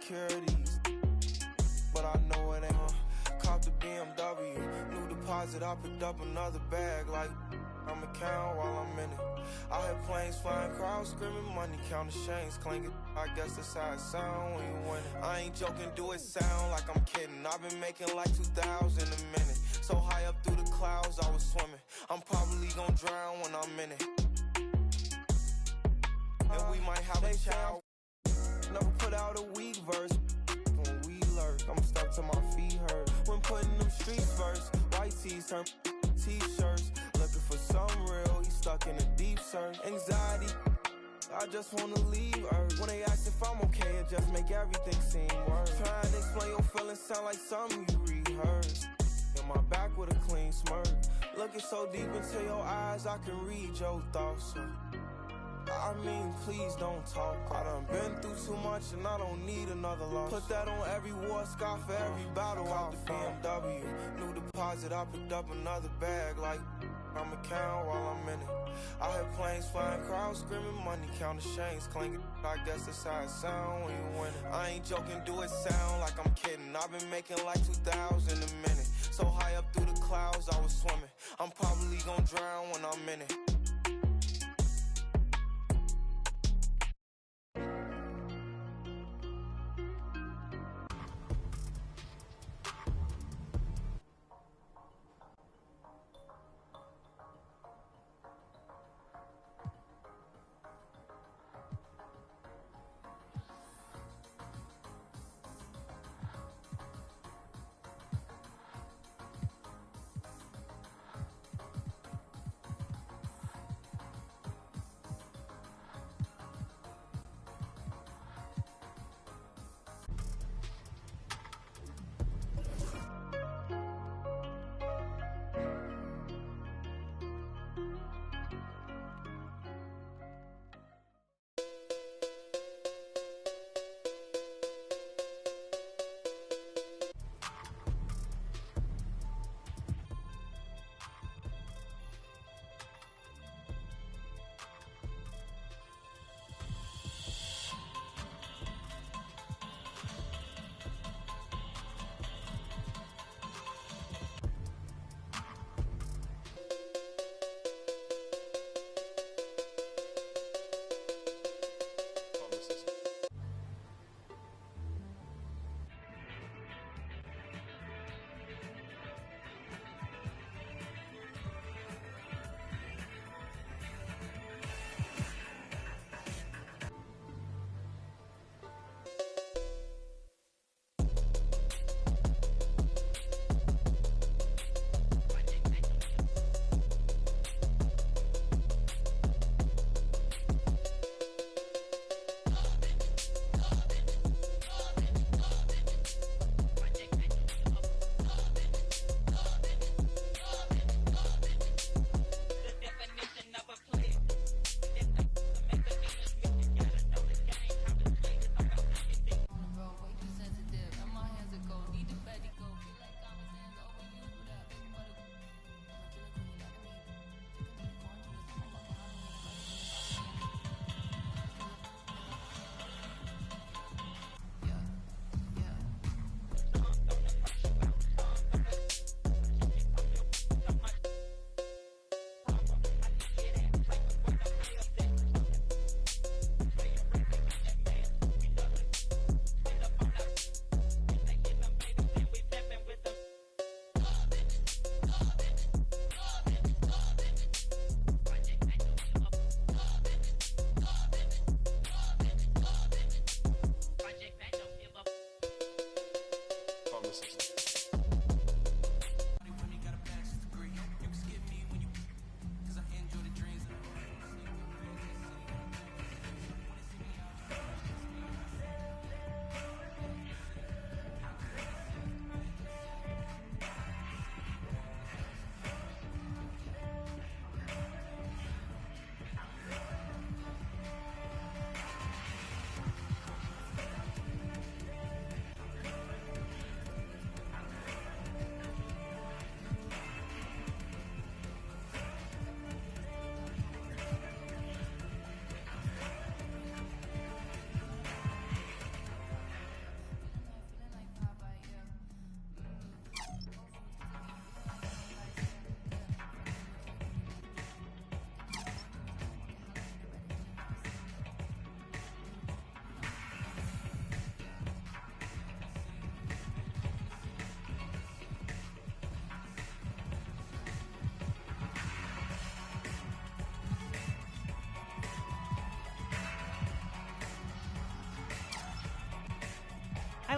securities, but I know it ain't. Cop the BMW, new deposit, I picked up another bag like I'ma count while I'm in it. I hear planes flying, crowds screaming, money counting, chains clinking. I guess that's how it sound when you win it. I ain't joking, do it sound like I'm kidding. I've been making like 2,000 a minute. So high up through the clouds, I was swimming. I'm probably gonna drown when I'm in it. And we might have a child. Never put out a weak verse. When we lurk, I'm stuck till my feet hurt. When putting them streets first, white tees turn t-shirts. Looking for some real, he's stuck in a deep search. Anxiety, I just wanna leave Earth. When they ask if I'm okay, it just make everything seem worse. Trying to explain your feelings sound like something you rehearsed. In my back with a clean smirk. Looking so deep into your eyes, I can read your thoughts. I mean, please don't talk. I done been through too much and I don't need another loss. Put that on every war scar for every battle. Out the BMW, new deposit, I picked up another bag like I'ma count while I'm in it. I hear planes flying, crowds screaming, money counting, chains clinking. I guess that's how it sound when you win it. I ain't joking, do it sound like I'm kidding. I've been making like 2,000 a minute. So high up through the clouds, I was swimming. I'm probably gonna drown when I'm in it.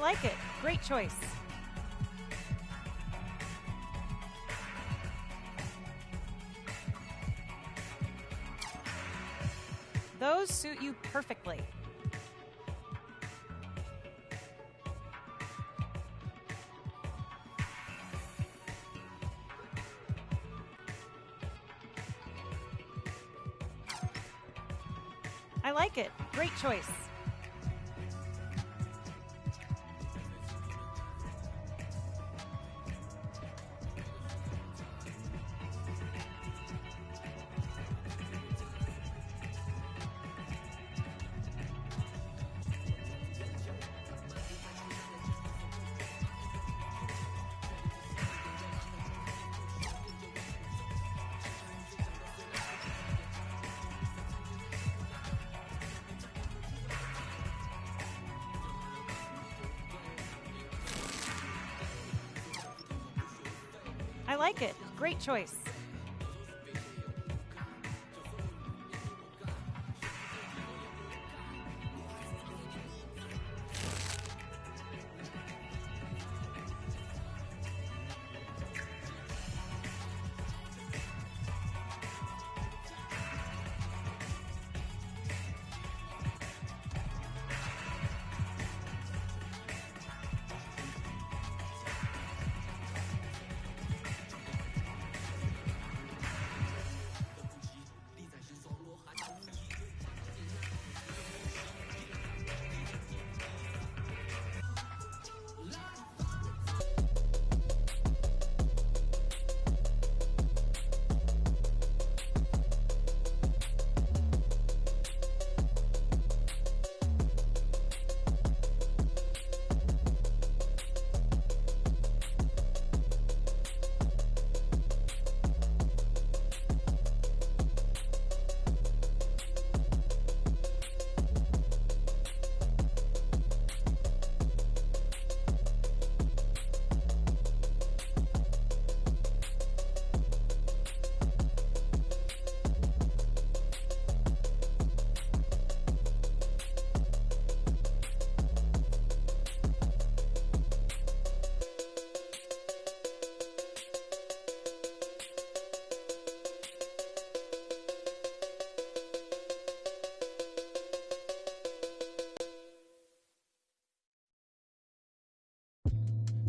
like it. Great choice. Those suit you perfectly. I like it. Great choice. I like it. Great choice.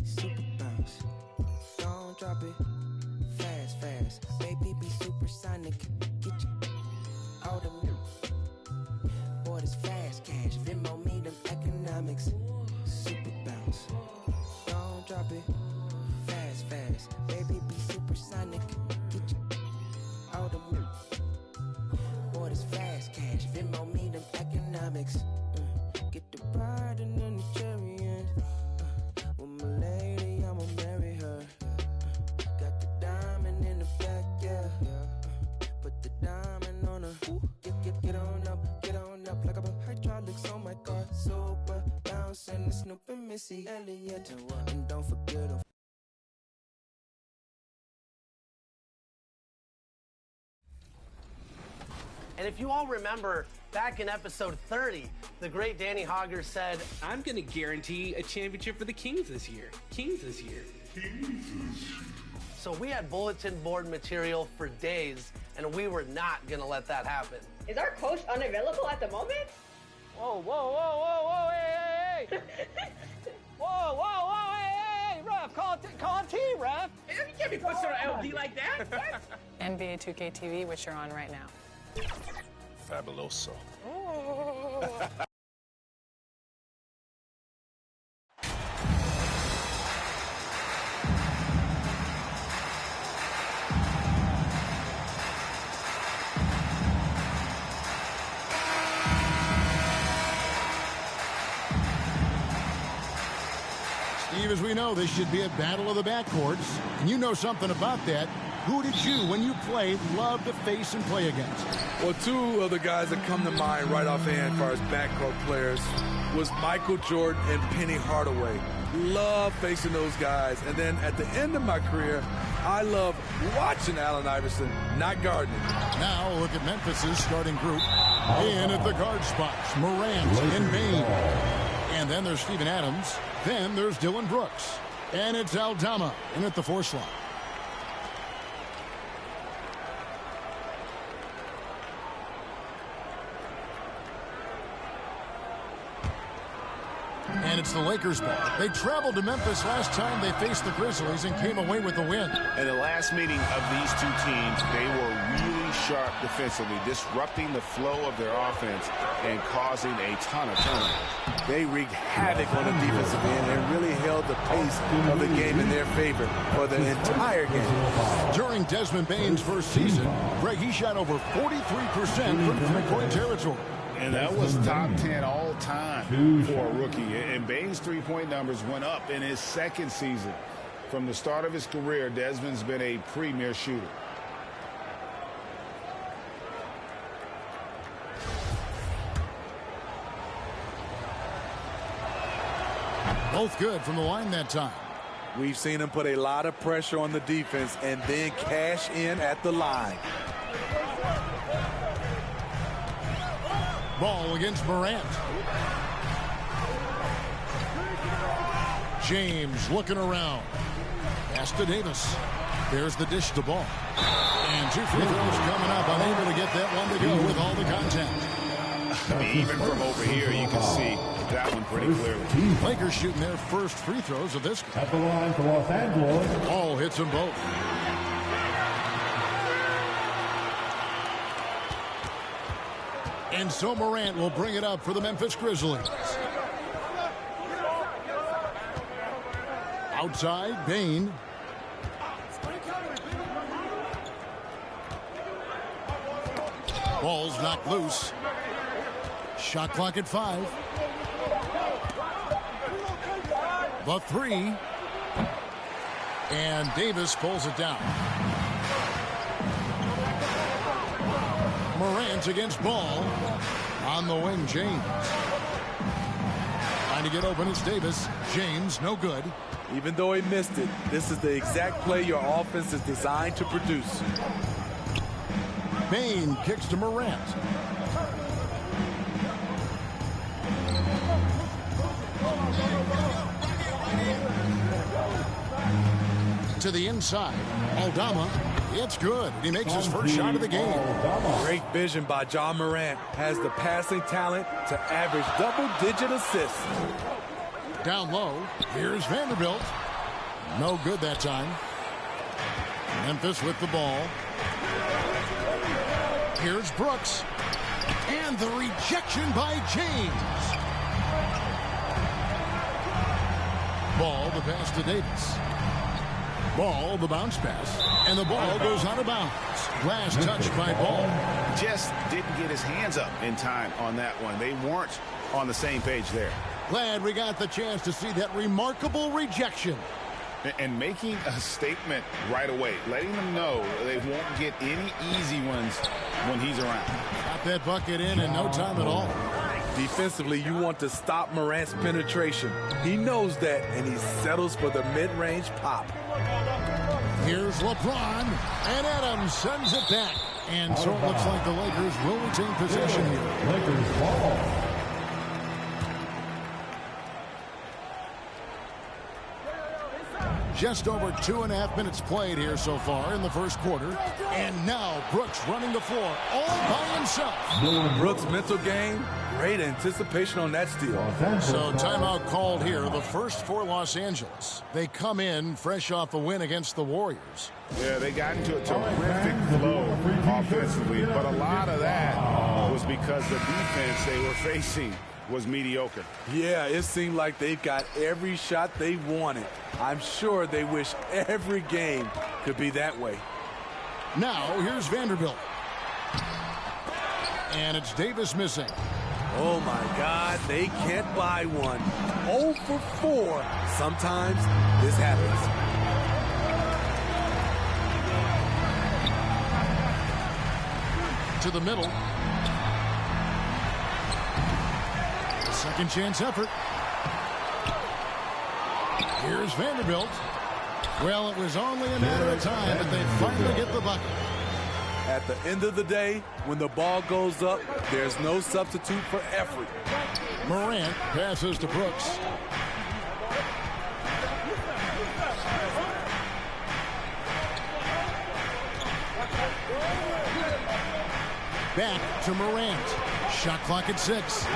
Super bounce, don't drop it. Fast, fast, baby be supersonic. Get you out of me. Boy, this fast cash, Venmo me them economics. Super bounce, don't drop it. Fast, fast, baby be supersonic. Get you out of me. Boy, this fast cash, Venmo me them economics. Get the bride and then the chariot. With my lady, I'ma marry her. Got the diamond in the back, yeah. Put the diamond on her. Get on up like a hydraulics on my car. Super bounce and the Snoop and Missy Elliott. And don't forget her. And if you all remember, back in episode 30, the great Danny Hogger said, I'm going to guarantee a championship for the Kings this year. So we had bulletin board material for days, and we were not going to let that happen. Is our coach unavailable at the moment? Whoa, hey. Whoa, hey, ref, call T, ref. You can't be pushing on LD like that. NBA 2K TV, which you're on right now. Fabuloso. Steve, as we know, this should be a battle of the backcourts, and you know something about that. Who did you, when you played, love to face and play against? Well, two of the guys that come to mind right offhand as far as backcourt players was Michael Jordan and Penny Hardaway. Love facing those guys. And then at the end of my career, I love watching Allen Iverson, not guarding him. Now look at Memphis's starting group. In at the guard spots, Morant and Bane. And then there's Steven Adams. Then there's Dylan Brooks. And it's Aldama in at the 4 slot. And it's the Lakers' ball. They traveled to Memphis last time they faced the Grizzlies and came away with the win. In the last meeting of these two teams, they were really sharp defensively, disrupting the flow of their offense and causing a ton of turnovers. They wreaked havoc on the defensive end and really held the pace of the game in their favor for the entire game. During Desmond Bane's first season, Greg, he shot over 43% from three-point territory. And that was top 10 all-time for a rookie. And Bane's three-point numbers went up in his second season. From the start of his career, Desmond's been a premier shooter. Both good from the line that time. We've seen him put a lot of pressure on the defense and then cash in at the line. Ball against Morant. James looking around. Pass to Davis. There's the dish to Ball. And 2 free throws coming up. Unable to get that one to go with all the contact. I mean, even from over here, you can see that one pretty clearly. Lakers shooting their first free throws of this game. At the line for Los Angeles. Ball hits them both. And so Morant will bring it up for the Memphis Grizzlies. Outside, Bane. Ball's knocked loose. Shot clock at 5. The 3. And Davis pulls it down. Morant against Ball. On the wing, James. Trying to get open, it's Davis. James, no good. Even though he missed it, this is the exact play your offense is designed to produce. Bane kicks to Morant. To the inside. Aldama. It's good. He makes his first shot of the game. Great vision by Ja Morant. Has the passing talent to average double-digit assists. Down low. Here's Vanderbilt. No good that time. Memphis with the ball. Here's Brooks. And the rejection by James. Ball, the pass to Davis. Ball, the bounce pass. And the ball goes out of bounds. Last touch by Ball. Just didn't get his hands up in time on that one. They weren't on the same page there. Glad we got the chance to see that remarkable rejection. And making a statement right away, letting them know they won't get any easy ones when he's around. Got that bucket in no time at all. Defensively, you want to stop Morant's penetration. He knows that, and he settles for the mid-range pop. Here's LeBron, and Adams sends it back. And so it looks like the Lakers will retain possession here. Lakers ball. Just over 2.5 minutes played here so far in the first quarter. And now Brooks running the floor all by himself. Brooks' mental game, great anticipation on that steal. So timeout called here, the first for Los Angeles. They come in fresh off a win against the Warriors. Yeah, they got into a terrific flow offensively, but a lot of that was because the defense they were facing was mediocre. Yeah, it seemed like they've got every shot they wanted. I'm sure they wish every game could be that way. Now, here's Vanderbilt. And it's Davis missing. Oh, my God, they can't buy one. 0 for 4. Sometimes this happens. To the middle. Second chance effort. Here's Vanderbilt. Well, it was only a matter of time, but they finally get the bucket. At the end of the day, when the ball goes up, there's no substitute for effort. Morant passes to Brooks. Back to Morant. Shot clock at 6.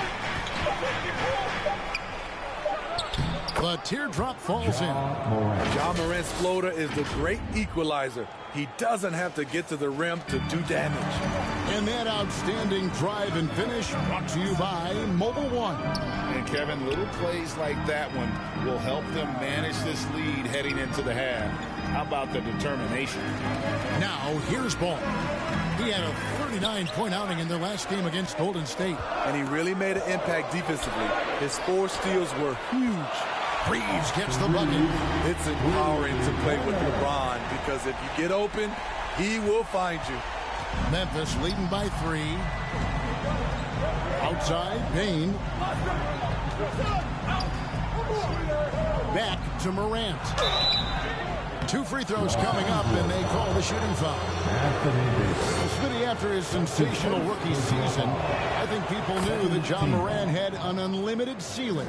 The teardrop falls in. Ja Morant's floater is the great equalizer. He doesn't have to get to the rim to do damage. And that outstanding drive and finish brought to you by Mobile One. And Kevin, little plays like that one will help them manage this lead heading into the half. How about the determination? Now here's Ball. He had a 39-point outing in their last game against Golden State. And he really made an impact defensively. His 4 steals were huge. Reeves gets the bucket. It's empowering to play with LeBron because if you get open, he will find you. Memphis leading by 3. Outside, Payne. Back to Morant. 2 free throws coming up, and they call the shooting foul. Smitty, after his sensational rookie season, I think people knew that Ja Morant had an unlimited ceiling.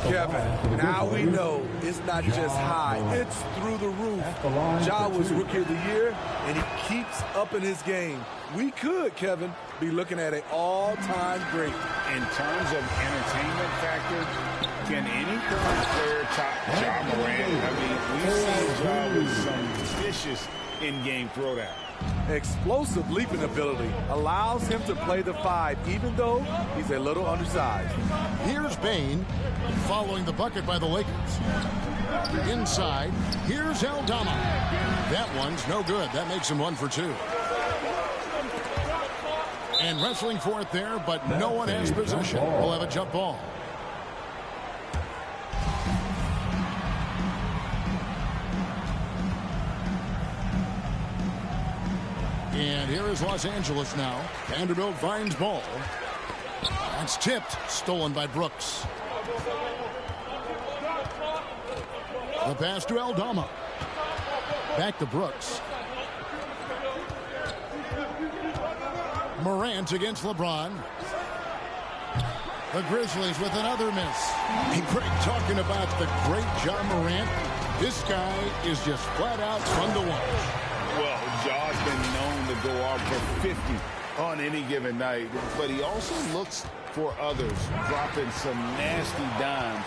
Kevin, now we know it's not just high, it's through the roof. Ja was Rookie of the Year, and he keeps up in his game. We could, Kevin, be looking at an all-time great. In terms of entertainment factor, can any current player top Ja Morant? I mean, we've seen Ja with some vicious in-game throwdown. Explosive leaping ability allows him to play the 5, even though he's a little undersized. Here's Payne, following the bucket by the Lakers. Inside, here's Aldama. That one's no good. That makes him 1 for 2. And wrestling for it there, but no one has possession. We'll have a jump ball. And here is Los Angeles now. Vanderbilt finds Ball. That's tipped. Stolen by Brooks. The pass to Aldama. Back to Brooks. Morant against LeBron. The Grizzlies with another miss. Hey, Greg, talking about the great Ja Morant. This guy is just flat out fun to watch. Well, Ja's been known to go off for 50 on any given night, but he also looks for others, dropping some nasty dimes.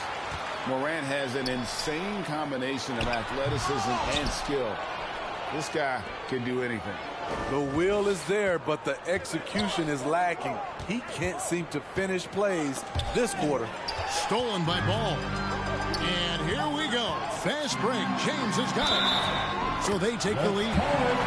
Morant has an insane combination of athleticism and skill. This guy can do anything. The will is there, but the execution is lacking. He can't seem to finish plays this quarter. Stolen by Ball. And here we go. Fast break. James has got it. So they take the lead.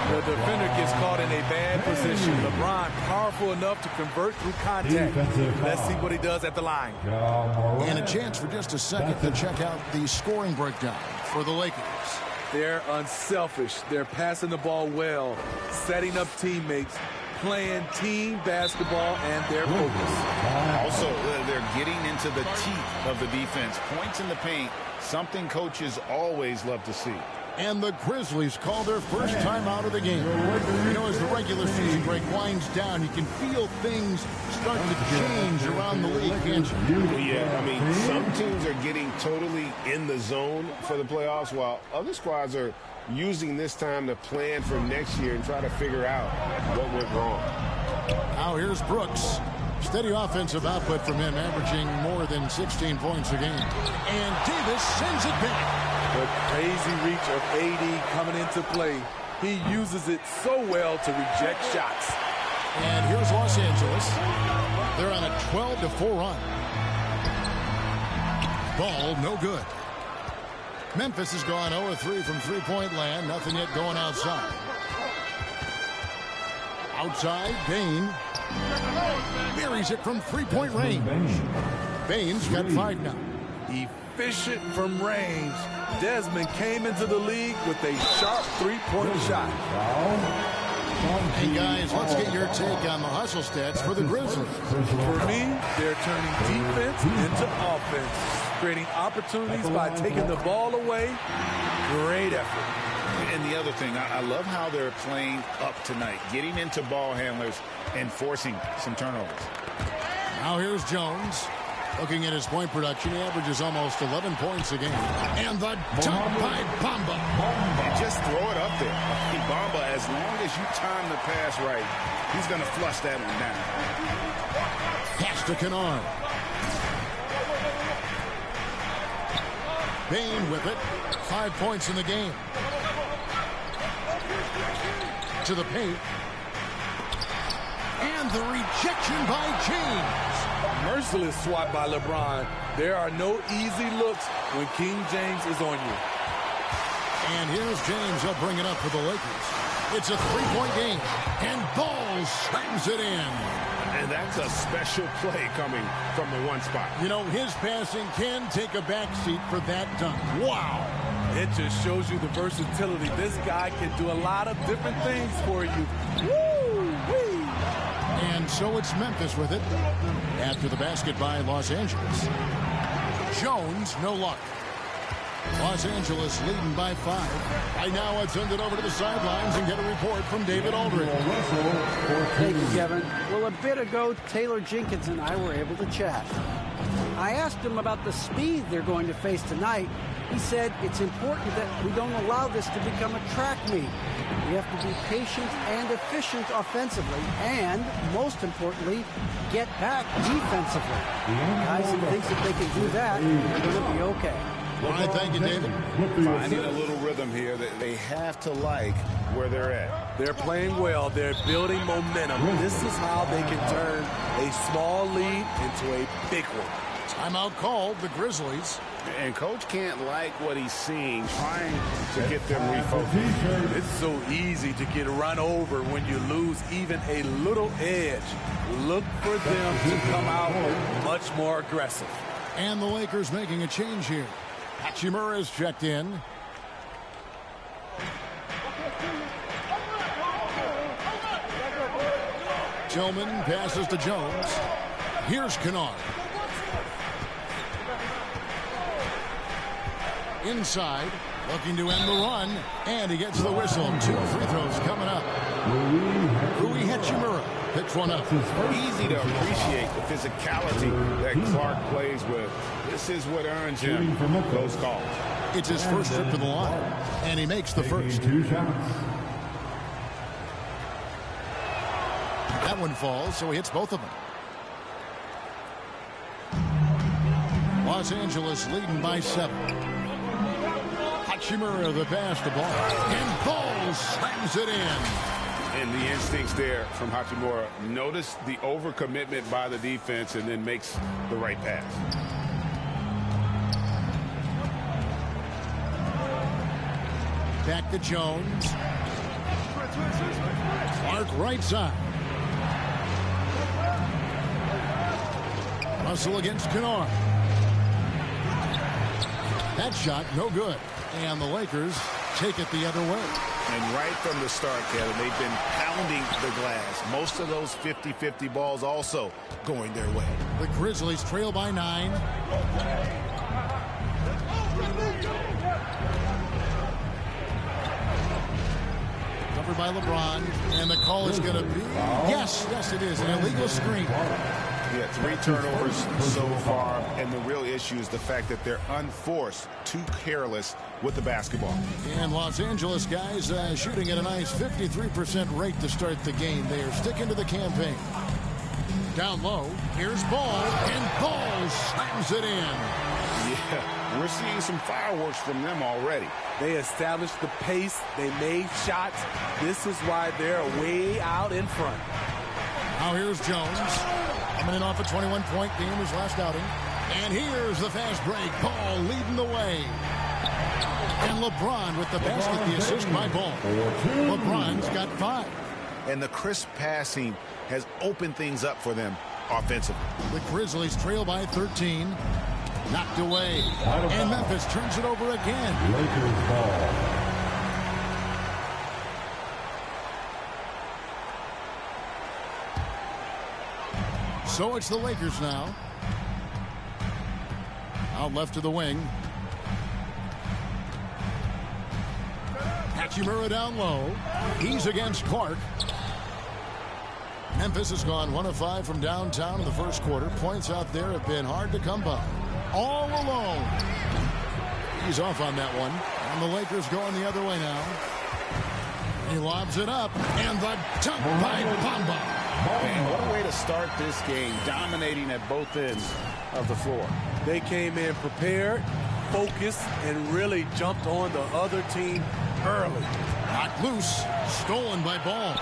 The defender gets caught in a bad position. LeBron powerful enough to convert through contact. Let's see what he does at the line. And a chance for just a second to check out the scoring breakdown for the Lakers. They're unselfish. They're passing the ball well, setting up teammates, playing team basketball, and they're focused. Also, they're getting into the teeth of the defense. Points in the paint, something coaches always love to see. And the Grizzlies call their first time out of the game. You know, as the regular season break winds down, you can feel things start to change around the league, can't you? Yeah, I mean, some teams are getting totally in the zone for the playoffs, while other squads are using this time to plan for next year and try to figure out what went wrong. Now here's Brooks. Steady offensive output from him, averaging more than 16 points a game. And Davis sends it back. The crazy reach of AD coming into play. He uses it so well to reject shots. And here's Los Angeles. They're on a 12-4 run. Ball no good. Memphis has gone 0-3 from three-point land. Nothing yet going outside. Outside, Payne. Buries it from three-point range. Payne's got 5 now. Efficient from range. Desmond came into the league with a sharp three-point shot. Hey, guys, let's get your take on the hustle stats for the Grizzlies. For me, they're turning defense into offense, creating opportunities by taking the ball away. Great effort. And the other thing, I love how they're playing up tonight, getting into ball handlers and forcing some turnovers. Now here's Jones. Looking at his point production, he averages almost 11 points a game. And the dunk by Bamba. And just throw it up there. Bamba, as long as you time the pass right, he's going to flush that one down. Pass to Kennard. Bain with it. 5 points in the game. To the paint. And the rejection by James. Merciless swat by LeBron. There are no easy looks when King James is on you. And here's James. He'll bring it up for the Lakers. It's a 3-point game. And Ball slams it in. And that's a special play coming from the one spot. You know, his passing can take a backseat for that dunk. Wow. It just shows you the versatility. This guy can do a lot of different things for you. Woo-wee. And so it's Memphis with it. After the basket by Los Angeles. Jones, no luck. Los Angeles leading by 5. Right now, let's send it over to the sidelines and get a report from David Aldridge. Thank you, Kevin. Well, a bit ago, Taylor Jenkins and I were able to chat. I asked him about the speed they're going to face tonight. He said it's important that we don't allow this to become a track meet. We have to be patient and efficient offensively, and most importantly, get back defensively. Guys who think that they can do that, they're going to be okay. All right, thank you, David. Finding a little rhythm here that they have to like where they're at. They're playing well. They're building momentum. This is how they can turn a small lead into a big one. Timeout called, the Grizzlies. And Coach can't like what he's seeing, trying to get them refocused. It's so easy to get run over when you lose even a little edge. Look for them to come out much more aggressive. And the Lakers making a change here. Hachimura is checked in. Tillman passes to Jones. Here's Kennard. Inside, looking to end the run, and he gets the whistle. 2 free throws coming up. Rui Hachimura picks one up. Easy to appreciate the physicality that Clark plays with. This is what earns him those calls. It's his first trip to the line, and he makes the first. That one falls, so he hits both of them. Los Angeles leading by 7. Hachimura the pass to Ball, and Ball slams it in. And the instincts there from Hachimura. Notice the overcommitment by the defense and then makes the right pass. Back to Jones. Clark right side. Russell against Kennard. That shot no good. And the Lakers take it the other way. And right from the start, Kevin, they've been pounding the glass. Most of those 50-50 balls also going their way. The Grizzlies trail by 9. Covered by LeBron. And the call is going to be, yes, it is, an illegal screen. Yeah, 3 turnovers so far, and the real issue is the fact that they're unforced, too careless with the basketball. And Los Angeles guys shooting at a nice 53% rate to start the game. They are sticking to the campaign. Down low, here's Ball, and Ball slams it in. Yeah, we're seeing some fireworks from them already. They established the pace. They made shots. This is why they're way out in front. Now here's Jones. Coming in off a 21-point game his last outing. And here's the fast break. Ball leading the way. And LeBron with the basket, the assist by Ball. LeBron's got 5. And the crisp passing has opened things up for them offensively. The Grizzlies trail by 13. Knocked away. And Memphis turns it over again. Lakers ball. So it's the Lakers now. Out left to the wing. Hachimura down low. He's against Clark. Memphis has gone 1 of 5 from downtown in the first quarter. Points out there have been hard to come by. All alone. He's off on that one. And the Lakers going the other way now. He lobs it up. And the dunk by Bamba. Man, what a way to start this game. Dominating at both ends of the floor. They came in prepared, focused, and really jumped on the other team early. Knocked loose. Stolen by Ball.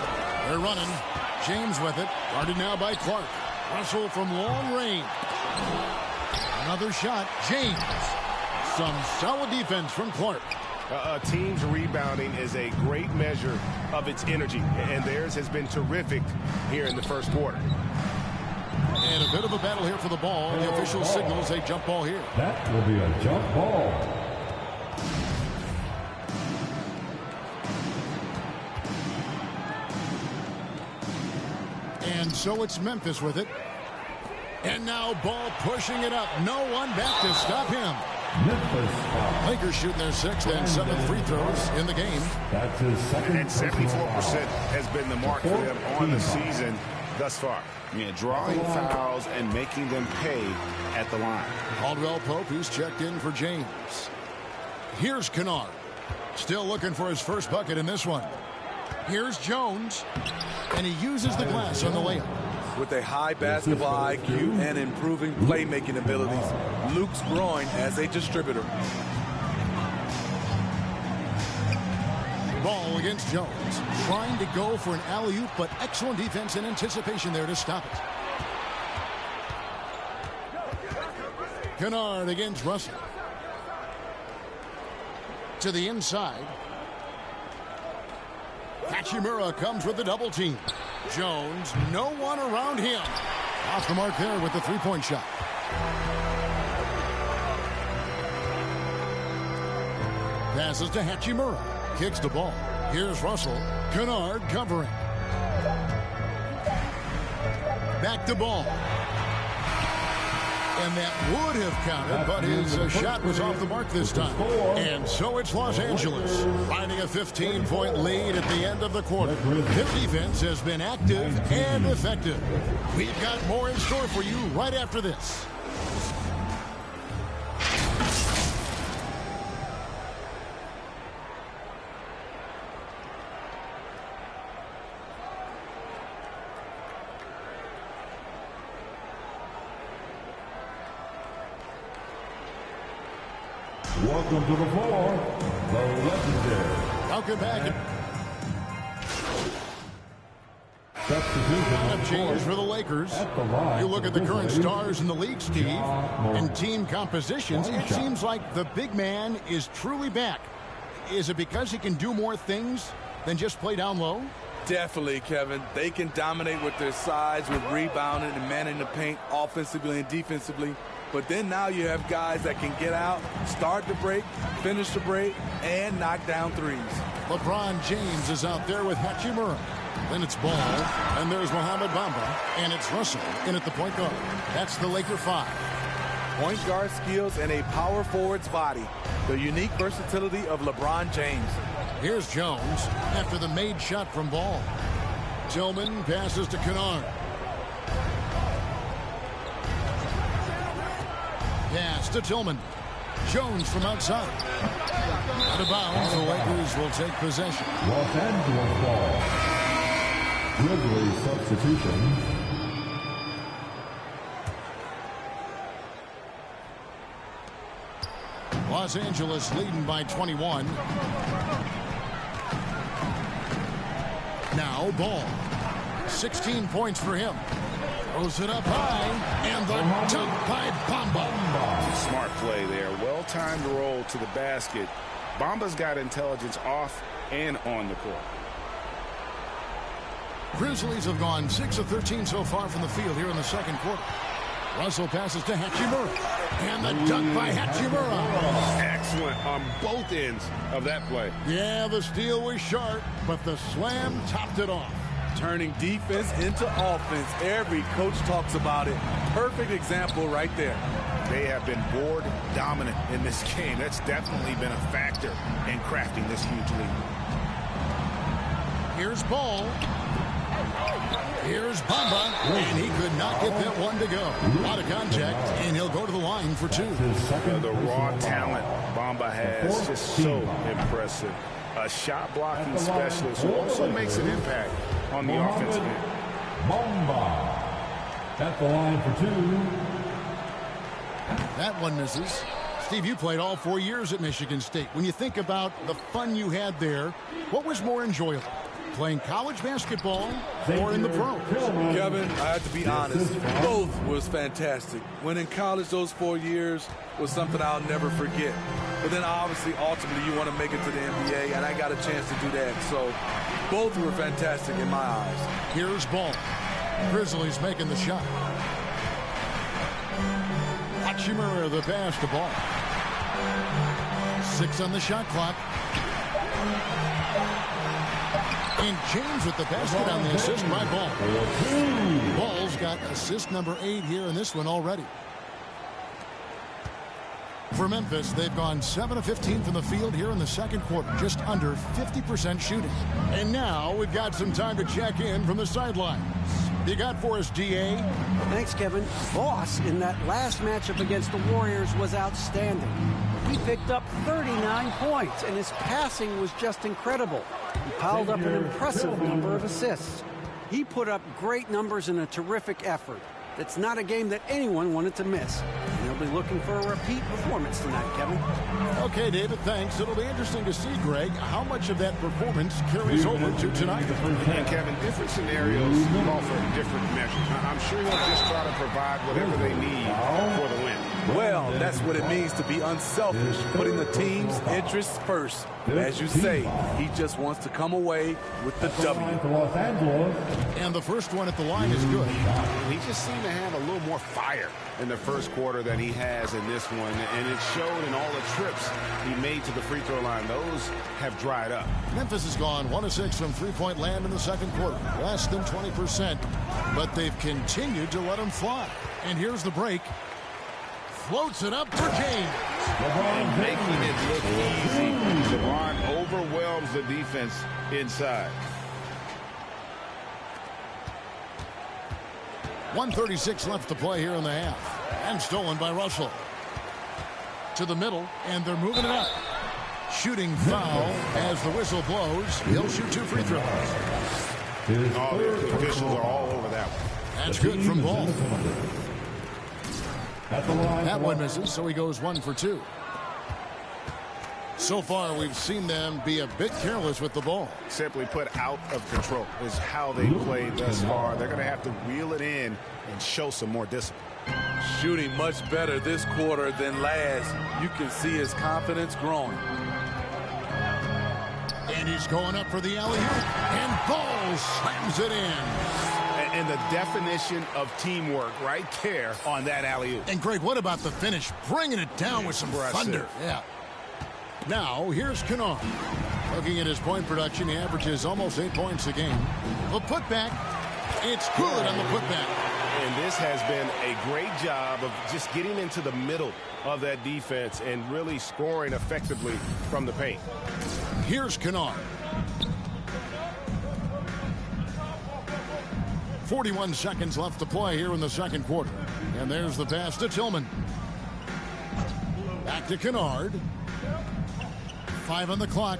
They're running. James with it. Guarded now by Clark. Russell from long range. Another shot. James. Some solid defense from Clark. A team's rebounding is a great measure of its energy, and theirs has been terrific here in the first quarter. And a bit of a battle here for the ball. The official signals a jump ball here. That will be a jump ball. And so it's Memphis with it. And now Ball pushing it up. No one back to stop him. Memphis. Lakers shooting their 6th and 7th free throws in the game. That's his second. And 74% has been the mark for them on the season thus far. Yeah, drawing fouls and making them pay at the line. Caldwell Pope, who's checked in for James. Here's Kennard. Still looking for his first bucket in this one. Here's Jones. And he uses the glass on the layup. With a high basketball IQ and improving playmaking abilities, Luke's growing as a distributor. Ball against Jones. Trying to go for an alley-oop, but excellent defense and anticipation there to stop it. Kennard against Russell. To the inside. Hachimura comes with the double team. Jones, no one around him. Off the mark there with the three-point shot. Passes to Hachimura. Kicks the ball. Here's Russell. Kennard covering. Back to Ball. And that would have counted, but his shot was off the mark this time. And so it's Los Angeles, finding a 15-point lead at the end of the quarter. Their defense has been active and effective. We've got more in store for you right after this. Welcome to the floor, the legendary. Welcome back. Substitution Change for the Lakers. You look at the current stars in the league, Steve, and team compositions, it seems like the big man is truly back. Is it because he can do more things than just play down low? Definitely, Kevin. They can dominate with their size, with rebounding and manning the paint offensively and defensively. But then now you have guys that can get out, start the break, finish the break, and knock down threes. LeBron James is out there with Hachimura. Then it's Ball, and there's Mohamed Bamba, and it's Russell in at the point guard. That's the Laker 5. Point guard skills and a power forward's body. The unique versatility of LeBron James. Here's Jones after the made shot from Ball. Tillman passes to Kennard. Pass to Tillman. Jones from outside. Out of bounds, the Lakers will take possession. Los Angeles ball. Grizzlies substitution. Los Angeles leading by 21. Now Ball. 16 points for him. Throws it up high, and the dunk by Bamba. Smart play there. Well-timed roll to the basket. Bamba's got intelligence off and on the court. Grizzlies have gone 6 of 13 so far from the field here in the second quarter. Russell passes to Hachimura, and the dunk by Hachimura. Excellent on both ends of that play. Yeah, the steal was sharp, but the slam topped it off. Turning defense into offense. Every coach talks about it. Perfect example right there. They have been board dominant in this game. That's definitely been a factor in crafting this huge lead. Here's Ball. Here's Bamba, and he could not get that one to go. Out of contact, and he'll go to the line for two. The raw talent Bamba has, just so impressive. A shot blocking specialist who also makes an impact on the offensive end. Bamba at the line for two. That one misses. Steve, you played all 4 years at Michigan State. When you think about the fun you had there, what was more enjoyable? Playing college basketball or in the pros? Kevin, I have to be honest, both was fantastic. When in college, those 4 years was something I'll never forget. But then obviously, ultimately, you want to make it to the NBA, and I got a chance to do that. So both were fantastic in my eyes. Here's Ball. Grizzlies making the shot. Hachimura the pass to Ball. 6 on the shot clock. And James with the basket on the assist by Ball. Ball's got assist number 8 here in this one already. For Memphis, they've gone 7 of 15 from the field here in the second quarter, just under 50% shooting. And now we've got some time to check in from the sidelines. You got for us, D.A.? Thanks, Kevin. Boss in that last matchup against the Warriors was outstanding. He picked up 39 points, and his passing was just incredible. He piled up an impressive number of assists. He put up great numbers in a terrific effort. It's not a game that anyone wanted to miss. And they'll be looking for a repeat performance tonight, Kevin. Okay, David, thanks. It'll be interesting to see, Greg, how much of that performance carries over to tonight. And Kevin, different scenarios call for different measures. I'm sure he'll just try to provide whatever they need for the win. Well, that's what it means to be unselfish, putting the team's interests first. As you say, he just wants to come away with the W. And the first one at the line is good. He just seemed to have a little more fire in the first quarter than he has in this one, and it showed in all the trips he made to the free throw line. Those have dried up. Memphis has gone 1 of 6 from three-point land in the second quarter, less than 20%, but they've continued to let him fly. And here's the break. Floats it up for James. LeBron making it look easy. LeBron overwhelms the defense inside. 1:36 left to play here in the half. And stolen by Russell. To the middle, and they're moving it up. Shooting foul as the whistle blows. He'll shoot 2 free throws. Oh, the officials are all over that one. That's good from Ball. That one misses, so he goes 1 for 2. So far, we've seen them be a bit careless with the ball. Simply put, out of control is how they played thus far. They're going to have to reel it in and show some more discipline. Shooting much better this quarter than last. You can see his confidence growing. And he's going up for the alley-oop, and Ball slams it in. And the definition of teamwork right there on that alley-oop. And Greg, what about the finish? Bringing it down with some thunder. Yeah. Now, here's Kennard. Looking at his point production, he averages almost 8 points a game. The putback, it's good on the putback. And this has been a great job of just getting into the middle of that defense and really scoring effectively from the paint. Here's Kennard. 41 seconds left to play here in the second quarter. And there's the pass to Tillman. Back to Kennard. 5 on the clock.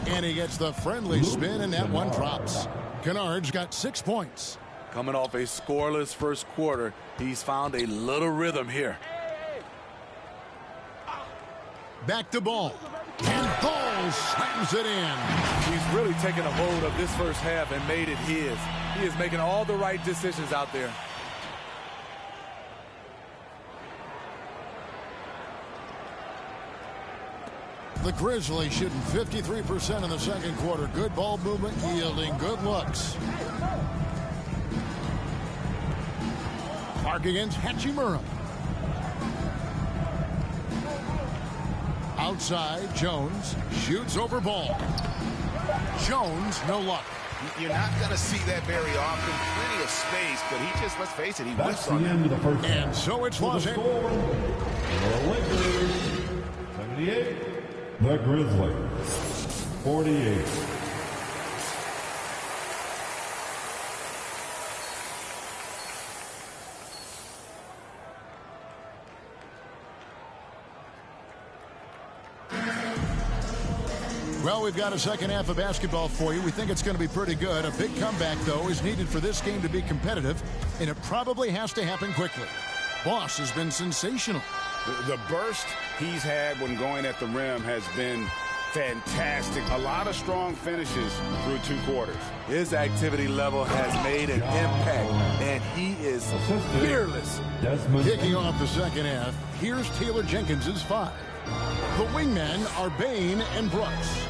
And he gets the friendly spin, and that one drops. Kennard's got 6 points. Coming off a scoreless first quarter, he's found a little rhythm here. Back to Ball. And Ball slams it in. He's really taken a hold of this first half and made it his. He is making all the right decisions out there. The Grizzlies shooting 53% in the second quarter. Good ball movement, yielding good looks. Clark against Hachimura. Outside, Jones shoots over Ball. Jones, no luck. You're not going to see that very often. Plenty of space, but he just, let's face it, he whiffs on it. And so it's Los Angeles. The Lakers, 78, the Grizzlies. 48. Well, we've got a second half of basketball for you. We think it's going to be pretty good. A big comeback, though, is needed for this game to be competitive, and it probably has to happen quickly. Boss has been sensational. The burst he's had when going at the rim has been fantastic. A lot of strong finishes through 2 quarters. His activity level has made an impact, and he is fearless. Kicking off the second half, here's Taylor Jenkins' 5. The wingmen are Bane and Brooks.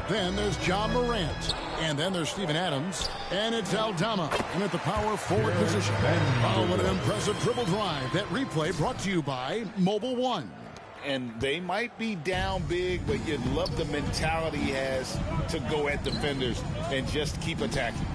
Then there's Ja Morant. And then there's Steven Adams. And it's Aldama in at the power forward position. Oh, what an impressive dribble drive. That replay brought to you by Mobile One. And they might be down big, but you'd love the mentality he has to go at defenders and just keep attacking.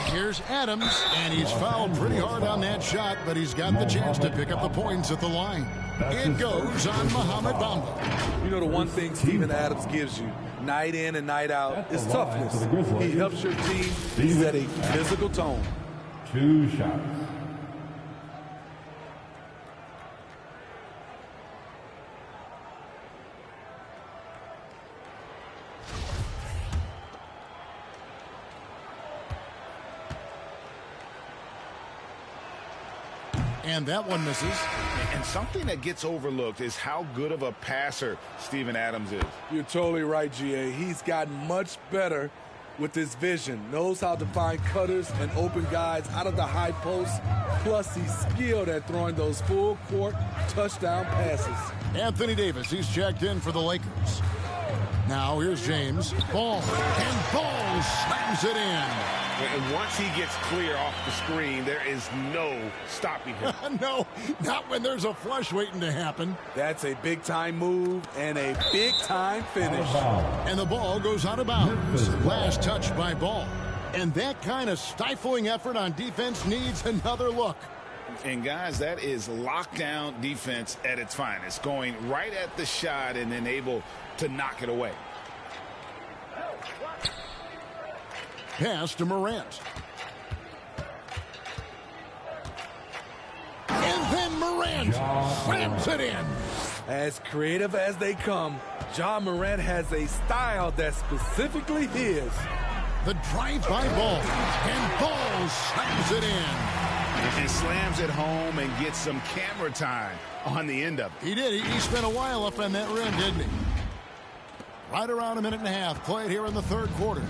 Here's Adams, and he's fouled pretty hard on that shot, but he's got the chance to pick up the points at the line. It goes on Mohamed Bamba. You know, the one thing Steven Adams gives you, night in and night out, is toughness. He helps your team set a physical tone. 2 shots. And that one misses. And something that gets overlooked is how good of a passer Steven Adams is. You're totally right, GA. He's gotten much better with his vision. Knows how to find cutters and open guys out of the high post. Plus, he's skilled at throwing those full-court touchdown passes. Anthony Davis, he's checked in for the Lakers. Now here's James. Ball. And Ball slams it in. And once he gets clear off the screen, there is no stopping him. No, not when there's a flush waiting to happen. That's a big-time move and a big-time finish. And the ball goes out of bounds. Last touch by Ball. And that kind of stifling effort on defense needs another look. And, guys, that is lockdown defense at its finest. Going right at the shot and then able to knock it away. Pass to Morant. And then Morant slams it in. As creative as they come, Ja Morant has a style that's specifically his. The drive-by Ball. And Ball slams it in. And slams it home and gets some camera time on the end of it. He did. He spent a while up on that rim, didn't he? Right around a minute and a half played here in the third quarter.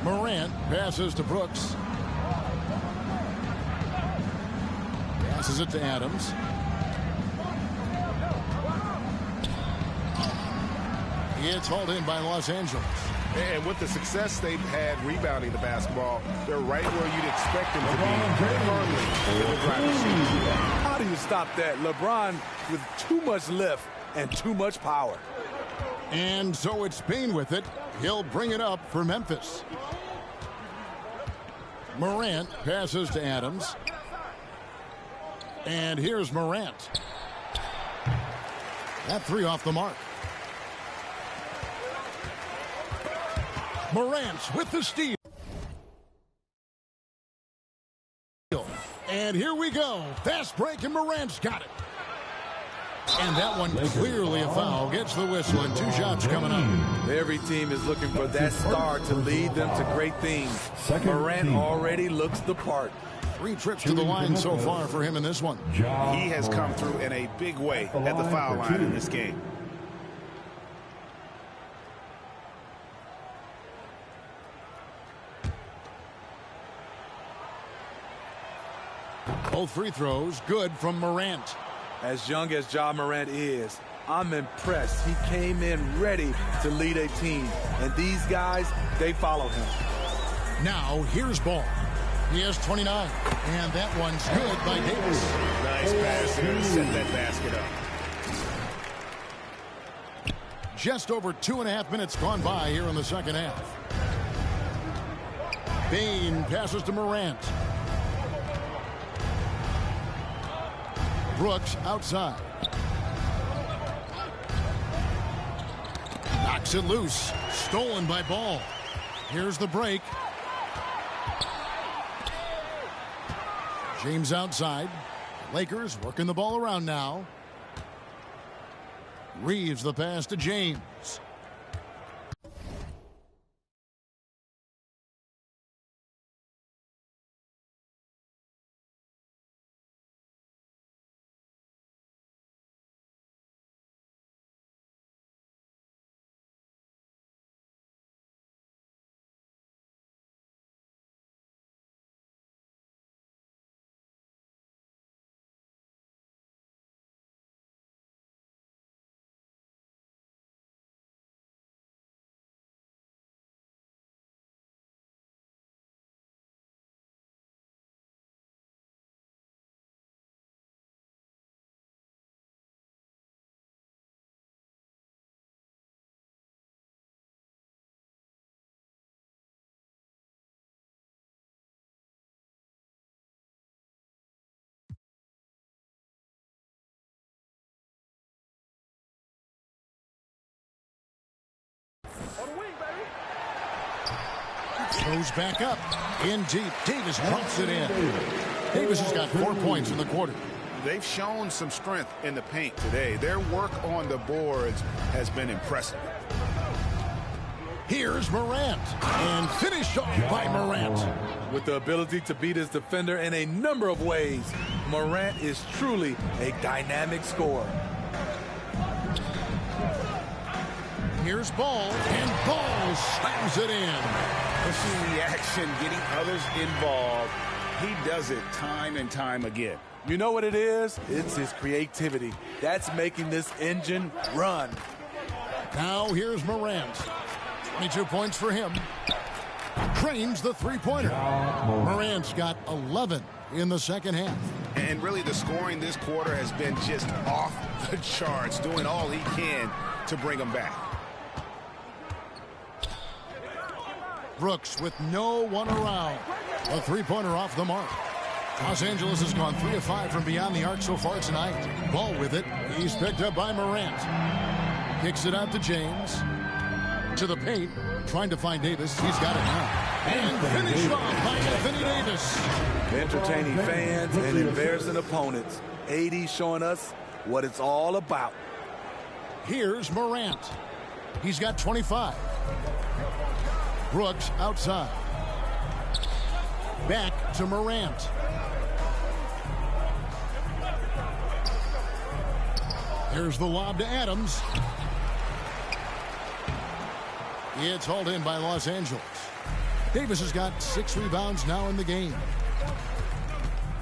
Morant passes to Brooks. Passes it to Adams. It's hauled in by Los Angeles. And with the success they've had rebounding the basketball, they're right where you'd expect them to be, firmly in the driver's seat. How do you stop that? LeBron with too much lift and too much power. And so it's Bane with it. He'll bring it up for Memphis. Morant passes to Adams. And here's Morant. That 3 off the mark. Morant with the steal. And here we go. Fast break, and Morant's got it. And that one clearly a foul. Gets the whistle, and 2 shots coming up. Every team is looking for that star to lead them to great things. Morant already looks the part. 3 trips to the line so far for him in this one. He has come through in a big way at the foul line in this game. Both free throws good from Morant. As young as Ja Morant is, I'm impressed. He came in ready to lead a team. And these guys, they follow him. Now, here's Ball. He has 29. And that one's good by Davis. Nice pass here to set that basket up. Just over 2.5 minutes gone by here in the second half. Bane passes to Morant. Brooks outside. Knocks it loose. Stolen by Ball. Here's the break. James outside. Lakers working the ball around now. Reeves the pass to James. Throws back up. In deep. Davis drops it in. Davis has got 4 points in the quarter. They've shown some strength in the paint today. Their work on the boards has been impressive. Here's Morant. And finished off by Morant. With the ability to beat his defender in a number of ways, Morant is truly a dynamic scorer. Here's Ball. And Ball slams it in. Pushing the action, getting others involved. He does it time and time again. You know what it is? It's his creativity. That's making this engine run. Now here's Morant. 22 points for him. Trains the three-pointer. Morant's got 11 in the second half. And really the scoring this quarter has been just off the charts, doing all he can to bring them back. Brooks with no one around. A three-pointer off the mark. Los Angeles has gone 3 of 5 from beyond the arc so far tonight. Ball with it. He's picked up by Morant. Kicks it out to James. To the paint. Trying to find Davis. He's got it now. And finished off by Anthony Davis. Entertaining fans and embarrassing opponents. AD showing us what it's all about. Here's Morant. He's got 25. Brooks outside. Back to Morant. Here's the lob to Adams. It's hauled in by Los Angeles. Davis has got 6 rebounds now in the game.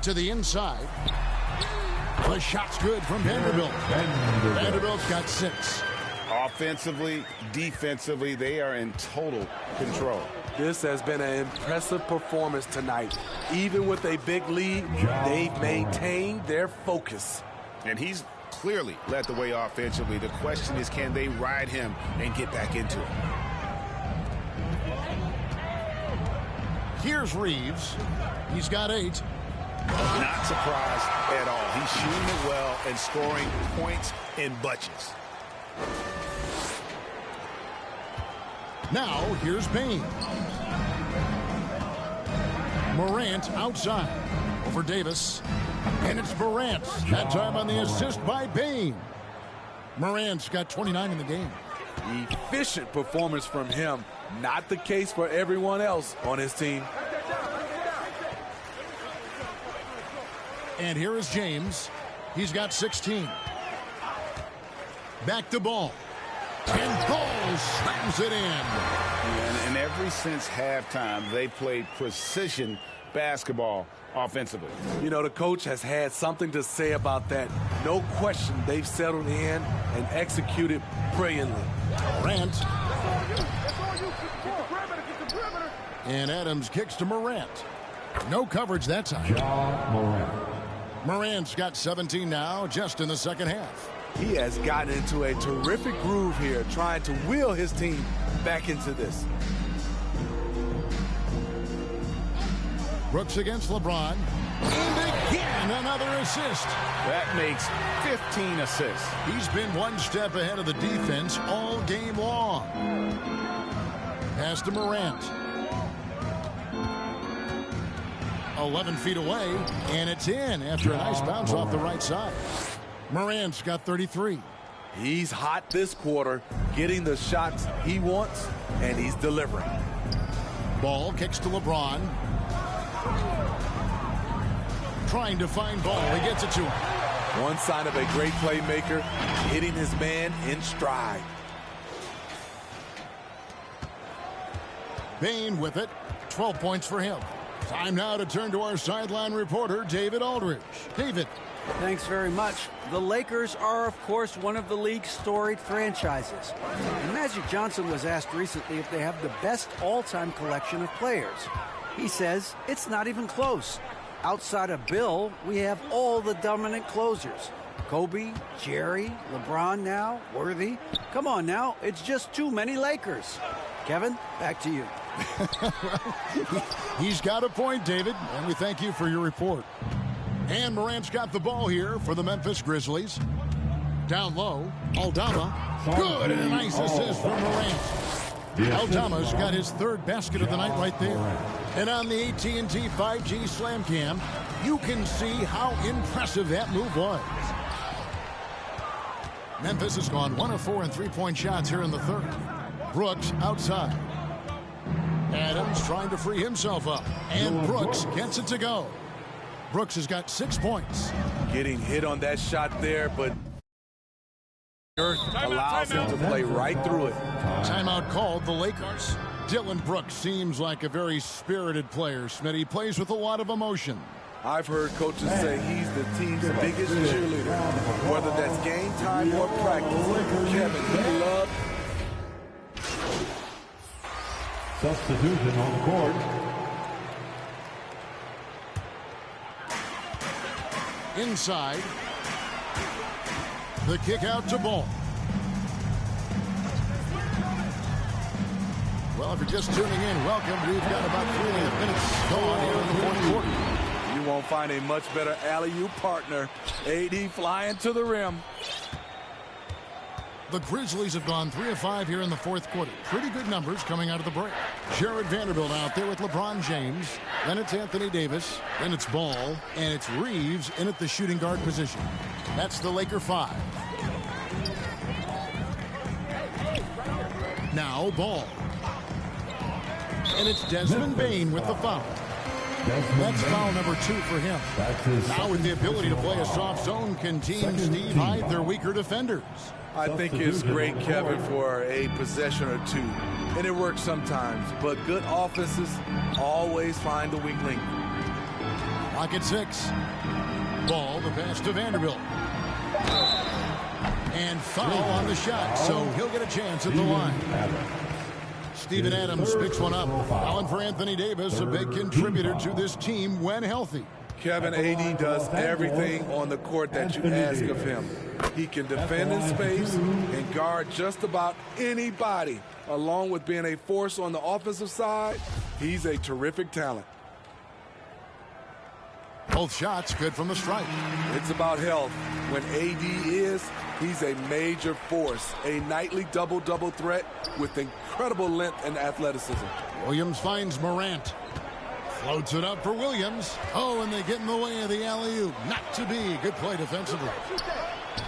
To the inside. The shot's good from Vanderbilt. Vanderbilt's got 6. Offensively, defensively, they are in total control. This has been an impressive performance tonight. Even with a big lead, they've maintained their focus. And he's clearly led the way offensively. The question is, can they ride him and get back into it? Here's Reeves. He's got 8. Not surprised at all. He's shooting it well and scoring points in bunches. Now, here's Bain. Morant outside. Over Davis. And it's Morant. That time on the assist by Bain. Morant's got 29 in the game. Efficient performance from him. Not the case for everyone else on his team. And here is James. He's got 16. Back to Ball. And Ball slams it in. And ever since halftime, they played precision basketball offensively. You know, the coach has had something to say about that. No question, they've settled in and executed brilliantly. Morant. And Adams kicks to Morant. No coverage that time. Morant's got 17 now, just in the second half. He has gotten into a terrific groove here, trying to wheel his team back into this. Brooks against LeBron. And they Again, another assist. That makes 15 assists. He's been one step ahead of the defense all game long. Pass to Morant. 11 feet away, and it's in after a nice bounce off the right side. Morant's got 33. He's hot this quarter, getting the shots he wants, and he's delivering. Ball kicks to LeBron. Trying to find Ball. He gets it to him. One sign of a great playmaker, hitting his man in stride. Bane with it. 12 points for him. Time now to turn to our sideline reporter, David Aldridge. David. Thanks very much. The Lakers are, of course, one of the league's storied franchises. And Magic Johnson was asked recently if they have the best all-time collection of players. He says it's not even close. Outside of Bill, we have all the dominant closers. Kobe, Jerry, LeBron now, Worthy. Come on now, it's just too many Lakers. Kevin, back to you. He's got a point, David, and we thank you for your report. And Morant's got the ball here for the Memphis Grizzlies. Down low, Aldama. Good, and a nice assist from Morant. Aldama's got his third basket of the night right there. And on the AT&T 5G Slam Cam, you can see how impressive that move was. Memphis has gone 1 of 4 in three-point shots here in the third. Brooks outside. Adams trying to free himself up. And Brooks gets it to go. Brooks has got 6 points. Getting hit on that shot there, but allows him to play right through it. Timeout called the Lakers. Dylan Brooks seems like a very spirited player, Smitty. He plays with a lot of emotion. I've heard coaches say he's the team's biggest cheerleader. Whether that's game time or practice, Kevin, he loves. Substitution on the court. Inside. The kick out to Ball. Well, if you're just tuning in, welcome. We've got about 3.5 minutes gone here in the fourth quarter. You won't find a much better alley-oop partner. AD flying to the rim. The Grizzlies have gone 3 of 5 here in the fourth quarter. Pretty good numbers coming out of the break. Jared Vanderbilt out there with LeBron James. Then it's Anthony Davis. Then it's Ball. And it's Reeves in at the shooting guard position. That's the Laker 5. Now Ball. And it's Desmond Bane with the foul. That's foul number 2 for him. Now with the ability to play a soft zone, can Team Steve hide their weaker defenders? I think it's great, Kevin, for a possession or two. And it works sometimes, but good offenses always find the weak link. Lock at 6. Ball, the pass to Vanderbilt. And foul on the shot, so he'll get a chance at the line. Steven Adams picks one up. Fouling for Anthony Davis, a big contributor to this team when healthy. Kevin, AD does everything on the court that you ask of him. He can defend in space and guard just about anybody. Along with being a force on the offensive side, he's a terrific talent. Both shots good from the stripe. It's about health. When AD is, he's a major force. A nightly double-double threat with incredible length and athleticism. Williams finds Morant. Floats it up for Williams. Oh, and they get in the way of the alley-oop. Not to be. Good play defensively.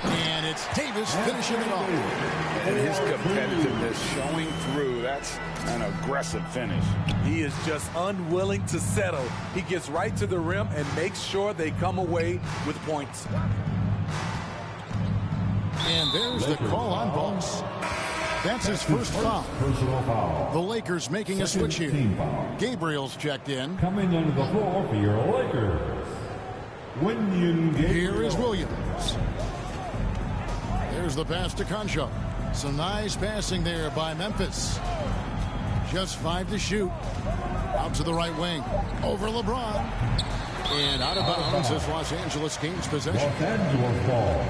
And it's Davis finishing it off. And his competitiveness showing through. That's an aggressive finish. He is just unwilling to settle. He gets right to the rim and makes sure they come away with points. And there's the call on Boss. That's his first foul. Personal foul. The Lakers making a switch here. Gabriel's checked in. Coming onto the floor for your Lakers. Wenyen Gabriel. Here is Williams. There's the pass to Concho. Some nice passing there by Memphis. Just 5 to shoot. Out to the right wing. Over LeBron. And out of bounds as Los Angeles gains possession. Los Angeles ball.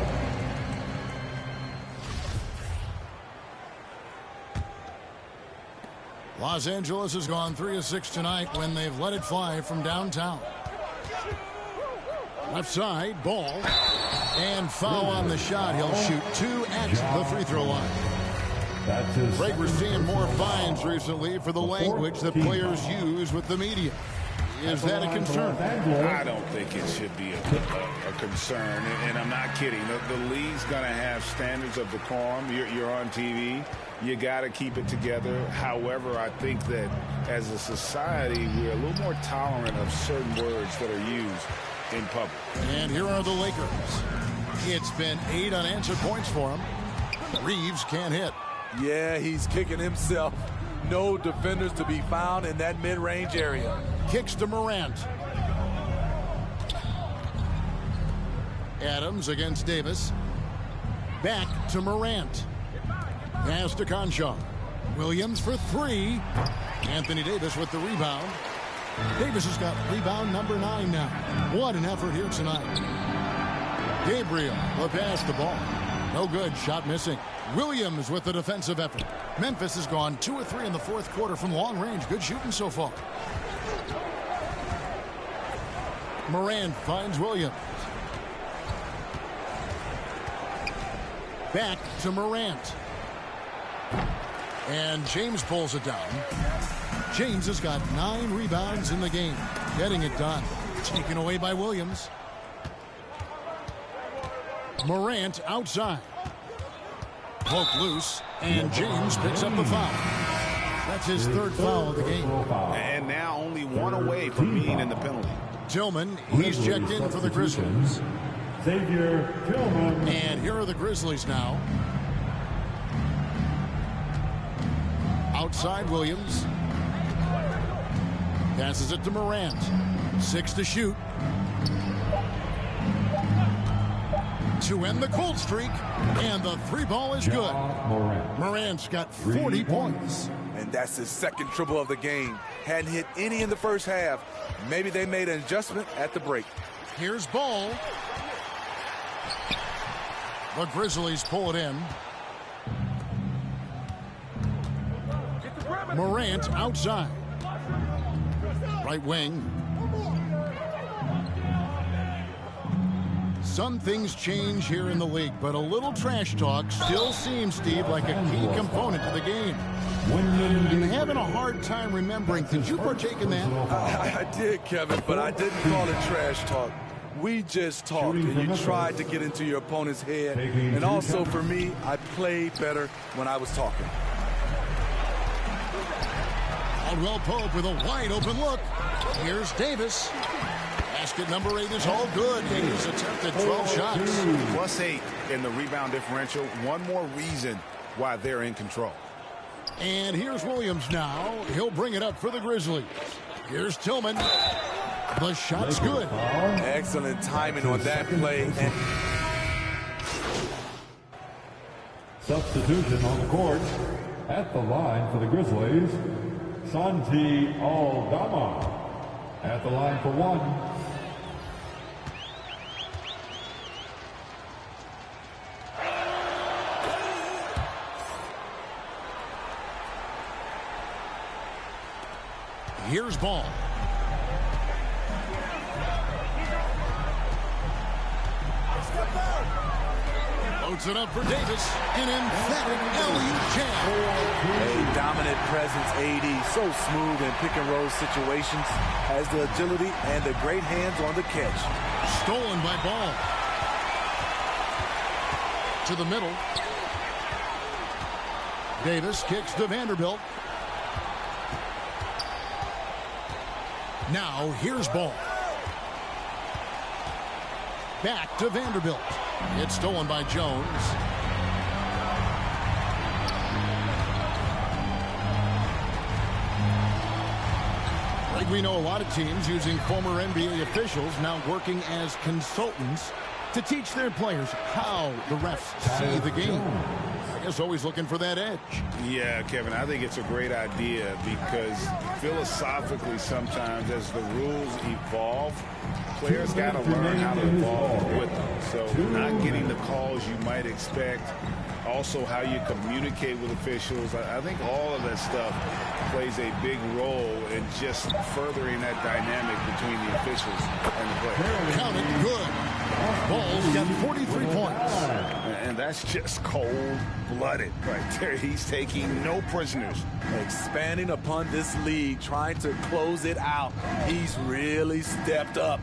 Los Angeles has gone 3 of 6 tonight when they've let it fly from downtown. Left side, ball. And foul on the shot. He'll shoot 2 at the free throw line. Greg, we're seeing more fines recently for the language that players use with the media. Is that a concern? I don't think it should be a concern, and I'm not kidding. The league's going to have standards of decorum. You're on TV. You got to keep it together. However, I think that as a society, we're a little more tolerant of certain words that are used in public. And here are the Lakers. It's been 8 unanswered points for him. Reeves can't hit. Yeah, he's kicking himself. No defenders to be found in that mid-range area. Kicks to Morant. Adams against Davis. Back to Morant. Pass to Conchar. Williams for 3. Anthony Davis with the rebound. Davis has got rebound number 9 now. What an effort here tonight. Gabriel will pass the ball. No good. Shot missing. Williams with the defensive effort. Memphis has gone 2 of 3 in the fourth quarter from long range. Good shooting so far. Morant finds Williams. Back to Morant. And James pulls it down. James has got 9 rebounds in the game. Getting it done. Taken away by Williams. Morant outside. Poke loose, and James picks up the foul. That's his 3rd foul of the game. And now only 1 away from being in the penalty. Tillman, he's checked in for the Grizzlies. Xavier Tillman. And here are the Grizzlies now. Outside Williams. Passes it to Morant. 6 to shoot. To end the cold streak, and the 3 ball is good. Morant's got 40 points. And that's his 2nd triple of the game. Hadn't hit any in the first half. Maybe they made an adjustment at the break. Here's Ball. The Grizzlies pull it in. Morant outside. Right wing. Some things change here in the league, but a little trash talk still seems, Steve, like a key component to the game. I'm having a hard time remembering. Did you partake in that? I did, Kevin, but I didn't call it trash talk. We just talked, and you tried to get into your opponent's head. And also, for me, I played better when I was talking. Caldwell Pope with a wide-open look. Here's Davis. Basket number 8 is all good. He's attempted 12 shots. +8 in the rebound differential. One more reason why they're in control. And here's Williams now. He'll bring it up for the Grizzlies. Here's Tillman. The shot's good. Excellent timing on that play. And Substitution on the court. At the line for the Grizzlies, Santi Aldama. At the line for 1. Here's Ball. Loads it up for Davis. An emphatic alley-oop jam. A dominant presence, AD. So smooth in pick-and-roll situations. Has the agility and the great hands on the catch. Stolen by Ball. To the middle. Davis kicks to Vanderbilt. Now, here's Ball. Back to Vanderbilt. It's stolen by Jones. Like we know, a lot of teams using former NBA officials now working as consultants to teach their players how the refs see the game. I guess always looking for that edge. Yeah, Kevin, I think it's a great idea because philosophically sometimes as the rules evolve, players got to learn how to evolve with them. So not getting the calls you might expect also how you communicate with officials. I think all of that stuff plays a big role in just furthering that dynamic between the officials and the players. Count it, good. Ball's got 43 points. And that's just cold-blooded right there. He's taking no prisoners. Expanding upon this lead, trying to close it out. He's really stepped up.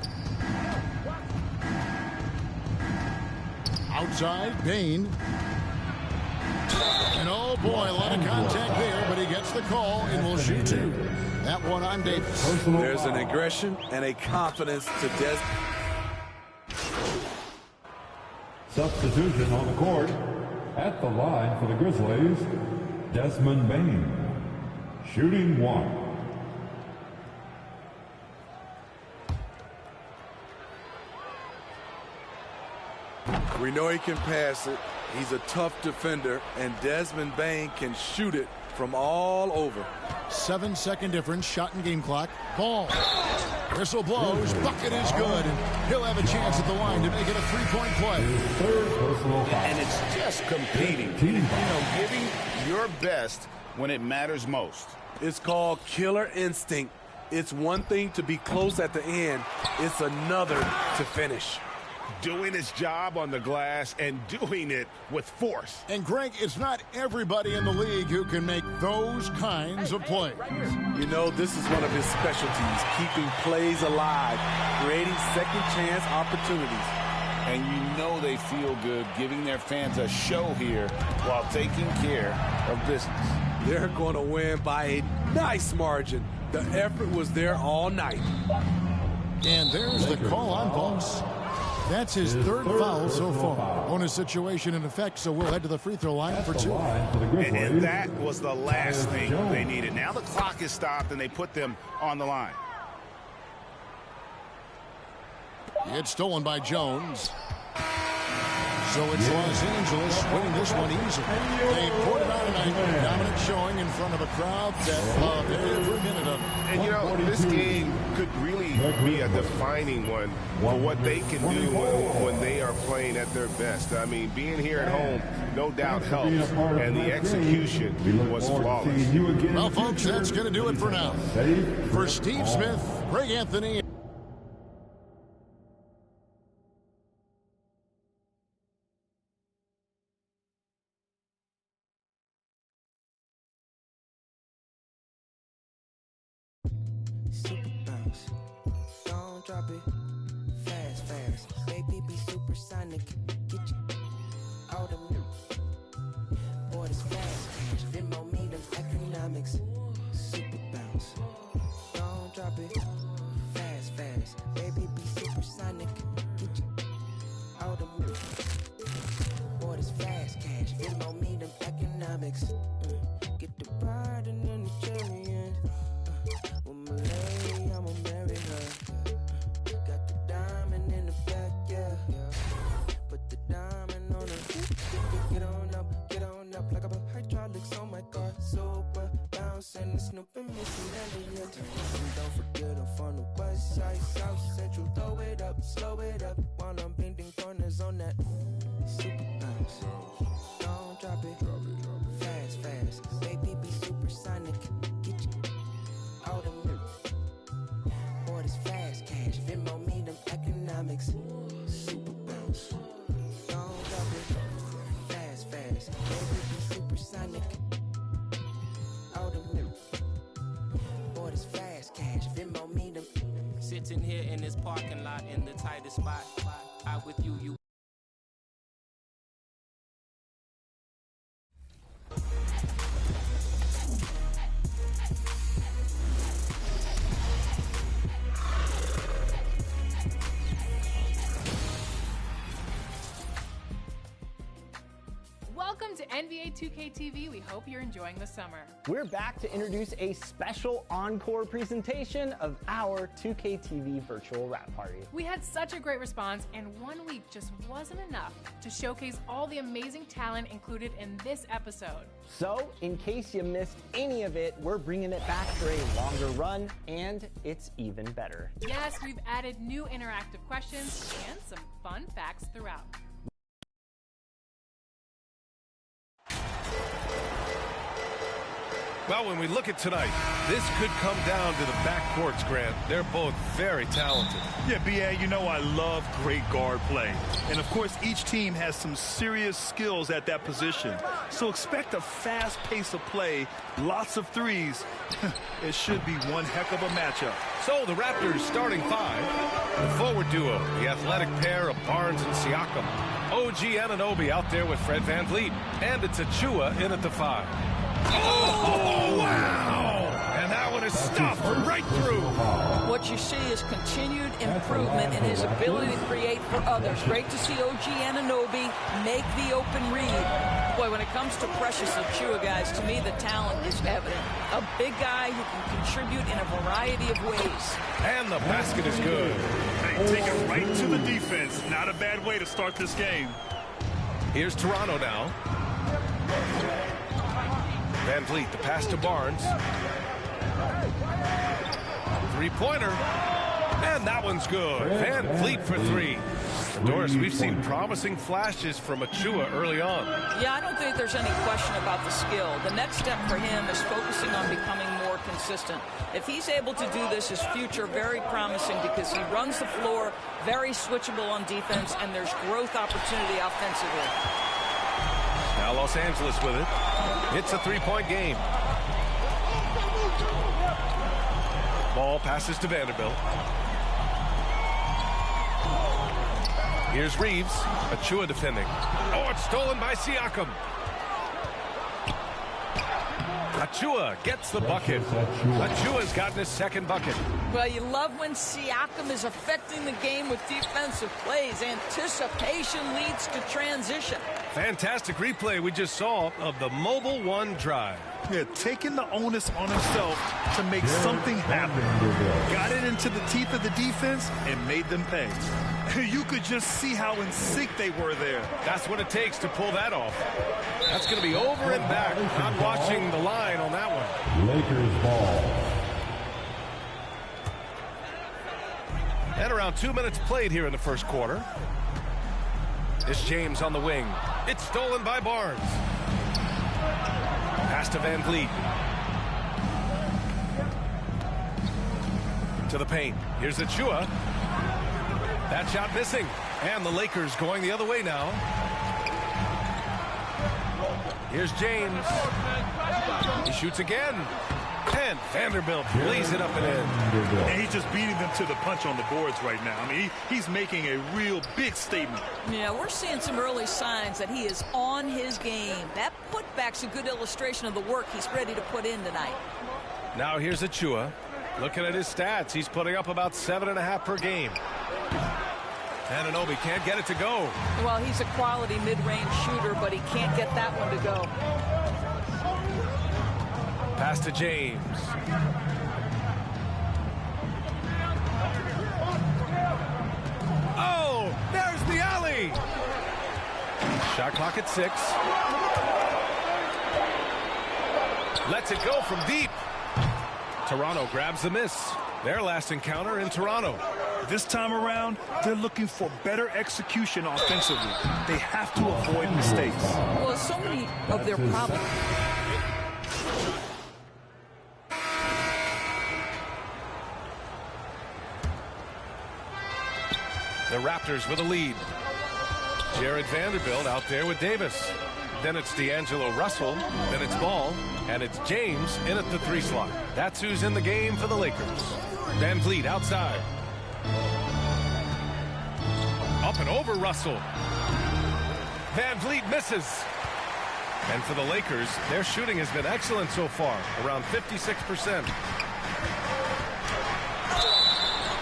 Outside, Bain. And oh boy, a lot of contact there, but he gets the call and will shoot two. That one on Davis. There's an aggression and a confidence to Des. Substitution on the court. At the line for the Grizzlies, Desmond Bain. Shooting one. We know he can pass it. He's a tough defender, and Desmond Bain can shoot it from all over. 7-second difference, shot and game clock. Ball. Whistle blows, bucket is good, and he'll have a chance at the line to make it a three-point play. And it's just competing, giving your best when it matters most. It's called killer instinct. It's one thing to be close at the end. It's another to finish. Doing his job on the glass and doing it with force. And Greg, it's not everybody in the league who can make those kinds of plays. You know, this is one of his specialties, keeping plays alive, creating second chance opportunities. And you know they feel good giving their fans a show here while taking care of business. They're going to win by a nice margin. The effort was there all night. And there's the call on Boss. That's his third foul so far. Bonus situation in effect, so we'll head to the free throw line for two. And that was the last thing they needed. Now the clock is stopped, and they put them on the line. It's stolen by Jones. So it's Los Angeles winning this one easily. They poured it out tonight. Dominant showing in front of a crowd that loved every minute of it. And, you know, this game could really be a defining one for what they can do when they are playing at their best. I mean, being here at home, no doubt helps. And the execution was flawless. Well, folks, that's going to do it for now. For Steve Smith, Greg Anthony. Super bounce, don't drop it, fast, fast, baby be supersonic, get you out of me, boy this fast, Venmo me them economics, super bounce, don't drop it, fast, fast, baby be supersonic, get you out of me, boy this fast cash, Venmo me them economics, get the bride and then the chariot. I'ma marry her. Got the diamond in the back, yeah. Put the diamond on her. Get on up like a hydraulics on my car. Super bouncing the Snoop and Missy Elliott. And don't forget I'm from the west side, south central. Throw it up, slow it up while I'm bending corners on that super bounce. Don't drop it, fast, fast. Baby be supersonic. Get you out of me. Boy, this fast cash. Venmo me them economics. Super bounce. Don't drop it. Fast, fast. Baby be supersonic. Out of me. Boy, this fast cash. Venmo me them. Sitting here in this parking lot in the tightest spot. Out with you, you. Welcome to NBA 2K TV. We hope you're enjoying the summer. We're back to introduce a special encore presentation of our 2K TV virtual wrap party. We had such a great response, and 1 week just wasn't enough to showcase all the amazing talent included in this episode. So, in case you missed any of it, we're bringing it back for a longer run, and it's even better. Yes, we've added new interactive questions and some fun facts throughout. Well, when we look at tonight, this could come down to the backcourts, Grant. They're both very talented. Yeah, B.A., you know I love great guard play. And, of course, each team has some serious skills at that position. So expect a fast pace of play, lots of threes. It should be one heck of a matchup. So the Raptors starting five. The forward duo, the athletic pair of Barnes and Siakam. OG Anunoby out there with Fred VanVleet. And it's Achua in at the 5. Oh, wow! And that one is stuffed right through. What you see is continued improvement in his ability to create for others. Great to see OG Anunoby make the open read. Boy, when it comes to Precious Achua, guys, to me the talent is evident. A big guy who can contribute in a variety of ways. And the basket is good. Hey, take it right to the defense. Not a bad way to start this game. Here's Toronto now. VanVleet, the pass to Barnes. Three-pointer. And that one's good. VanVleet for 3. Doris, we've seen promising flashes from Achua early on. Yeah, I don't think there's any question about the skill. The next step for him is focusing on becoming more consistent. If he's able to do this, his future very promising because he runs the floor, very switchable on defense, and there's growth opportunity offensively. Now Los Angeles with it. It's a 3-point game. Ball passes to Vanderbilt. Here's Reeves. Achua defending. Oh, it's stolen by Siakam. Achua gets the bucket. Achua's gotten his second bucket. Well, you love when Siakam is affecting the game with defensive plays. Anticipation leads to transition. Fantastic replay we just saw of the Mobile One drive. Yeah, taking the onus on himself to make something happen. Got it into the teeth of the defense and made them pay. You could just see how in sync they were there. That's what it takes to pull that off. That's going to be over and back. Not watching the line on that one. Lakers ball. And around 2 minutes played here in the first quarter. It's James on the wing. It's stolen by Barnes. Pass to VanVleet. To the paint. Here's Achua. That shot missing. And the Lakers going the other way now. Here's James. He shoots again. And Vanderbilt lays it up and in. And he's just beating them to the punch on the boards right now. I mean, he's making a real big statement. Yeah, we're seeing some early signs that he is on his game. That putback's a good illustration of the work he's ready to put in tonight. Now here's Achua. Looking at his stats, he's putting up about 7.5 per game. Anunoby can't get it to go. Well, he's a quality mid-range shooter, but he can't get that one to go. Pass to James. Oh, there's the alley. Shot clock at 6. Lets it go from deep. Toronto grabs the miss. Their last encounter in Toronto. This time around, they're looking for better execution offensively. They have to avoid mistakes. Well, so many of their problems. The Raptors with a lead. Jared Vanderbilt out there with Davis. Then it's D'Angelo Russell. Then it's Ball. And it's James in at the 3 slot. That's who's in the game for the Lakers. VanVleet outside. Up and over Russell. VanVleet misses. And for the Lakers, their shooting has been excellent so far, around 56%.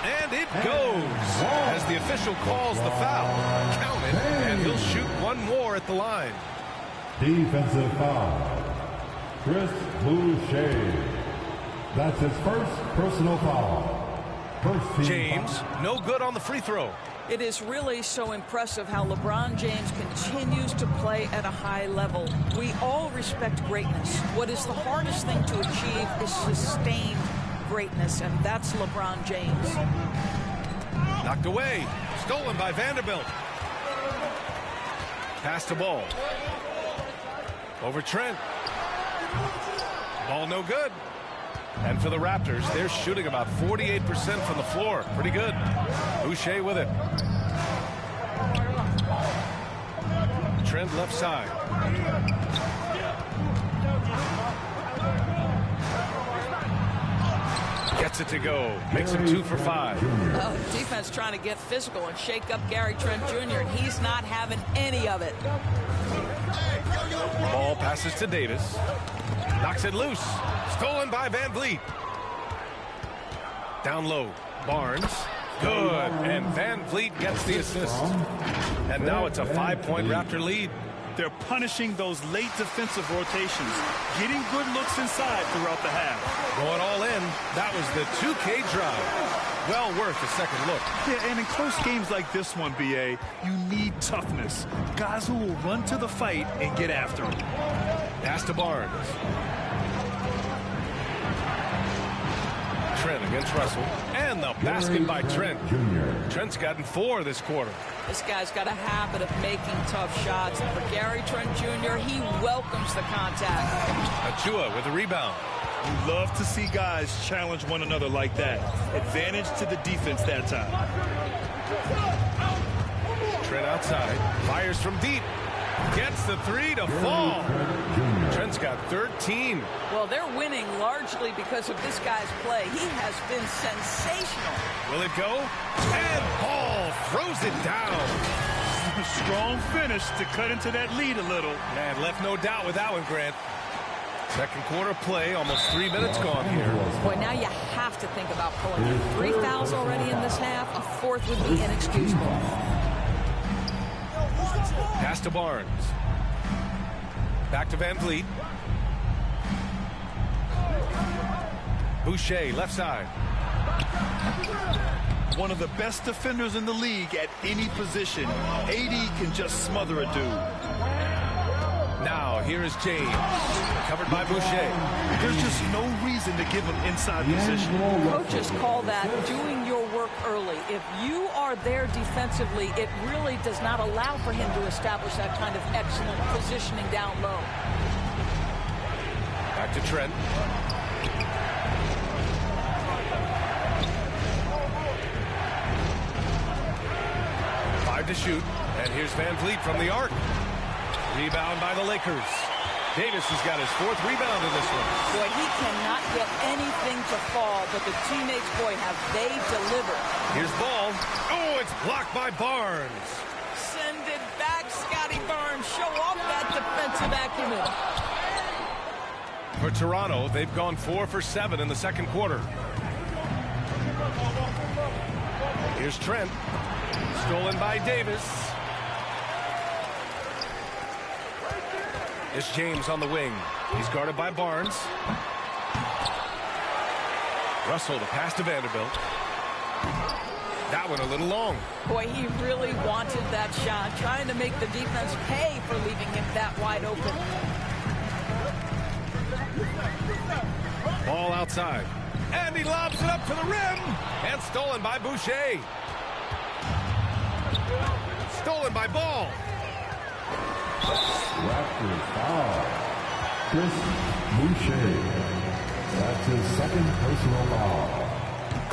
And it goes as the official calls the foul. Count it, and he'll shoot one more at the line. Defensive foul. Chris Boucher. That's his first personal foul. First team James, foul. no good on the free throw. It is really so impressive how LeBron James continues to play at a high level. We all respect greatness. What is the hardest thing to achieve is sustained greatness, and that's LeBron James. Knocked away. Stolen by Vanderbilt. Pass to Ball. Over Trent. Ball no good. And for the Raptors, they're shooting about 48% from the floor. Pretty good. Boucher with it. Trent left side. Gets it to go. Makes it 2 for 5. Oh, defense trying to get physical and shake up Gary Trent Jr., and he's not having any of it. Ball passes to Davis. Knocks it loose. Stolen by Van Vliet. Down low. Barnes. Good. And Van Vliet gets the assist. And now it's a 5-point Raptor lead. They're punishing those late defensive rotations, getting good looks inside throughout the half. Going all in. That was the 2K drive. Well worth a second look. Yeah, and in close games like this one, BA, you need toughness. Guys who will run to the fight and get after it. Pass to Barnes. Trent against Russell. And the basket by Trent. Trent's gotten 4 this quarter. This guy's got a habit of making tough shots. And for Gary Trent Jr., he welcomes the contact. Achua with the rebound. We love to see guys challenge one another like that. Advantage to the defense that time. Trent outside. Fires from deep. Gets the 3 to fall. Trent's got 13. Well, they're winning largely because of this guy's play. He has been sensational. Will it go? And Paul throws it down. Strong finish to cut into that lead a little. Man, left no doubt with that one, Grant. Second quarter play, almost 3 minutes gone here. Boy, now you have to think about pulling in 3 fouls already in this half. A 4th would be inexcusable. Pass to Barnes. Back to Van Vliet. Boucher, left side. One of the best defenders in the league at any position. AD can just smother a dude. Now, here is James. Covered by Boucher. There's just no reason to give him inside position. Coaches call that doing your work early. If you are there defensively, it really does not allow for him to establish that kind of excellent positioning down low. Back to Trent. To shoot, and here's Van Vliet from the arc. Rebound by the Lakers. Davis has got his 4th rebound in this one. Boy, he cannot get anything to fall, but the teammates, boy, have they delivered. Here's ball. Oh, it's blocked by Barnes. Send it back, Scotty Barnes. Show off that defensive acumen. For Toronto, they've gone 4 for 7 in the second quarter. Here's Trent. Stolen by Davis. It's James on the wing. He's guarded by Barnes. Russell, the pass to Vanderbilt. That one a little long. Boy, he really wanted that shot, trying to make the defense pay for leaving him that wide open. Ball outside. And he lobs it up to the rim. And stolen by Boucher. Stolen by Ball. Raptors foul. Chris Boucher. That's his 2nd personal foul.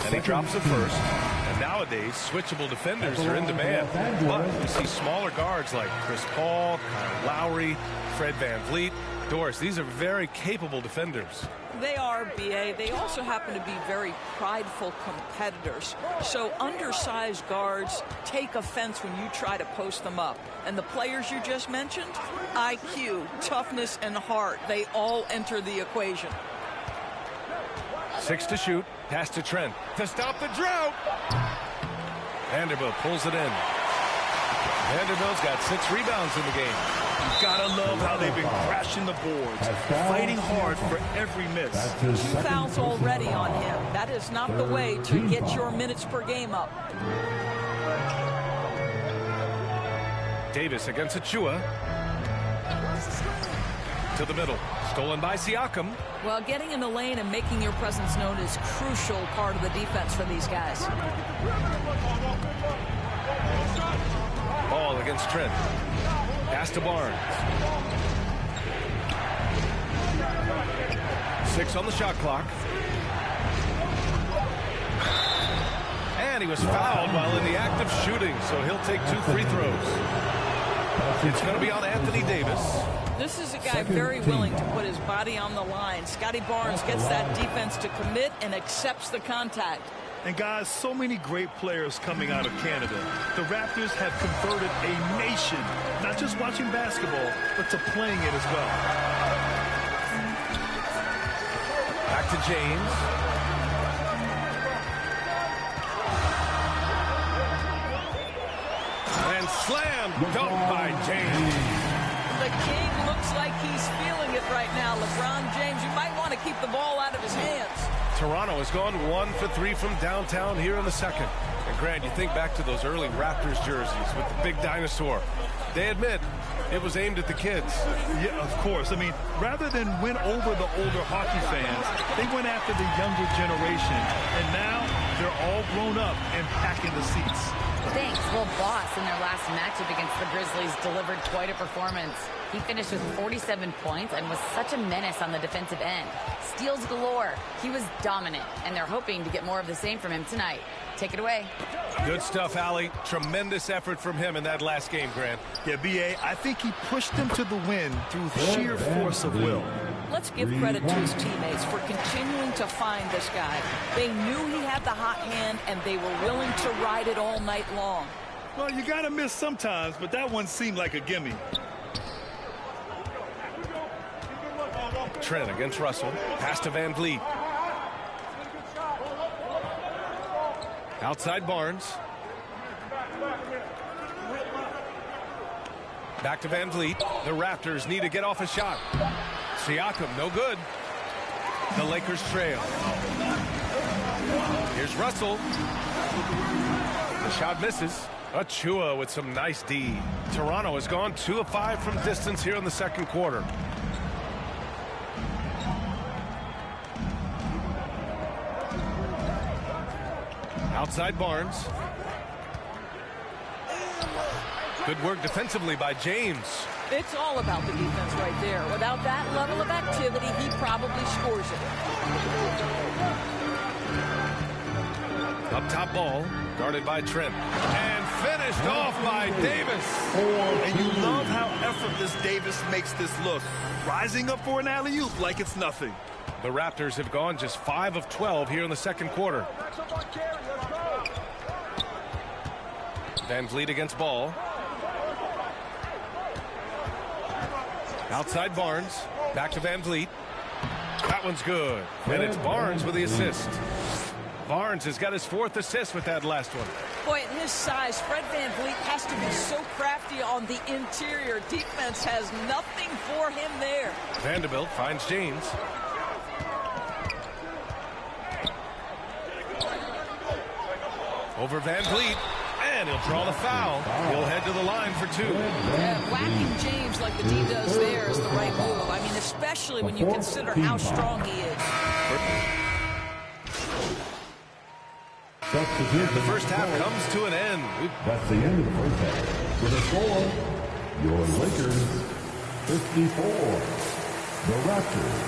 And he drops it first. And nowadays, switchable defenders are in demand. But we see smaller guards like Chris Paul, Kyle Lowry, Fred Van Vliet. Doris, these are very capable defenders. They are, BA. They also happen to be very prideful competitors. So undersized guards take offense when you try to post them up. And the players you just mentioned, IQ, toughness, and heart, they all enter the equation. 6 to shoot. Pass to Trent to stop the drought. Vanderbilt pulls it in. Vanderbilt's got 6 rebounds in the game. You gotta love how they've been crashing the boards, fighting hard for every miss. 2 fouls already on him. That is not the way to get your minutes per game up. Davis against Achua. To the middle. Stolen by Siakam. Well, getting in the lane and making your presence known is crucial part of the defense for these guys. Ball against Trent. Pass to Barnes. 6 on the shot clock. And he was fouled while in the act of shooting, so he'll take 2 free throws. It's going to be on Anthony Davis. This is a guy very willing to put his body on the line. Scotty Barnes gets that defense to commit and accepts the contact. And guys, so many great players coming out of Canada. The Raptors have converted a nation, not just watching basketball, but to playing it as well. Back to James. And slam dunk by James. The King looks like he's feeling it right now. LeBron James, you might want to keep the ball out of his hands. Toronto has gone 1 for 3 from downtown here in the second. And Grant, you think back to those early Raptors jerseys with the big dinosaur. They admit it was aimed at the kids. Yeah, of course. I mean, rather than win over the older hockey fans, they went after the younger generation. And now they're all grown up and packing the seats. Thanks. Well, Boss in their last matchup against the Grizzlies delivered quite a performance. He finished with 47 points and was such a menace on the defensive end. Steals galore. He was dominant, and they're hoping to get more of the same from him tonight. Take it away. Good stuff, Allie. Tremendous effort from him in that last game, Grant. Yeah, B.A., I think he pushed them to the win through sheer force of will. Let's give credit to his teammates for continuing to find this guy. They knew he had the hot hand, and they were willing to ride it all night long. Well, you got to miss sometimes, but that one seemed like a gimme. Trent against Russell. Pass to Van Vliet. Outside Barnes. Back to Van Vliet. The Raptors need to get off a shot. Siakam, no good. The Lakers trail. Here's Russell. The shot misses. Achua with some nice D. Toronto has gone 2 of 5 from distance here in the second quarter. Outside Barnes. Good work defensively by James. It's all about the defense right there. Without that level of activity, he probably scores it. Up top ball, guarded by Trent. And finished off by Davis. And you love how effortless Davis makes this look. Rising up for an alley-oop like it's nothing. The Raptors have gone just 5 of 12 here in the second quarter. Van Vliet against Ball. Outside Barnes. Back to Van Vliet. That one's good. And it's Barnes with the assist. Barnes has got his 4th assist with that last one. Boy, at his size, Fred Van Vliet has to be so crafty on the interior. Defense has nothing for him there. Vanderbilt finds James. Over Van Vliet. And he'll draw the foul. He'll head to the line for 2. Yeah, whacking James like the D does there is the right move. I mean, especially when you consider how strong he is. And the first half comes to an end. That's the end of the first half. With a score, your Lakers 54. The Raptors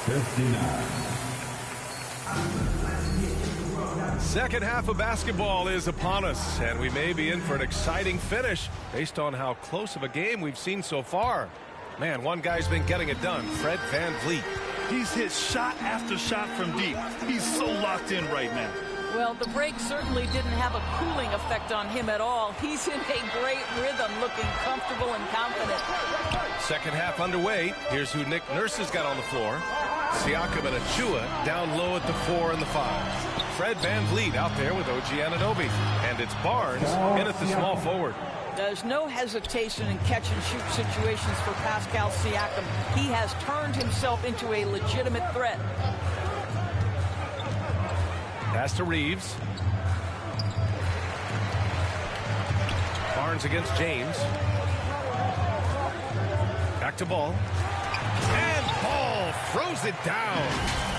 59. Second half of basketball is upon us, and we may be in for an exciting finish based on how close of a game we've seen so far. Man, one guy's been getting it done, Fred Van Vliet. He's hit shot after shot from deep. He's so locked in right now. Well, the break certainly didn't have a cooling effect on him at all. He's in a great rhythm, looking comfortable and confident. Second half underway. Here's who Nick Nurse has got on the floor. Siakam and Achua down low at the 4 and the 5. Fred Van Vliet out there with OG Anunoby. And it's Barnes in at the small forward. There's no hesitation in catch-and-shoot situations for Pascal Siakam. He has turned himself into a legitimate threat. Pass to Reeves. Barnes against James. Back to Ball. And Ball throws it down.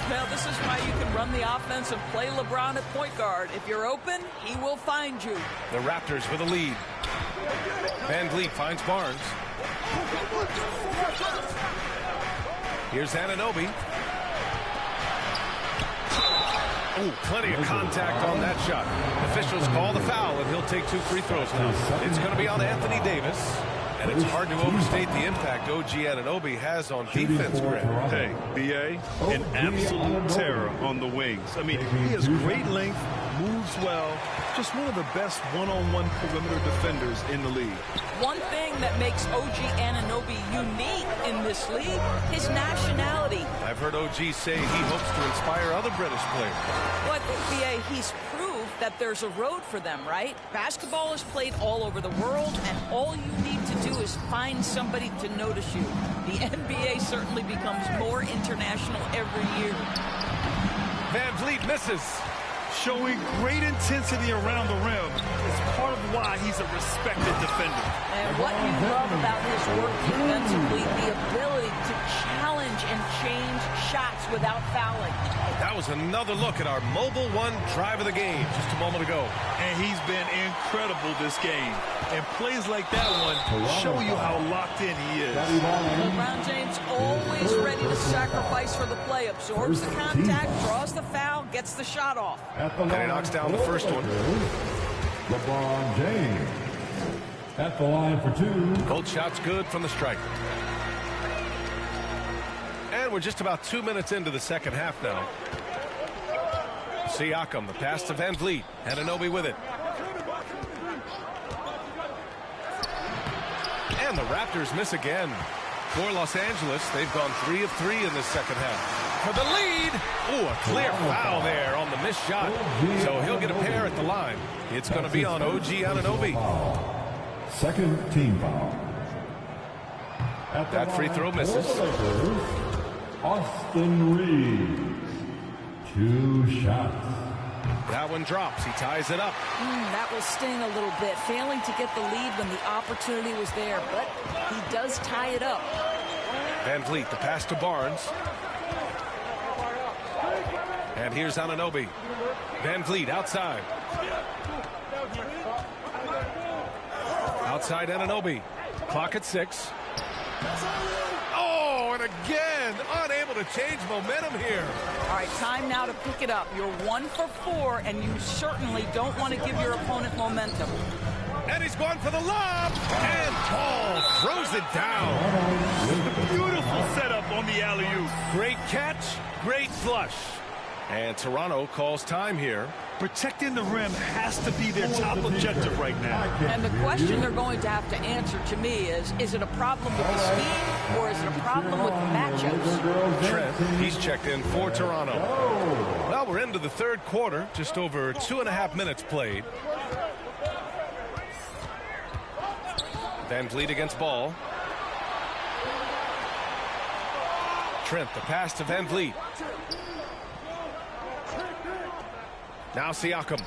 Now, this is why you can run the offense and play LeBron at point guard. If you're open, he will find you. The Raptors with a lead. Van Vliet finds Barnes. Here's Anunoby. Ooh, plenty of contact on that shot. Officials call the foul, and he'll take 2 free throws now. It's going to be on Anthony Davis. And it's hard to overstate the impact OG Anunoby has on defense, Greg. Hey, B.A., an absolute terror on the wings. I mean, he has great length, moves well, just one of the best one-on-one perimeter defenders in the league. One thing that makes OG Anunoby unique in this league, his nationality. I've heard OG say he hopes to inspire other British players. Well, I think, B.A., he's proved that there's a road for them, right? Basketball is played all over the world, and all you need to do is find somebody to notice you. The NBA certainly becomes more international every year. Van Vliet misses. Showing great intensity around the rim is part of why he's a respected defender. And what you love about his work defensively, the ability to challenge and change shots without fouling. That was another look at our Mobile One drive of the game just a moment ago. And he's been incredible this game. And plays like that one show you how locked in he is. LeBron James always ready to sacrifice for the play. Absorbs the contact, draws the foul, gets the shot off. And he knocks down the first one. LeBron James at the line for 2. Both shots good from the striker. And we're just about 2 minutes into the second half now. Siakam, the pass to Van Vliet. Anunoby with it. And the Raptors miss again. For Los Angeles, they've gone 3 of 3 in this second half. For the lead. Ooh, a clear foul there on the missed shot. So he'll get a pair at the line. It's going to be on OG Anunoby. Second team foul. That free throw misses. Austin Reeves. 2 shots. That one drops. He ties it up. That will sting a little bit. Failing to get the lead when the opportunity was there, but he does tie it up. Van Vliet, the pass to Barnes. And here's Anunoby. Van Vliet outside. Outside Anunoby. Clock at 6. Oh, and again, unable to change momentum here. All right, time now to pick it up. You're 1 for 4, and you certainly don't want to give your opponent momentum. And he's going for the lob. And Paul throws it down. Beautiful setup on the alley-oop. Great catch, great flush. And Toronto calls time here. Protecting the rim has to be their top objective right now. And the question they're going to have to answer to me is it a problem with the scheme or is it a problem with the matchups? Trent, he's checked in for Toronto. Well, we're into the third quarter, just over 2.5 minutes played. Van Vliet against Ball. Trent, the pass to Van Vliet. Now Siakam.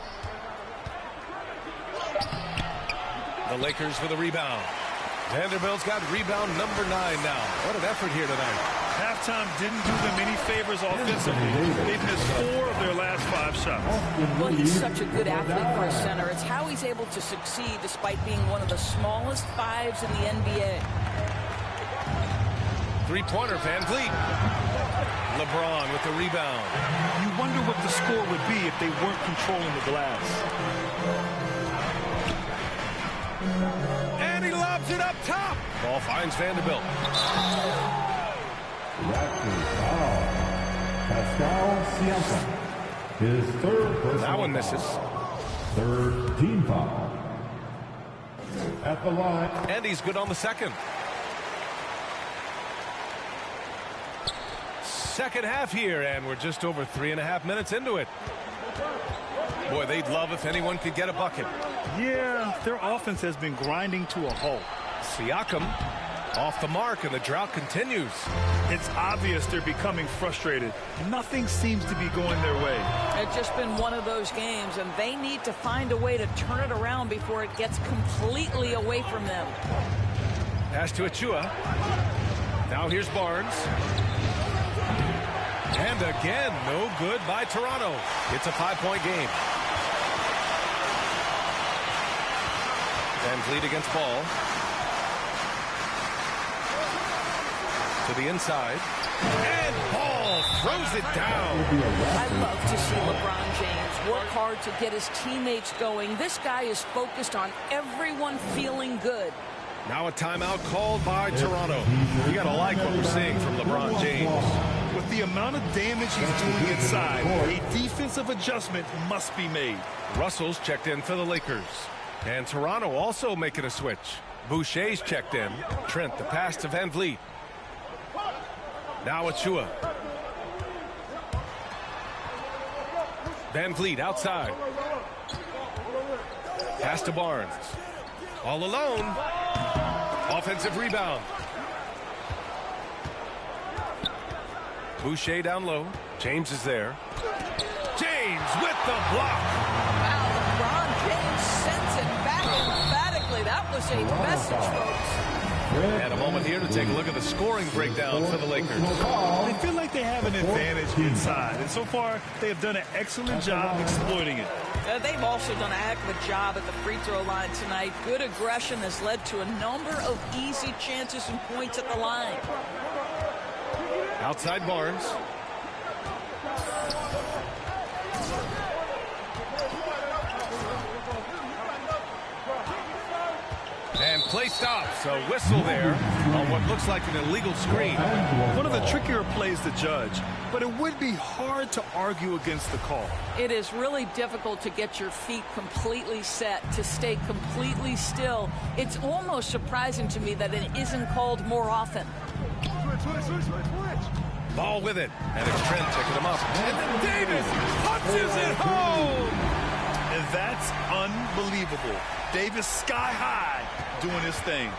The Lakers with a rebound. Vanderbilt's got rebound number 9 now. What an effort here tonight. Halftime didn't do them any favors offensively. They've missed 4 of their last 5 shots. Well, he's such a good athlete for a center. It's how he's able to succeed despite being one of the smallest 5s in the NBA. Three-pointer, Van Vliet. LeBron with the rebound. You wonder what the score would be if they weren't controlling the glass. And he lobs it up top. Ball finds Vanderbilt. Raptors foul. Pascal Siakam. His third personal That one misses. Third team foul. At the line. And he's good on the second. Second half here, and we're just over 3.5 minutes into it. Boy, they'd love if anyone could get a bucket. Yeah, their offense has been grinding to a halt. Siakam off the mark, and the drought continues. It's obvious they're becoming frustrated. Nothing seems to be going their way. It's just been one of those games, and they need to find a way to turn it around before it gets completely away from them. Pass to Achua. Now here's Barnes. And again, no good by Toronto. It's a 5-point game. Van Vliet against Ball. To the inside. And Ball throws it down. I love to see LeBron James work hard to get his teammates going. This guy is focused on everyone feeling good. Now a timeout called by Toronto. You got to like what we're seeing from LeBron James. With the amount of damage he's doing inside, a defensive adjustment must be made. Russell's checked in for the Lakers. And Toronto also making a switch. Boucher's checked in. Trent, the pass to Van Vliet. Now Achua. Van Vliet outside. Pass to Barnes. All alone. Offensive rebound. Boucher down low. James is there. James with the block. Wow, LeBron James sends it back emphatically. That was a message, folks. And a moment here to take a look at the scoring breakdown for the Lakers. They feel like they have an advantage inside, and so far they have done an excellent job exploiting it. They've also done a heck of a job at the free throw line tonight. Good aggression has led to a number of easy chances and points at the line. Outside Barnes. And play stops. A whistle there on what looks like an illegal screen. One of the trickier plays to judge, but it would be hard to argue against the call. It is really difficult to get your feet completely set, to stay completely still. It's almost surprising to me that it isn't called more often. Ball with it. And it's Trent taking him up. And then Davis punches it home. And that's unbelievable. Davis sky high doing his thing.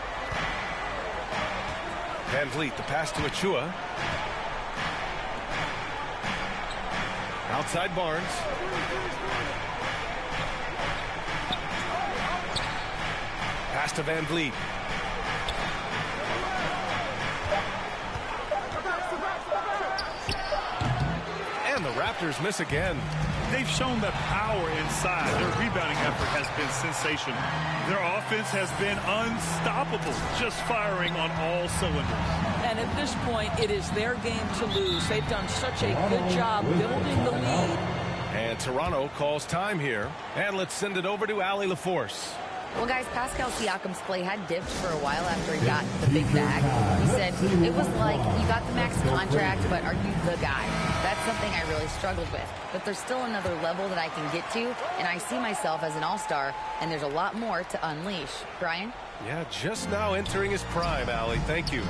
Van Vliet, the pass to Achua. Outside Barnes. Pass to Van Vliet. And the Raptors miss again. They've shown the power inside. Their rebounding effort has been sensational. Their offense has been unstoppable, just firing on all cylinders. And at this point, it is their game to lose. They've done such a good job building the lead. And Toronto calls time here. And let's send it over to Allie LaForce. Well, guys, Pascal Siakam's play had dipped for a while after he got the big bag. He said, it was like, you got the max contract, but are you the guy? That's something I really struggled with. But there's still another level that I can get to, and I see myself as an all-star, and there's a lot more to unleash. Brian? Yeah, just now entering his prime, Allie. Thank you.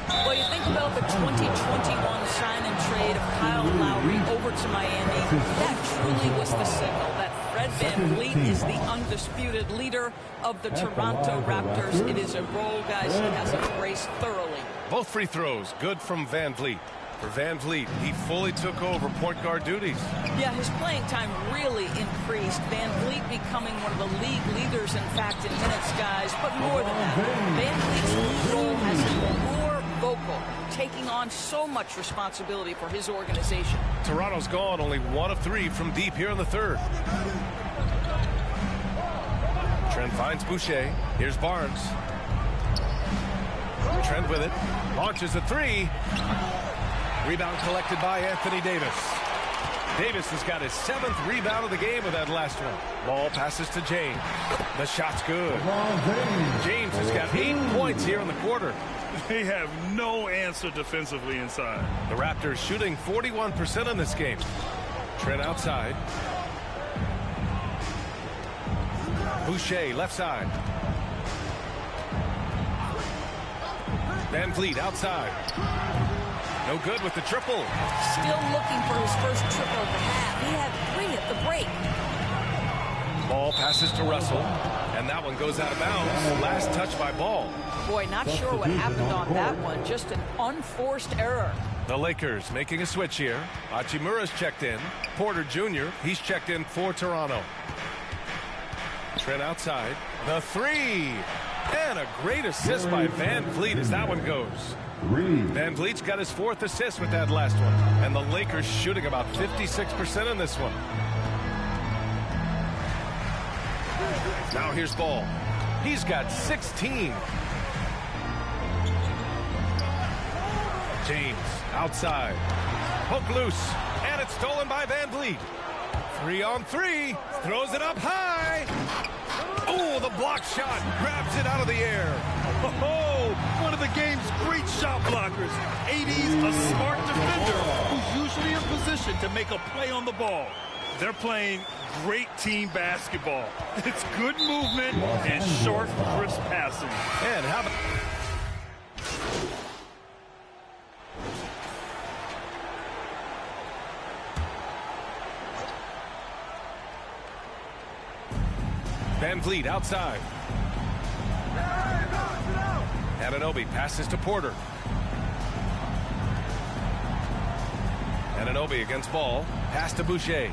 Well, you think about the 2021 sign and trade of Kyle Lowry over to Miami. That truly was the signal that Fred VanVleet is the undisputed leader of the Toronto Raptors. It is a role, guys, he has embraced thoroughly. Both free throws good from Van Vliet. For Van Vliet, he fully took over point guard duties. Yeah, his playing time really increased. Van Vliet becoming one of the league leaders, in fact, in minutes, guys. But more than that, Van Vliet's lead role has been more vocal, taking on so much responsibility for his organization. Toronto's gone only 1 of 3 from deep here in the third. Trent finds Boucher. Here's Barnes. Trent with it. Launches a 3. Rebound collected by Anthony Davis. Davis has got his 7th rebound of the game with that last one. Ball passes to James. The shot's good. James has got 8 points here in the quarter. They have no answer defensively inside. The Raptors shooting 41% in this game. Trent outside. Boucher left side. Van Vliet outside. No good with the triple. Still looking for his first triple of the half. He had 3 at the break. Ball passes to Russell, and that one goes out of bounds. Last touch by Ball. Boy, not sure what happened on that one. Just an unforced error. The Lakers making a switch here. Hachimura's checked in. Porter Jr., he's checked in for Toronto. Trent outside. The 3. And a great assist by Van Vliet as that one goes. Van Vliet's got his 4th assist with that last one. And the Lakers shooting about 56% in this one. Now here's Ball. He's got 16. James outside. Hook loose. And it's stolen by Van Vliet. 3-on-3. Throws it up high. Oh, the block shot. Grabs it out of the air. Oh, one of the game's great shot blockers. AD's a smart defender who's usually in position to make a play on the ball. They're playing great team basketball. It's good movement and short, crisp passing. And how about... Van Vliet outside. Anunoby passes to Porter. Anunoby against Ball. Pass to Boucher.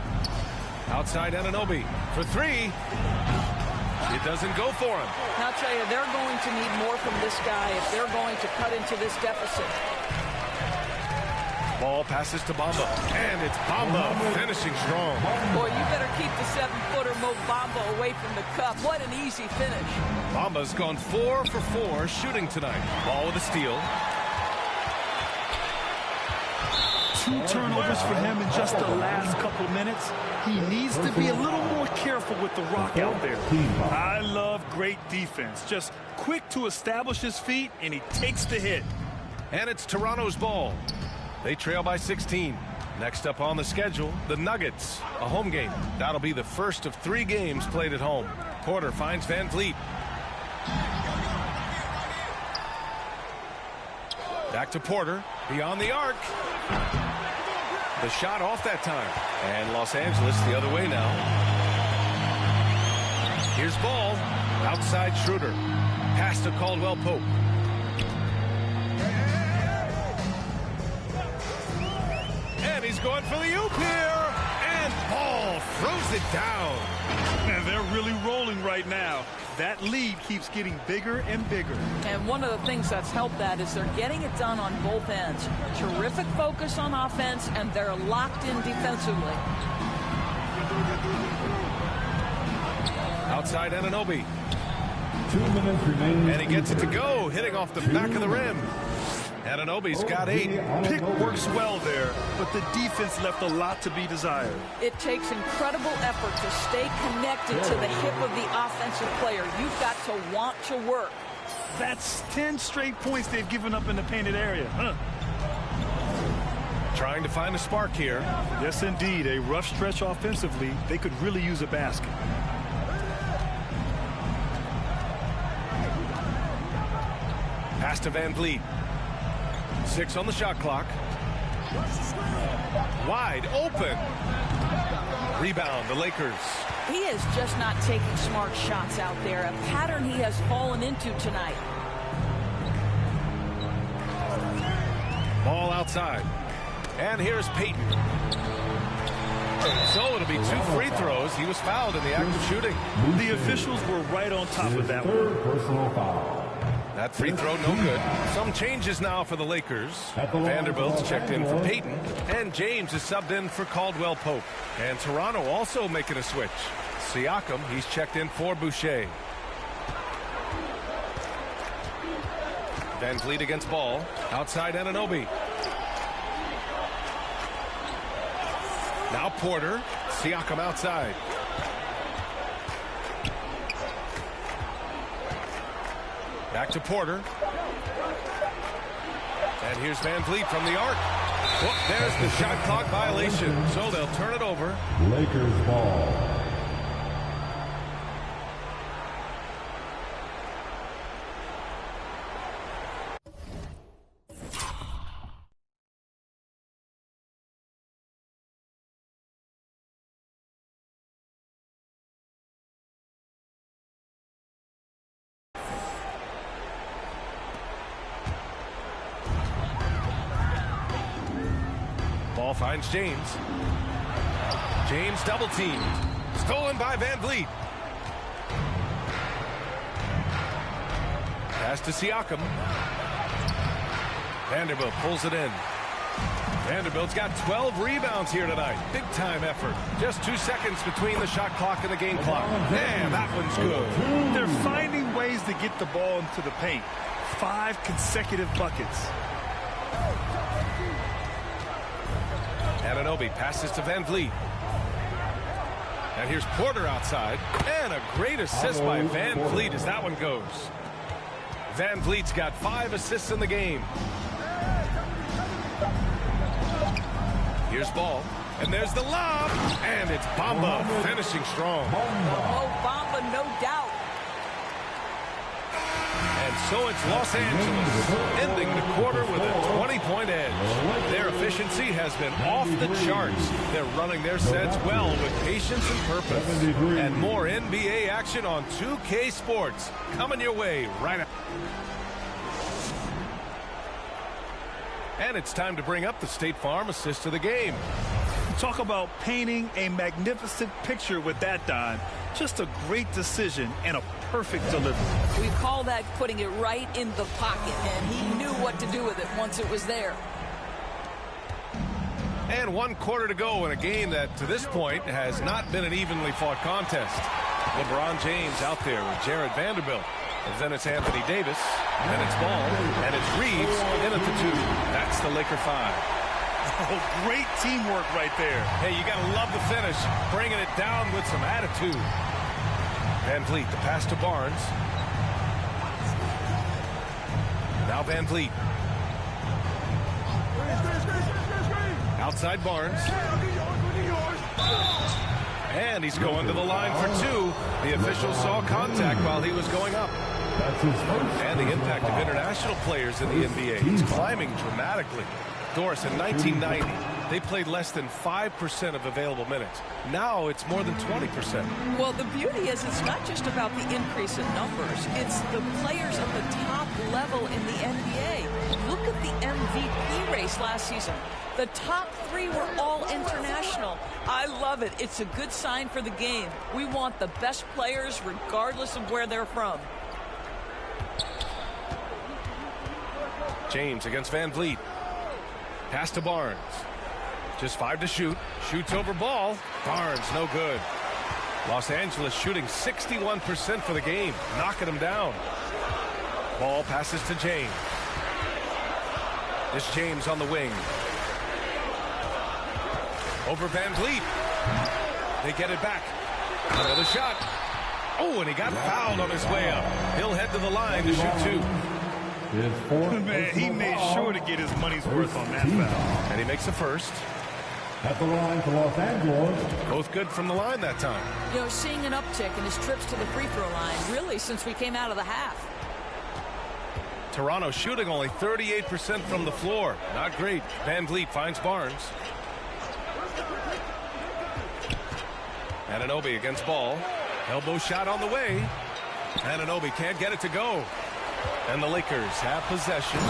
Outside Anunoby for three. It doesn't go for him. And I'll tell you, they're going to need more from this guy if they're going to cut into this deficit. Ball passes to Bamba. And it's Bamba finishing strong. Boy, you better keep the 7-footer Mo Bamba away from the cup. What an easy finish. Bamba's gone 4 for 4 shooting tonight. Ball with a steal. 2 turnovers for him in just the last couple minutes. He needs to be a little more careful with the rock out there. I love great defense. Just quick to establish his feet, and he takes the hit. And it's Toronto's ball. They trail by 16. Next up on the schedule, the Nuggets, a home game. That'll be the first of 3 games played at home. Porter finds Van Vliet. Back to Porter, beyond the arc. The shot off that time. And Los Angeles the other way now. Here's Ball, outside Schroeder. Pass to Caldwell Pope. And he's going for the oop here. And Ball throws it down. And they're really rolling right now. That lead keeps getting bigger and bigger. And one of the things that's helped that is they're getting it done on both ends. Terrific focus on offense, and they're locked in defensively. Outside Anunoby. 2 minutes remaining. And he gets it to go, hitting off the back of the rim. Anunoby's got 8. Pick works well there, but the defense left a lot to be desired. It takes incredible effort to stay connected to the hip of the offensive player. You've got to want to work. That's 10 straight points they've given up in the painted area. Trying to find a spark here. Yes, indeed. A rough stretch offensively. They could really use a basket. Pass to Van Vliet. 6 on the shot clock. Wide open. Rebound, the Lakers. He is just not taking smart shots out there, a pattern he has fallen into tonight. Ball outside. And here's Payton. So it'll be 2 free throws. He was fouled in the act of shooting. The officials were right on top of that one. Third personal foul. That free throw no good. Some changes now for the Lakers. Vanderbilt's checked in for Payton. And James is subbed in for Caldwell Pope. And Toronto also making a switch. Siakam, he's checked in for Boucher. Van Vliet against Ball. Outside Anunoby. Now Porter. Siakam outside. Back to Porter. And here's Van Vliet from the arc. Oh, there's the shot clock violation. So they'll turn it over. Lakers ball. Ball finds James. James double teamed. Stolen by Van Vliet. Pass to Siakam. Vanderbilt pulls it in. Vanderbilt's got 12 rebounds here tonight. Big time effort. Just 2 seconds between the shot clock and the game clock. Man, that one's good. They're finding ways to get the ball into the paint. 5 consecutive buckets. Anunoby passes to Van Vliet. And here's Porter outside. And a great assist by Van Vliet as that one goes. Van Vliet's got 5 assists in the game. Here's Ball. And there's the lob. And it's Bamba finishing strong. Oh, Bamba, no doubt. And so it's Los Angeles ending the quarter with a 20-point edge. Their efficiency has been off the charts. They're running their sets well with patience and purpose. And more NBA action on 2K Sports coming your way right now. And it's time to bring up the State Farm assist of the game. Talk about painting a magnificent picture with that dime. Just a great decision and a perfect delivery. We call that putting it right in the pocket, and he knew what to do with it once it was there. And 1 quarter to go in a game that, to this point, has not been an evenly fought contest. LeBron James out there with Jared Vanderbilt. And then it's Anthony Davis. And it's Ball. And it's Reeves in at the 2. That's the Laker 5. Oh, great teamwork right there. Hey, you got to love the finish. Bringing it down with some attitude. Van Vliet, the pass to Barnes. Now Van Vliet. Outside Barnes. And he's going to the line for 2. The official saw contact while he was going up. And the impact of international players in the NBA is climbing dramatically. Doris, in 1990, they played less than 5% of available minutes. Now it's more than 20%. Well, the beauty is it's not just about the increase in numbers. It's the players at the top level in the NBA. Look at the MVP race last season. The top 3 were all international. I love it. It's a good sign for the game. We want the best players regardless of where they're from. James against Van Vliet. Pass to Barnes. Just 5 to shoot. Shoots over Ball. Barnes, no good. Los Angeles shooting 61% for the game. Knocking them down. Ball passes to James. This James on the wing. Over Van Vliet. They get it back. Another shot. Oh, and he got fouled on his way up. He'll head to the line to shoot 2. Man, he made sure to get his money's worth on that foul. And he makes the first. At the line for Los Angeles. Both good from the line that time. You know, seeing an uptick in his trips to the free throw line, really, since we came out of the half. Toronto shooting only 38% from the floor. Not great. Van Vliet finds Barnes. Anunoby against Ball. Elbow shot on the way. Anunoby can't get it to go. And the Lakers have possession.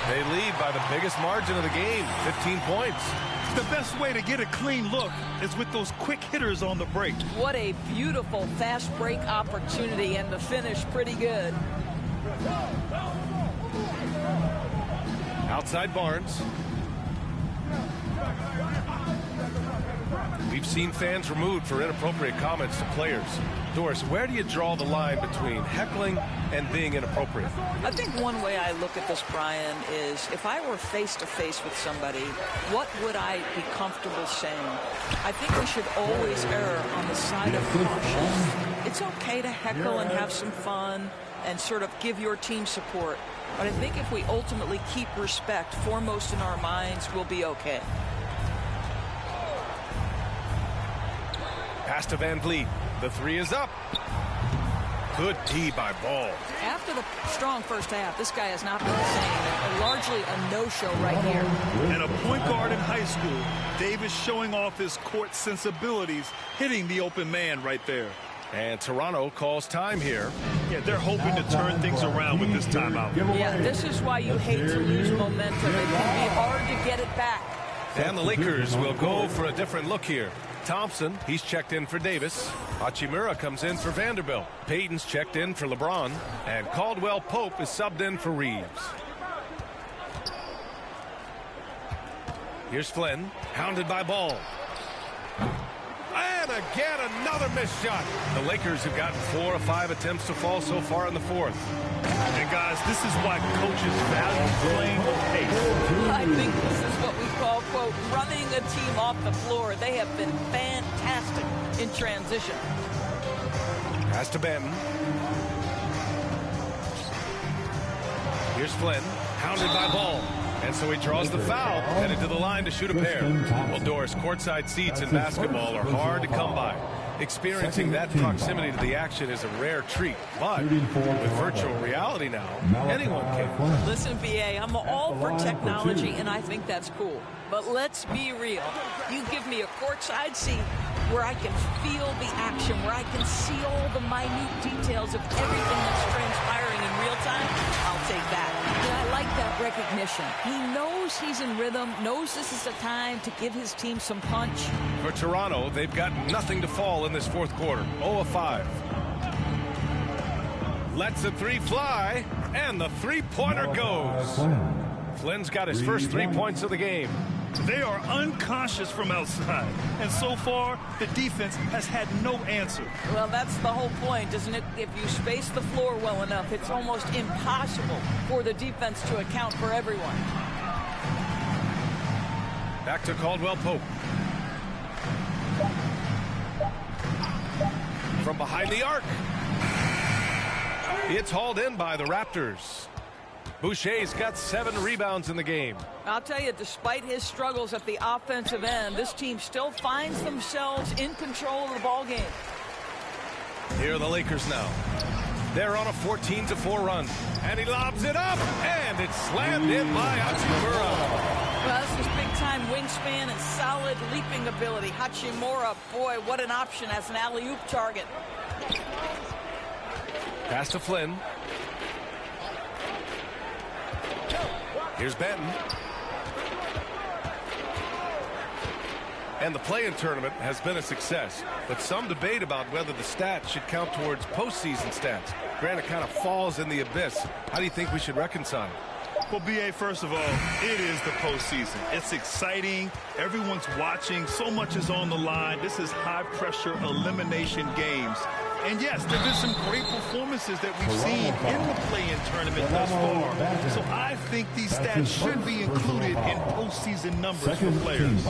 They lead by the biggest margin of the game, 15 points. The best way to get a clean look is with those quick hitters on the break. What a beautiful fast break opportunity, and the finish pretty good. Outside Barnes. We've seen fans removed for inappropriate comments to players. Doris, where do you draw the line between heckling and being inappropriate? I think one way I look at this, Brian, is if I were face-to-face with somebody, what would I be comfortable saying? I think we should always err on the side of caution. It's okay to heckle and have some fun and sort of give your team support. But I think if we ultimately keep respect foremost in our minds, we'll be okay. Pass to Van Vliet. The 3 is up. Good D by Ball. After the strong first half, this guy has not been the same. Largely a no-show right here. And a point guard in high school, Davis showing off his court sensibilities, hitting the open man right there. And Toronto calls time here. Yeah, they're hoping to turn things around with this timeout. Yeah, this is why you hate to lose momentum. It can be hard to get it back. And the Lakers will go for a different look here. Thompson, he's checked in for Davis. Hachimura comes in for Vanderbilt. Payton's checked in for LeBron. And Caldwell Pope is subbed in for Reeves. Here's Flynn, hounded by Ball. And again, another missed shot. The Lakers have gotten 4 of 5 attempts to fall so far in the fourth. And guys, this is why coaches value playing pace. I think this is what we call, quote, running a team off the floor. They have been fantastic in transition. Pass to Benton. Here's Flynn, hounded by Ball. And so he draws the foul, headed to the line to shoot a pair. Well, Doris, courtside seats in basketball are hard to come by. Experiencing that proximity to the action is a rare treat. But with virtual reality now, anyone can. Listen, BA, I'm all for technology, and I think that's cool. But let's be real. You give me a courtside seat where I can feel the action, where I can see all the minute details of everything that's transpiring in real time, I'll take that. And I like that recognition. He knows he's in rhythm, knows this is a time to give his team some punch. For Toronto, they've got nothing to fall in this fourth quarter. 0 of 5. Lets the three fly, and the three-pointer goes. Flynn's got his first 3 points of the game. They are unconscious from outside, and so far, the defense has had no answer. Well, that's the whole point, isn't it? If you space the floor well enough, it's almost impossible for the defense to account for everyone. Back to Caldwell Pope. From behind the arc. It's hauled in by the Raptors. Boucher's got 7 rebounds in the game. I'll tell you, despite his struggles at the offensive end, this team still finds themselves in control of the ball game. Here are the Lakers now. They're on a 14-4 run. And he lobs it up, and it's slammed in by Hachimura. Well, this is big-time wingspan and solid leaping ability. Hachimura, boy, what an option as an alley-oop target. Pass to Flynn. Here's Benton. And the play-in tournament has been a success, but some debate about whether the stats should count towards postseason stats. Granted, kind of falls in the abyss. How do you think we should reconcile? Well, BA, first of all, it is the postseason. It's exciting. Everyone's watching. So much is on the line. This is high-pressure elimination games. And yes, there have been some great performances that we've seen in the play-in tournament thus far. So I think these stats should be included in postseason numbers for players.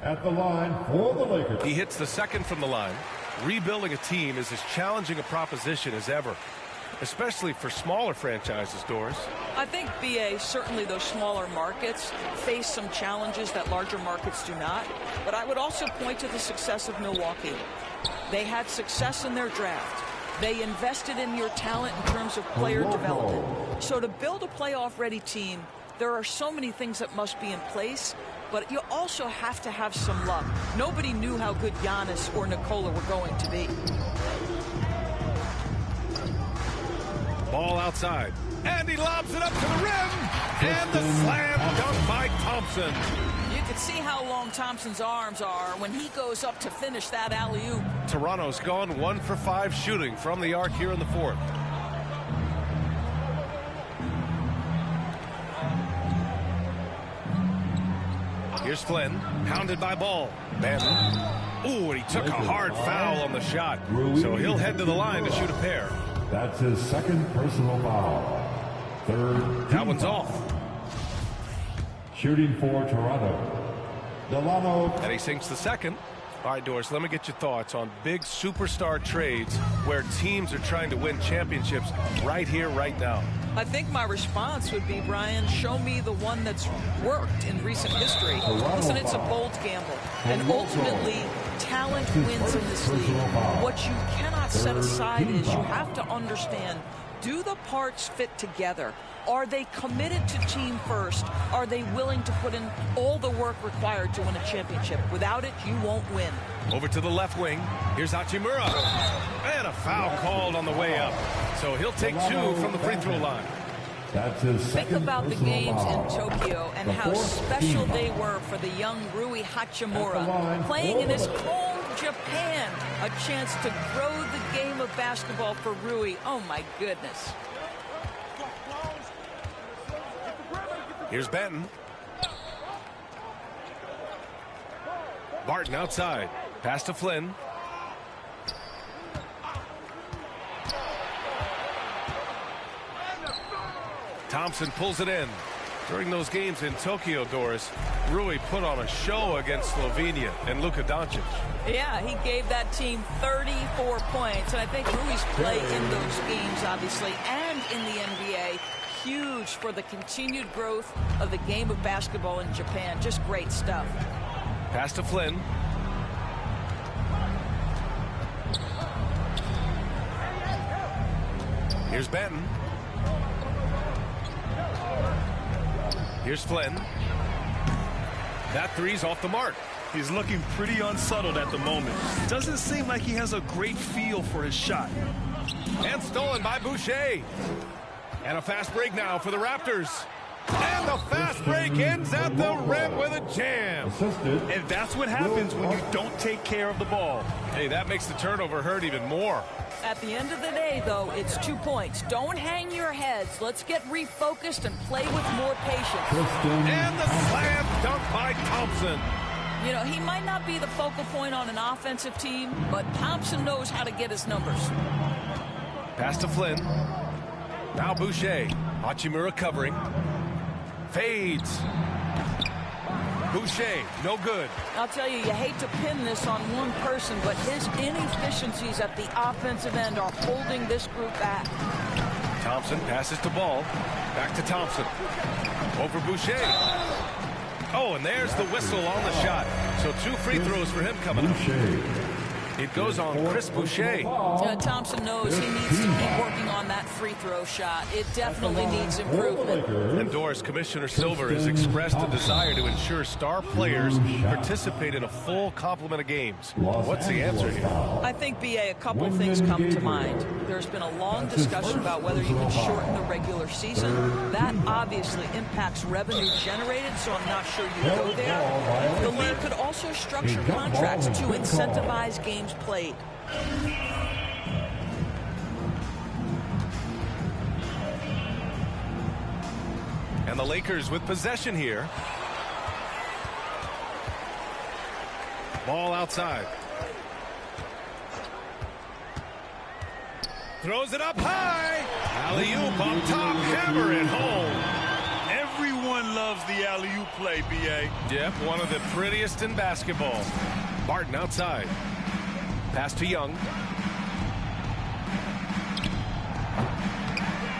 At the line for the Lakers. He hits the second from the line. Rebuilding a team is as challenging a proposition as ever, especially for smaller franchises, Doris. I think, BA, certainly those smaller markets face some challenges that larger markets do not. But I would also point to the success of Milwaukee. They had success in their draft. They invested in your talent in terms of player development. So to build a playoff-ready team, there are so many things that must be in place, but you also have to have some luck. Nobody knew how good Giannis or Nikola were going to be. Ball outside. And he lobs it up to the rim. And the slam dunk by Thompson. You can see how long Thompson's arms are when he goes up to finish that alley-oop. Toronto's gone 1 for 5 shooting from the arc here in the fourth. Here's Flynn, hounded by Ball. Benton. Ooh, and he took a hard foul on the shot. So he'll head to the line to shoot a pair. That's his second personal foul. Third. That one's off. Shooting for Toronto, Delano. And he sinks the second. All right, Doris, let me get your thoughts on big superstar trades where teams are trying to win championships right here, right now. I think my response would be, Brian, show me the one that's worked in recent history. Listen, it's a bold gamble. And ultimately, talent wins in this league. What you cannot set aside is you have to understand, do the parts fit together? Are they committed to team first? Are they willing to put in all the work required to win a championship? Without it, you won't win. Over to the left wing. Here's Hachimura. And a foul called on the way up. So he'll take 2 from the free throw line. That's his Think about the games in Tokyo and how special they were for the young Rui Hachimura. Playing in his home Japan. A chance to grow the game of basketball for Rui. Oh, my goodness. Here's Benton. Barton outside. Pass to Flynn. Thompson pulls it in. During those games in Tokyo, Doris, Rui put on a show against Slovenia and Luka Doncic. Yeah, he gave that team 34 points. And I think Rui's play in those games, obviously, and in the NBA, huge for the continued growth of the game of basketball in Japan. Just great stuff. Pass to Flynn. Here's Benton. Here's Flynn. That three's off the mark. He's looking pretty unsettled at the moment. Doesn't seem like he has a great feel for his shot. And stolen by Boucher. And a fast break now for the Raptors. And the fast break ends at the rim with a jam. And that's what happens when you don't take care of the ball. Hey, that makes the turnover hurt even more. At the end of the day, though, it's 2 points. Don't hang your heads. Let's get refocused and play with more patience. And the slam dunk by Thompson. You know, he might not be the focal point on an offensive team, but Thompson knows how to get his numbers. Pass to Flynn. Now Boucher. Hachimura covering. Fades. Boucher, no good. I'll tell you, you hate to pin this on one person, but his inefficiencies at the offensive end are holding this group back. Thompson passes to Ball. Back to Thompson. Over Boucher. Oh, and there's the whistle on the shot. So 2 free throws for him coming up. It goes on Chris Boucher. Thompson knows he needs to keep working on that free throw shot. It definitely needs improvement. And Doris, Commissioner Silver has expressed a desire to ensure star players participate in a full complement of games. What's the answer here? I think, B.A., a couple of things come to mind. There's been a long discussion about whether you can shorten the regular season. That obviously impacts revenue generated, so I'm not sure you go there. The league could also structure contracts to incentivize games played. And the Lakers with possession here. Ball outside. Throws it up high. Alley-oop up top. Hammer it home. Everyone loves the alley-oop play, B.A. Yep, one of the prettiest in basketball. Barton outside. Pass to Young.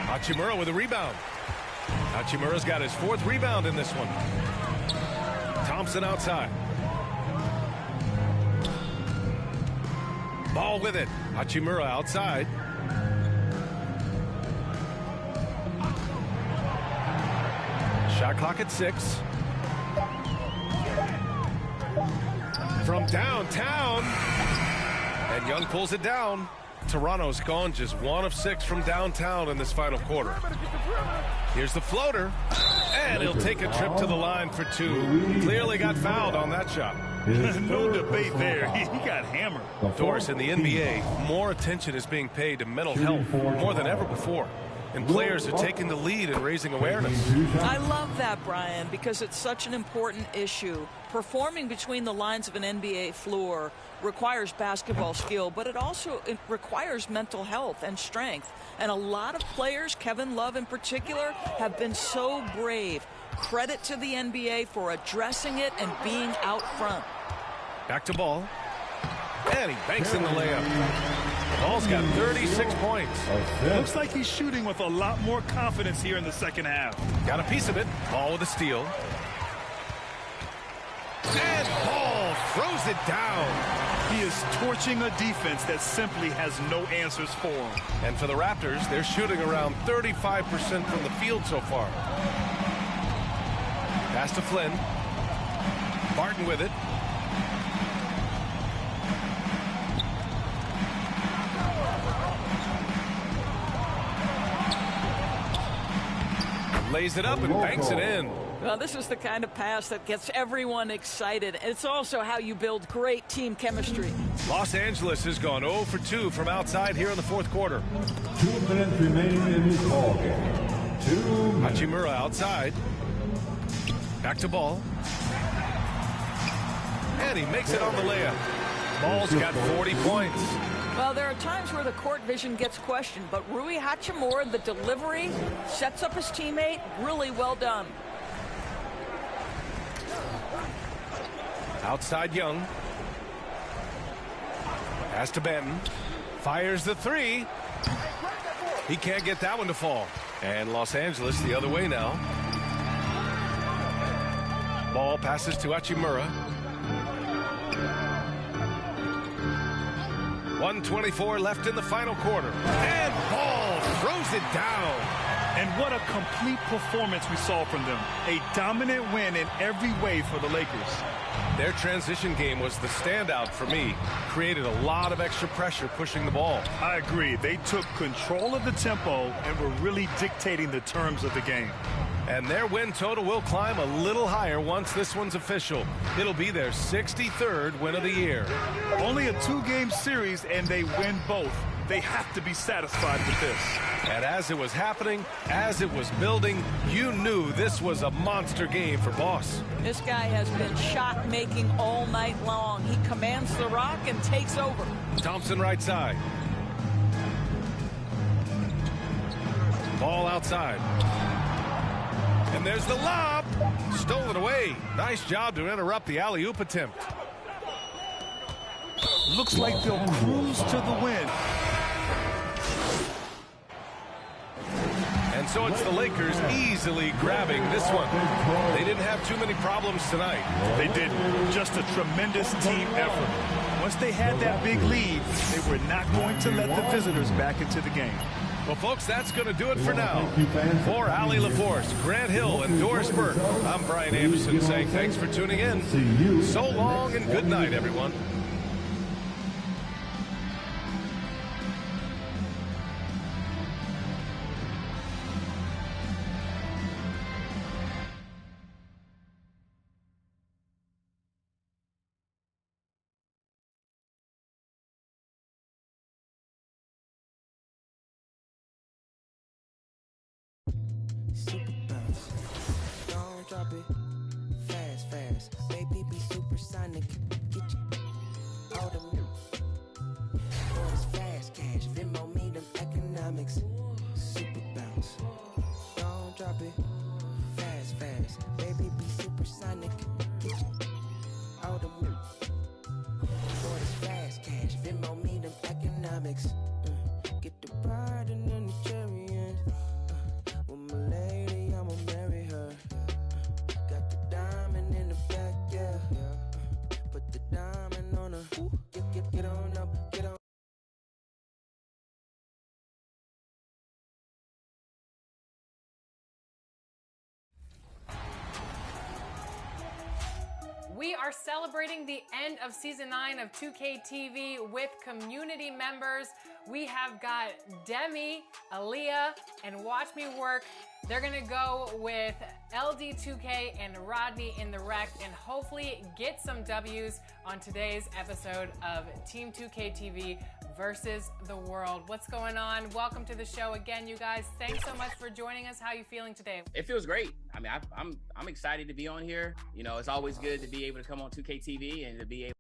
Hachimura with a rebound. Hachimura's got his 4th rebound in this one. Thompson outside. Ball with it. Hachimura outside. Shot clock at 6. From downtown. And Young pulls it down. Toronto's gone just 1 of 6 from downtown in this final quarter. Here's the floater. And he'll take a trip to the line for 2. Clearly got fouled on that shot. No debate there. He got hammered. Doris, in the NBA, more attention is being paid to mental health more than ever before. And players are taking the lead and raising awareness. I love that, Brian, because it's such an important issue. Performing between the lines of an NBA floor requires basketball skill, but it also requires mental health and strength. And a lot of players, Kevin Love in particular, have been so brave. Credit to the NBA for addressing it and being out front. Back to Ball. And he banks in the layup. Ball's got 36 points. Looks like he's shooting with a lot more confidence here in the second half. Got a piece of it. Ball with a steal. And Ball throws it down. He is torching a defense that simply has no answers for him. And for the Raptors, they're shooting around 35% from the field so far. Pass to Flynn. Barton with it. Lays it up and banks it in. Well, this is the kind of pass that gets everyone excited. It's also how you build great team chemistry. Los Angeles has gone 0 for 2 from outside here in the 4th quarter. 2 minutes remaining in this ball game. 2 minutes. Hachimura outside. Back to Ball. And he makes it on the layup. Ball's got 40 points. Well, there are times where the court vision gets questioned, but Rui Hachimura, the delivery, sets up his teammate. Really well done. Outside Young. Pass to Benton. Fires the three. He can't get that one to fall. And Los Angeles the other way now. Ball passes to Hachimura. 1:24 left in the final quarter. And Ball throws it down. And what a complete performance we saw from them. A dominant win in every way for the Lakers. Their transition game was the standout for me. Created a lot of extra pressure pushing the ball. I agree. They took control of the tempo and were really dictating the terms of the game. And their win total will climb a little higher once this one's official. It'll be their 63rd win of the year. Only a 2-game series, and they win both. They have to be satisfied with this. And as it was happening, as it was building, you knew this was a monster game for Boss. This guy has been shot-making all night long. He commands the rock and takes over. Thompson right side. Ball outside. And there's the lob. Stolen away. Nice job to interrupt the alley-oop attempt. Looks like they'll cruise to the win. And so it's the Lakers easily grabbing this one. They didn't have too many problems tonight. They didn't. Just a tremendous team effort. Once they had that big lead, they were not going to let the visitors back into the game. Well, folks, that's going to do it for now. For Allie LaForce, Grant Hill, and Doris Burke, I'm Brian Anderson saying thanks for tuning in. So long and good night, everyone. Super bounce. Don't drop it. Fast, fast. Baby, be supersonic. Get you out of me. For this fast cash. Venmo me them economics. Super bounce. Don't drop it. Fast, fast. Baby, be supersonic. Get you out of me. For this fast cash. Venmo me them economics. Get the bride and then the cherry in. My lady, I'ma marry her. Got the diamond in the back, yeah. Put the diamond on her. Get on up, get on. We are celebrating the end of Season 9 of 2K TV with community members. We have got Demi, Aaliyah, and Watch Me Work. They're going to go with LD2K and Rodney in the Wreck and hopefully get some W's on today's episode of Team 2K TV versus the world. What's going on? Welcome to the show again, you guys. Thanks so much for joining us. How are you feeling today? It feels great. I mean, I'm excited to be on here. You know, it's always good to be able to come on 2K TV and to be able.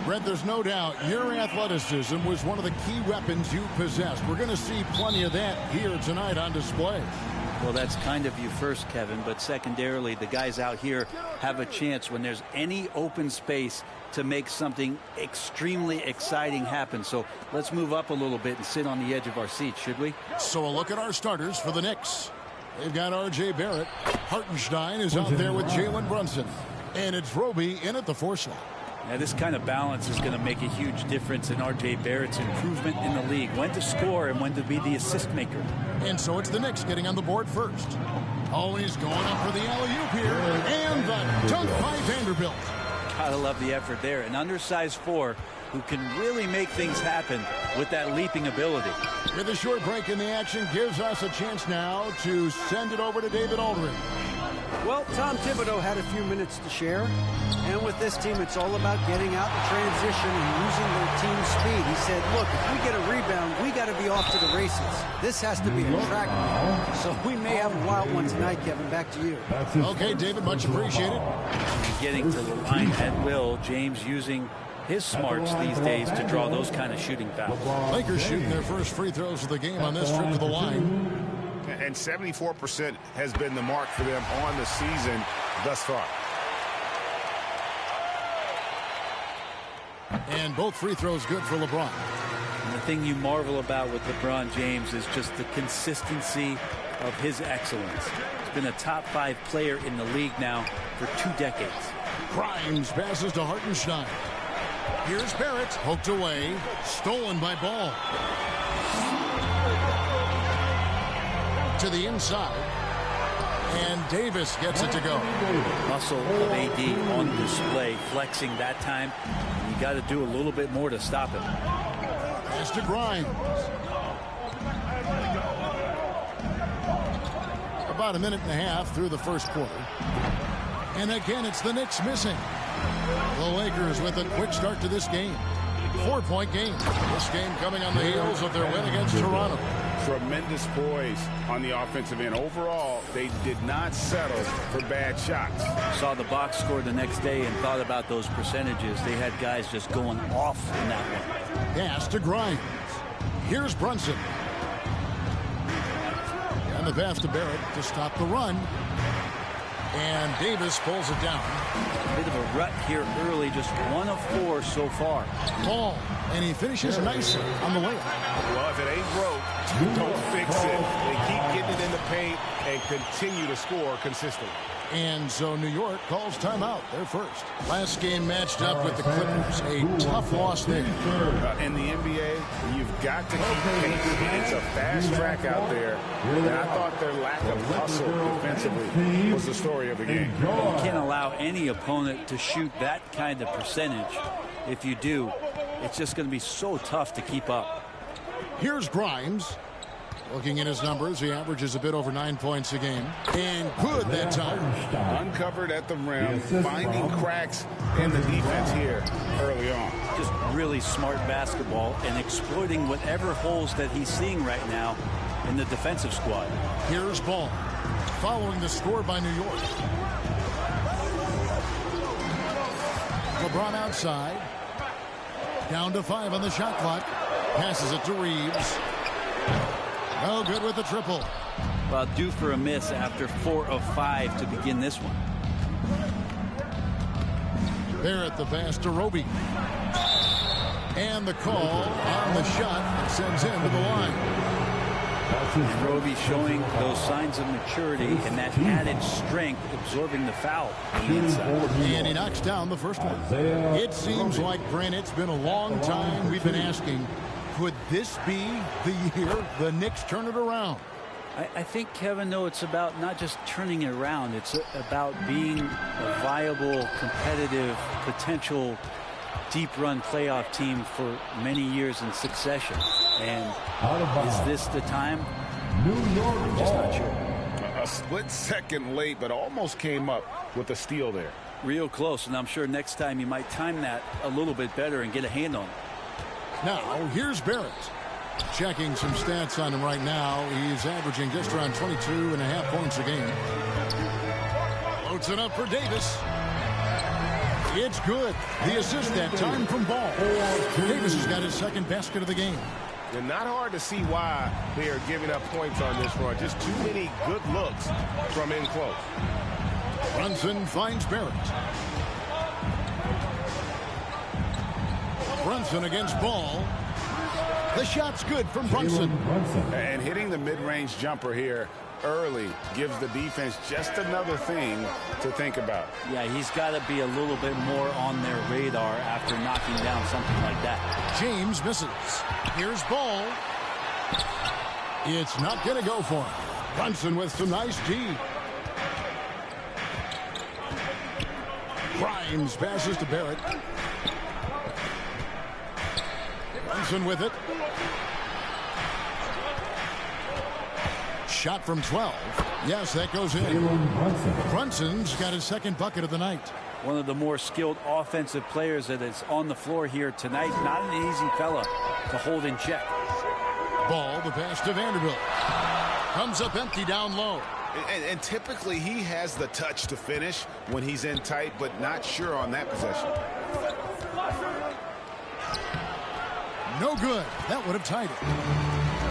Brett, there's no doubt your athleticism was one of the key weapons you possessed. We're going to see plenty of that here tonight on display. Well, that's kind of you first, Kevin, but secondarily, the guys out here have a chance when there's any open space to make something extremely exciting happen. So let's move up a little bit and sit on the edge of our seats, should we? So a look at our starters for the Knicks. They've got R.J. Barrett. Hartenstein is out there with Jalen Brunson. And it's Roby in at the 4 slot. Now, this kind of balance is going to make a huge difference in R.J. Barrett's improvement in the league. When to score and when to be the assist maker. And so it's the Knicks getting on the board first. Oh, he's going up for the alley-oop here. And the dunk by Vanderbilt. Gotta love the effort there. An undersized 4 who can really make things happen with that leaping ability. With a short break in the action gives us a chance now to send it over to David Aldridge. Well, Tom Thibodeau had a few minutes to share. And with this team, it's all about getting out in transition and using their team speed. He said, look, if we get a rebound, we got to be off to the races. This has to be a track meet. So we may have a wild one tonight, Kevin. Back to you. Okay, David, much appreciated. Getting to the line at will. James using his smarts these days to draw those kind of shooting fouls. Lakers shooting their first free throws of the game on this trip to the line. And 74% has been the mark for them on the season thus far. And both free throws good for LeBron. And the thing you marvel about with LeBron James is just the consistency of his excellence. He's been a top 5 player in the league now for 2 decades. Grimes passes to Hartenstein. Here's Barrett, poked away, stolen by Ball. To the inside, and Davis gets it to go. Muscle of AD on display, flexing that time. You got to do a little bit more to stop him. Pass to Grimes. About a minute and a half through the first quarter. And again, it's the Knicks missing. The Lakers with a quick start to this game. 4-point game. This game coming on the heels of their win against Toronto. Tremendous poise on the offensive end. Overall, they did not settle for bad shots. Saw the box score the next day and thought about those percentages. They had guys just going off in that one. Pass to Grimes. Here's Brunson. And the pass to Barrett to stop the run. And Davis pulls it down. A bit of a rut here early, just 1 of 4 so far. Ball, and he finishes nicely on the layup. Well, if it ain't broke, don't fix it. They keep getting it in the paint and continue to score consistently. And so New York calls timeout. They're first. Last game matched up with the Clippers. A tough loss there. In the NBA, you've got to keep pace. It's a fast track out there. And I thought their lack of hustle defensively was the story of the game. You can't allow any opponent to shoot that kind of percentage. If you do, it's just going to be so tough to keep up. Here's Grimes. Looking at his numbers, he averages a bit over 9 points a game. And good that time. Uncovered at the rim, finding cracks in the defense here early on. Just really smart basketball and exploiting whatever holes that he's seeing right now in the defensive squad. Here's Ball, following the score by New York. LeBron outside. Down to 5 on the shot clock. Passes it to Reeves. No good with the triple. Well, due for a miss after 4 of 5 to begin this one. Barrett the pass to Roby. And the call on the shot that sends him to the line. And Roby showing those signs of maturity and that added strength absorbing the foul on the inside. And he knocks down the first one. It seems like, Brent, it's been a long time we've been asking, could this be the year the Knicks turn it around? I think, Kevin, though, it's about not just turning it around. It's about being a viable, competitive, potential deep-run playoff team for many years in succession. And is this the time? I'm just not sure. A split second late, but almost came up with a steal there. Real close, and I'm sure next time you might time that a little bit better and get a hand on it. Now, here's Barrett. Checking some stats on him right now. He's averaging just around 22.5 points a game. Loads it up for Davis. It's good. The assist that time from Ball. Davis has got his second basket of the game. And not hard to see why they are giving up points on this run. Just too many good looks from in close. Brunson finds Barrett. Brunson against Ball. The shot's good from Brunson. And hitting the mid-range jumper here early gives the defense just another thing to think about. Yeah, he's got to be a little bit more on their radar after knocking down something like that. James misses. Here's Ball. It's not going to go for him. Brunson with some nice D. Grimes passes to Barrett. Brunson with it. shot from 12. Yes, that goes in. Brunson's got his second bucket of the night. One of the more skilled offensive players that is on the floor here tonight. Not an easy fella to hold in check. Ball, the pass to Vanderbilt. Comes up empty down low. And typically he has the touch to finish when he's in tight, but not sure on that possession. No good. That would have tied it.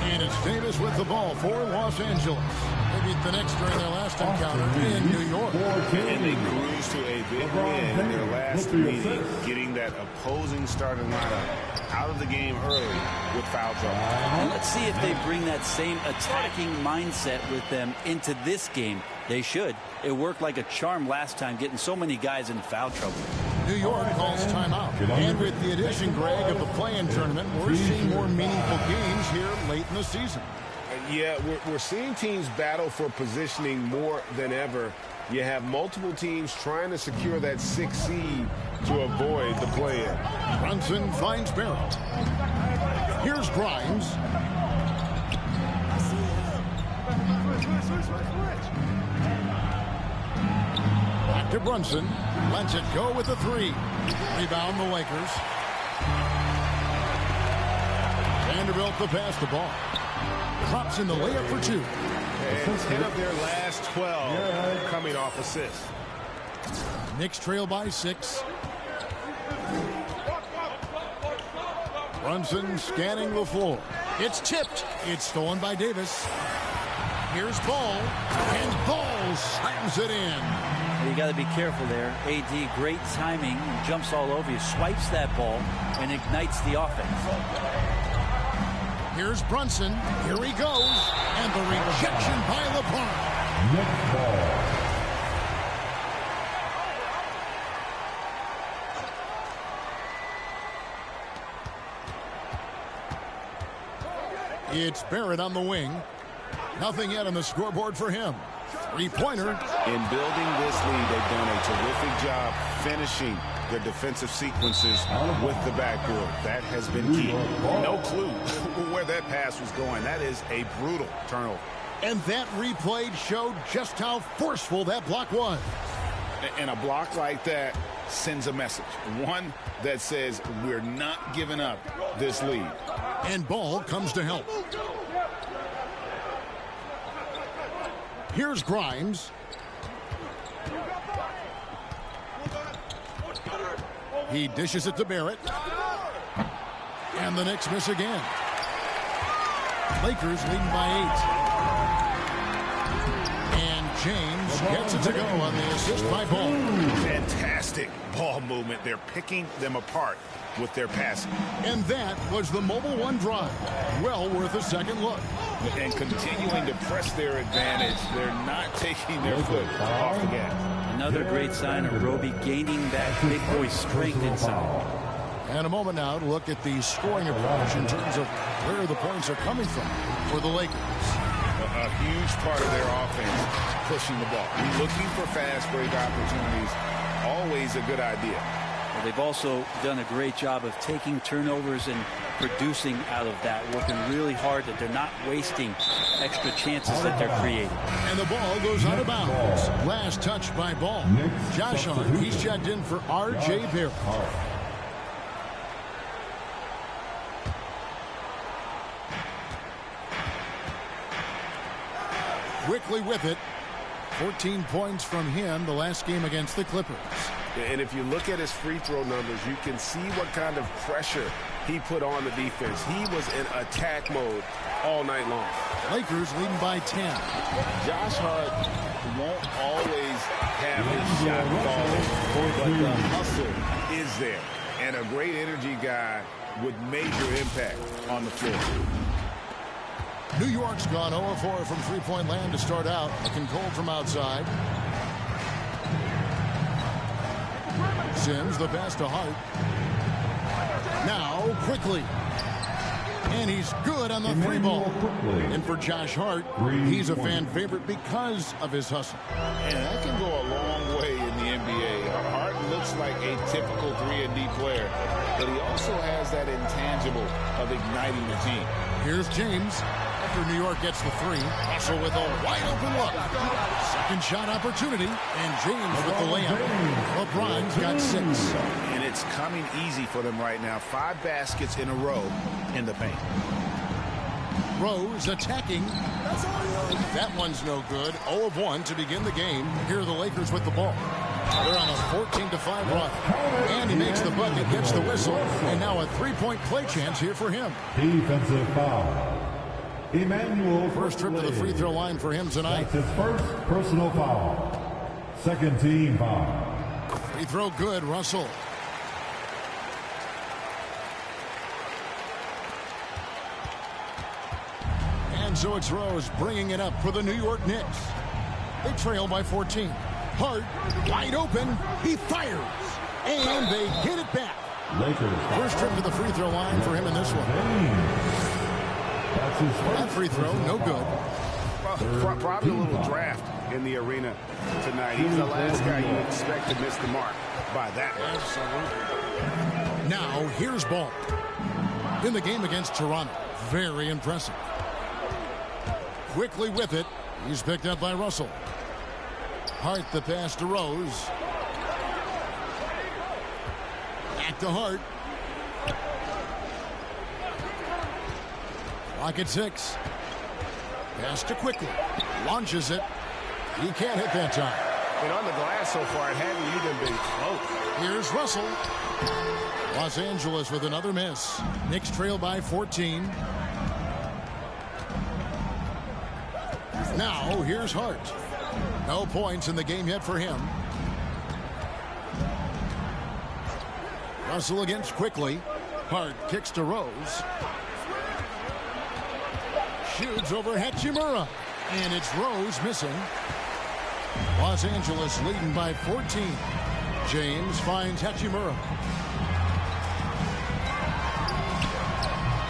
And it's Davis with the ball for Los Angeles. They beat the Knicks during their last encounter in New York. And they cruised to a big win in their last meeting, getting that opposing starting lineup out of the game early with foul trouble. And let's see if they bring that same attacking mindset with them into this game. They should. It worked like a charm last time, getting so many guys in foul trouble. New York calls timeout. And with the addition, Greg, of the play-in tournament, we're seeing more meaningful games here late in the season. Yeah, we're seeing teams battle for positioning more than ever. You have multiple teams trying to secure that 6th seed to avoid the play-in. Brunson finds Barrett. Here's Grimes. Back to Brunson. Lets it go with the 3. Rebound the Lakers. Vanderbilt to pass the ball. Drops in the layup for 2. And 10 of their last 12 coming off assists. Knicks trail by 6. Brunson scanning the floor. It's tipped. It's stolen by Davis. Here's Ball. And Ball slams it in. You got to be careful there. AD, great timing. Jumps all over you. Swipes that ball and ignites the offense. Here's Brunson. Here he goes. And the rejection by LeBron. Next ball. It's Barrett on the wing. Nothing yet on the scoreboard for him. 3-pointer. In building this lead, they've done a terrific job finishing their defensive sequences with the backboard. That has been key. No clue where that pass was going. That is a brutal turnover. And that replay showed just how forceful that block was. And a block like that sends a message. One that says we're not giving up this lead. And Ball comes to help. Here's Grimes. He dishes it to Barrett. And the Knicks miss again. Lakers leading by 8. And James gets it to go on the assist by Ball. Fantastic ball movement. They're picking them apart with their passing. And that was the Mobile One drive. Well worth a second look. And continuing to press their advantage. They're not taking their foot off the gas. Another great sign of Roby gaining that big boy strength inside. And a moment now to look at the scoring approach in terms of where the points are coming from for the Lakers. A huge part of their offense, pushing the ball. Looking for fast break opportunities, always a good idea. Well, they've also done a great job of taking turnovers and producing out of that, working really hard that they're not wasting extra chances that they're creating. And the ball goes out of bounds. Last touch by Ball. Josh Hart, he's checked in for R.J. Barrett. Quickly with it. 14 points from him the last game against the Clippers. And if you look at his free throw numbers, you can see what kind of pressure he put on the defense. He was in attack mode all night long. Lakers leading by 10. Josh Hart won't always have his shot falling, but the hustle is there. And a great energy guy with major impact on the floor. New York's gone 0-4 from three-point land to start out. Looking cold from outside. Sims, the pass to Hart. Now, quickly. And he's good on the three ball. And for Josh Hart, he's a fan favorite because of his hustle. And that can go a long way in the NBA. Hart looks like a typical 3-and-D player, but he also has that intangible of igniting the team. Here's James. after New York gets the three. Russell with a wide open look. Second shot opportunity, and James with the layup. LeBron's got 6. And it's coming easy for them right now. 5 baskets in a row in the paint. Rose attacking. That one's no good. 0 of 1 to begin the game. Here are the Lakers with the ball. They're on a 14-5 run. And he makes the bucket, gets the whistle, and now a 3-point play chance here for him. Defensive foul. Emmanuel. First trip to the free throw line for him tonight. That's his first personal foul. Second team foul. Free throw good, Russell. And so it's Rose bringing it up for the New York Knicks. They trail by 14. Hart, wide open, he fires, and they hit it back. Lakers. First trip to the free throw line for him in this one. That's his first that free throw, no good. Well, probably a little draft in the arena tonight. He's the last guy you expect to miss the mark by that much. Now, here's Ball. In the game against Toronto, very impressive. Quickly with it, he's picked up by Russell. Hart the pass to Rose. Back to Hart. Clock at 6. Pass to Quickly. Launches it. He can't hit that time. And on the glass so far, it hadn't even been close. Here's Russell. Los Angeles with another miss. Knicks trail by 14. Now, here's Hart. No points in the game yet for him. Russell against Quickly. Hart kicks to Rose. Shoots over Hachimura. And it's Rose missing. Los Angeles leading by 14. James finds Hachimura.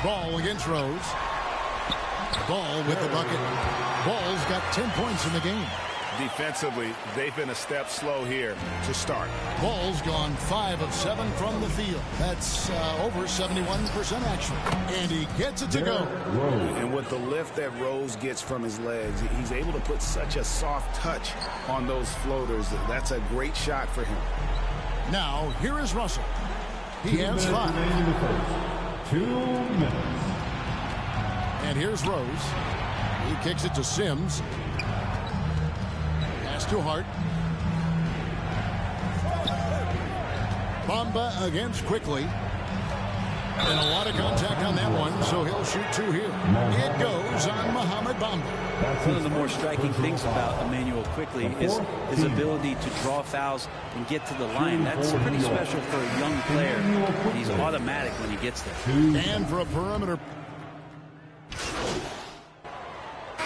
Ball against Rose. Ball with the bucket. Ball's got 10 points in the game. Defensively, they've been a step slow here to start. Ball's gone 5 of 7 from the field. That's over 71% action. And he gets it to go. And with the lift that Rose gets from his legs, he's able to put such a soft touch on those floaters. That's a great shot for him. Now, here is Russell. He has 5. 2 minutes. And here's Rose. He kicks it to Sims. Pass to Hart. Bamba against Quickly. And a lot of contact on that one, so he'll shoot 2 here. It goes on Mohamed Bamba. One of the more striking things about Emmanuel Quickly is his ability to draw fouls and get to the line. That's pretty special for a young player. He's automatic when he gets there. And for a perimeter.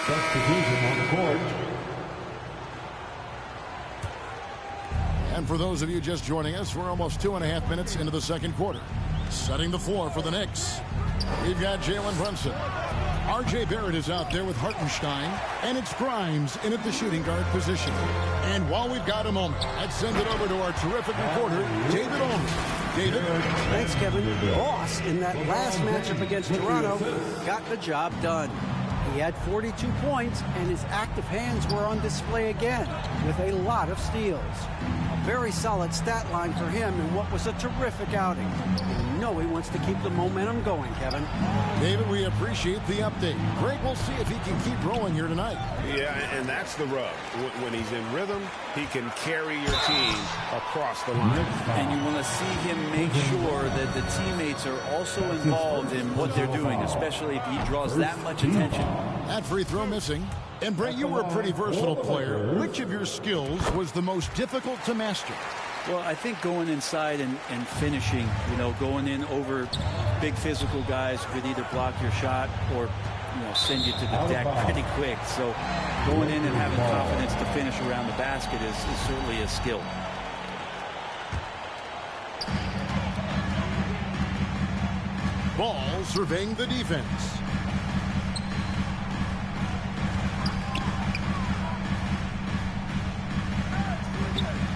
Substitution on the court. And for those of you just joining us, we're almost 2.5 minutes into the second quarter. Setting the floor for the Knicks. We've got Jalen Brunson. R.J. Barrett is out there with Hartenstein. And it's Grimes in at the shooting guard position. And while we've got a moment, let's send it over to our terrific reporter, David Olney. David. Thanks, Kevin. Ross, in that last matchup against Toronto, got the job done. He had 42 points, and his active hands were on display again with a lot of steals. A very solid stat line for him in what was a terrific outing. And you know he wants to keep the momentum going, Kevin. David, we appreciate the update. Greg, we'll see if he can keep rolling here tonight. Yeah, and that's the rub. When he's in rhythm, he can carry your team across the line. And you want to see him make sure that the teammates are also involved in what they're doing, especially if he draws that much attention. That free throw missing. And Brett, you were a pretty versatile player. Which of your skills was the most difficult to master? Well, I think going inside and finishing, going in over big physical guys who could either block your shot or, send you to the deck pretty quick. So going in and having confidence to finish around the basket is certainly a skill. Ball surveying the defense.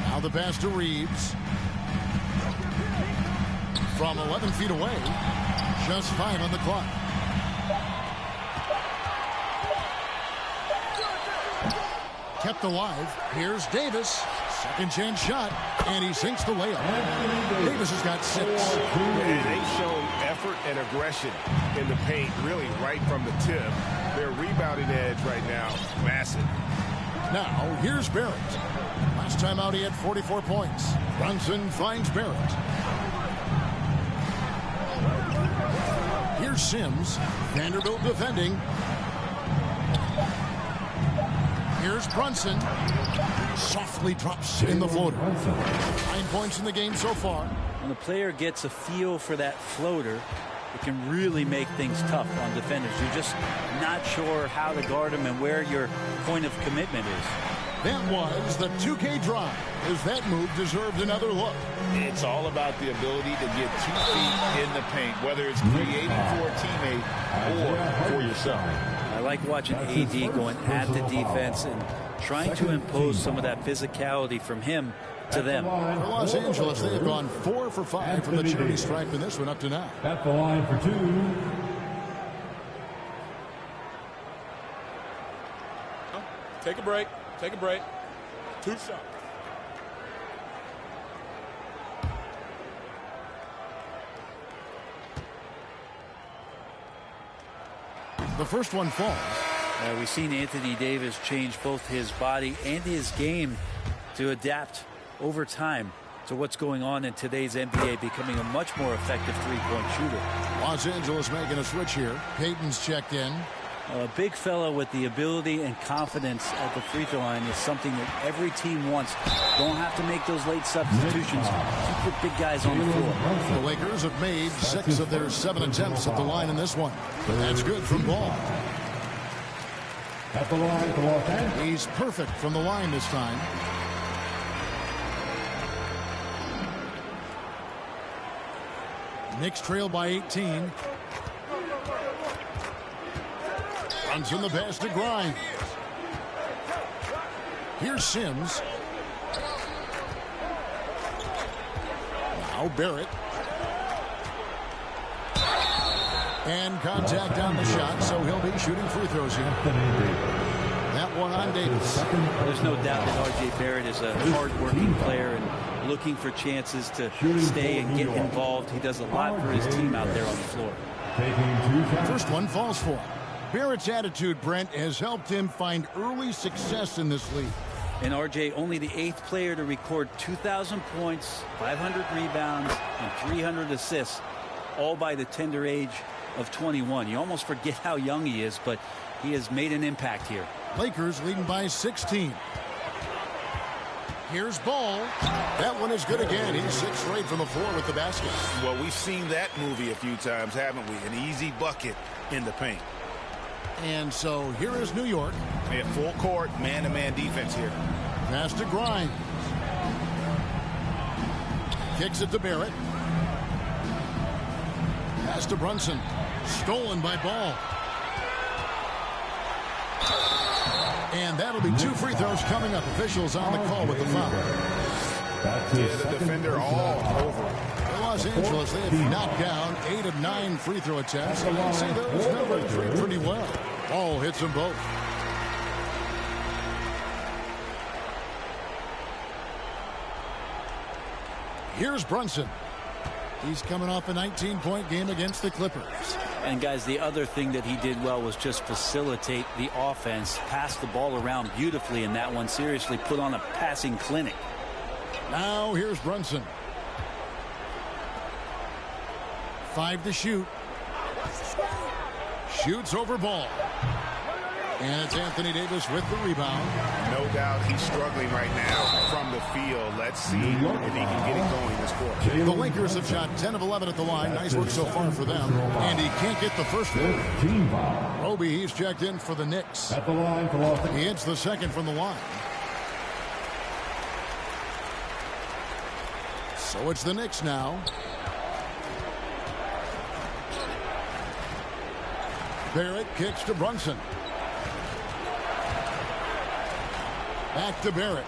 Now the pass to Reeves. From 11 feet away. Just 5 on the clock. kept alive. Here's Davis. Second chance shot, and he sinks the layup. Davis has got 6. And they've shown effort and aggression in the paint, really right from the tip. Their rebounding edge right now, massive. Now, here's Barrett. Last time out, he had 44 points. Brunson finds Barrett. Here's Sims. Vanderbilt defending. Here's Brunson. Softly drops in the floater. 9 points in the game so far. When a player gets a feel for that floater, it can really make things tough on defenders. You're just not sure how to guard them and where your point of commitment is. That was the 2K drive, as that move deserved another look. It's all about the ability to get 2 feet in the paint, whether it's creating for a teammate or for yourself. I like watching AD going at the defense and trying to impose some of that physicality from him to them. For Los Angeles, they have gone 4 for 5 from the charity stripe in this one up to now. At the line for 2. Take a break. Take a break. 2 shots. The first one falls. We've seen Anthony Davis change both his body and his game to adapt over time to what's going on in today's NBA, becoming a much more effective three-point shooter. Los Angeles making a switch here. Payton's checked in. A big fella with the ability and confidence at the free throw line is something that every team wants. Don't have to make those late substitutions. Keep the big guys on the floor. The Lakers have made 6 of their 7 attempts at the line in this one. That's good from Ball. At the line for Los Angeles. He's perfect from the line this time. Knicks trail by 18. Brunson the pass to Grimes. Here's Sims. Now Barrett. And contact on the shot, so he'll be shooting free throws here. That one on Davis. There's no doubt that R.J. Barrett is a hard-working player and looking for chances to stay and get involved. He does a lot for his team out there on the floor. First one falls for him. Barrett's attitude, Brent, has helped him find early success in this league. And R.J. only the 8th player to record 2,000 points, 500 rebounds, and 300 assists, all by the tender age of 21. You almost forget how young he is, but he has made an impact here. Lakers leading by 16. Here's Ball. That one is good again. He's 6 straight from the floor with the basket. Well, we've seen that movie a few times, haven't we? An easy bucket in the paint. And so here is New York. They have full court, man-to-man defense here. Pass to Grimes. Kicks it to Barrett. Pass to Brunson. Stolen by Ball. And that'll be 2 free throws coming up. Officials on the call with the foul. Yeah, the defender all over. For Los Angeles, they have knocked down 8 of 9 free throw attempts. And I'd say those numbers read pretty well. Ball hits them both. Here's Brunson. He's coming off a 19-point game against the Clippers. And guys, the other thing that he did well was just facilitate the offense, pass the ball around beautifully in that one. Seriously, put on a passing clinic. Now here's Brunson. 5 to shoot. Shoots over Ball. And it's Anthony Davis with the rebound. No doubt he's struggling right now from the field. Let's see if he can get it going this quarter. The Lakers have shot 10 of 11 at the line. Nice work so far for them. And he can't get the first one. Roby, he's checked in for the Knicks. At the line for Los Angeles. He hits the second from the line. So it's the Knicks now. Barrett kicks to Brunson. Back to Barrett.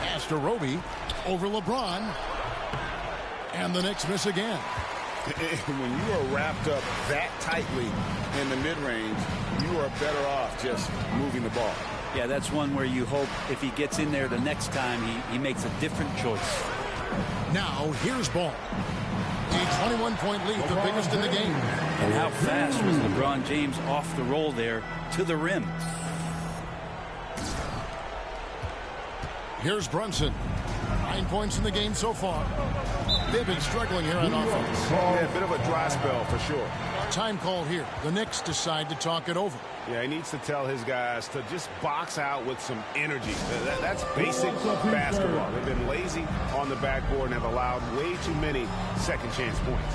Pass to Roby. Over LeBron. And the Knicks miss again. When you are wrapped up that tightly in the mid-range, you are better off just moving the ball. Yeah, that's one where you hope if he gets in there the next time, he makes a different choice. Now, here's Ball. A 21-point lead, the biggest in the game. And how fast was LeBron James off the roll there to the rim. Here's Brunson. 9 points in the game so far. They've been struggling here on offense. Yeah, a bit of a dry spell for sure. Time call here. The Knicks decide to talk it over. Yeah, he needs to tell his guys to just box out with some energy. That's basic basketball. They've been lazy on the backboard and have allowed way too many second chance points.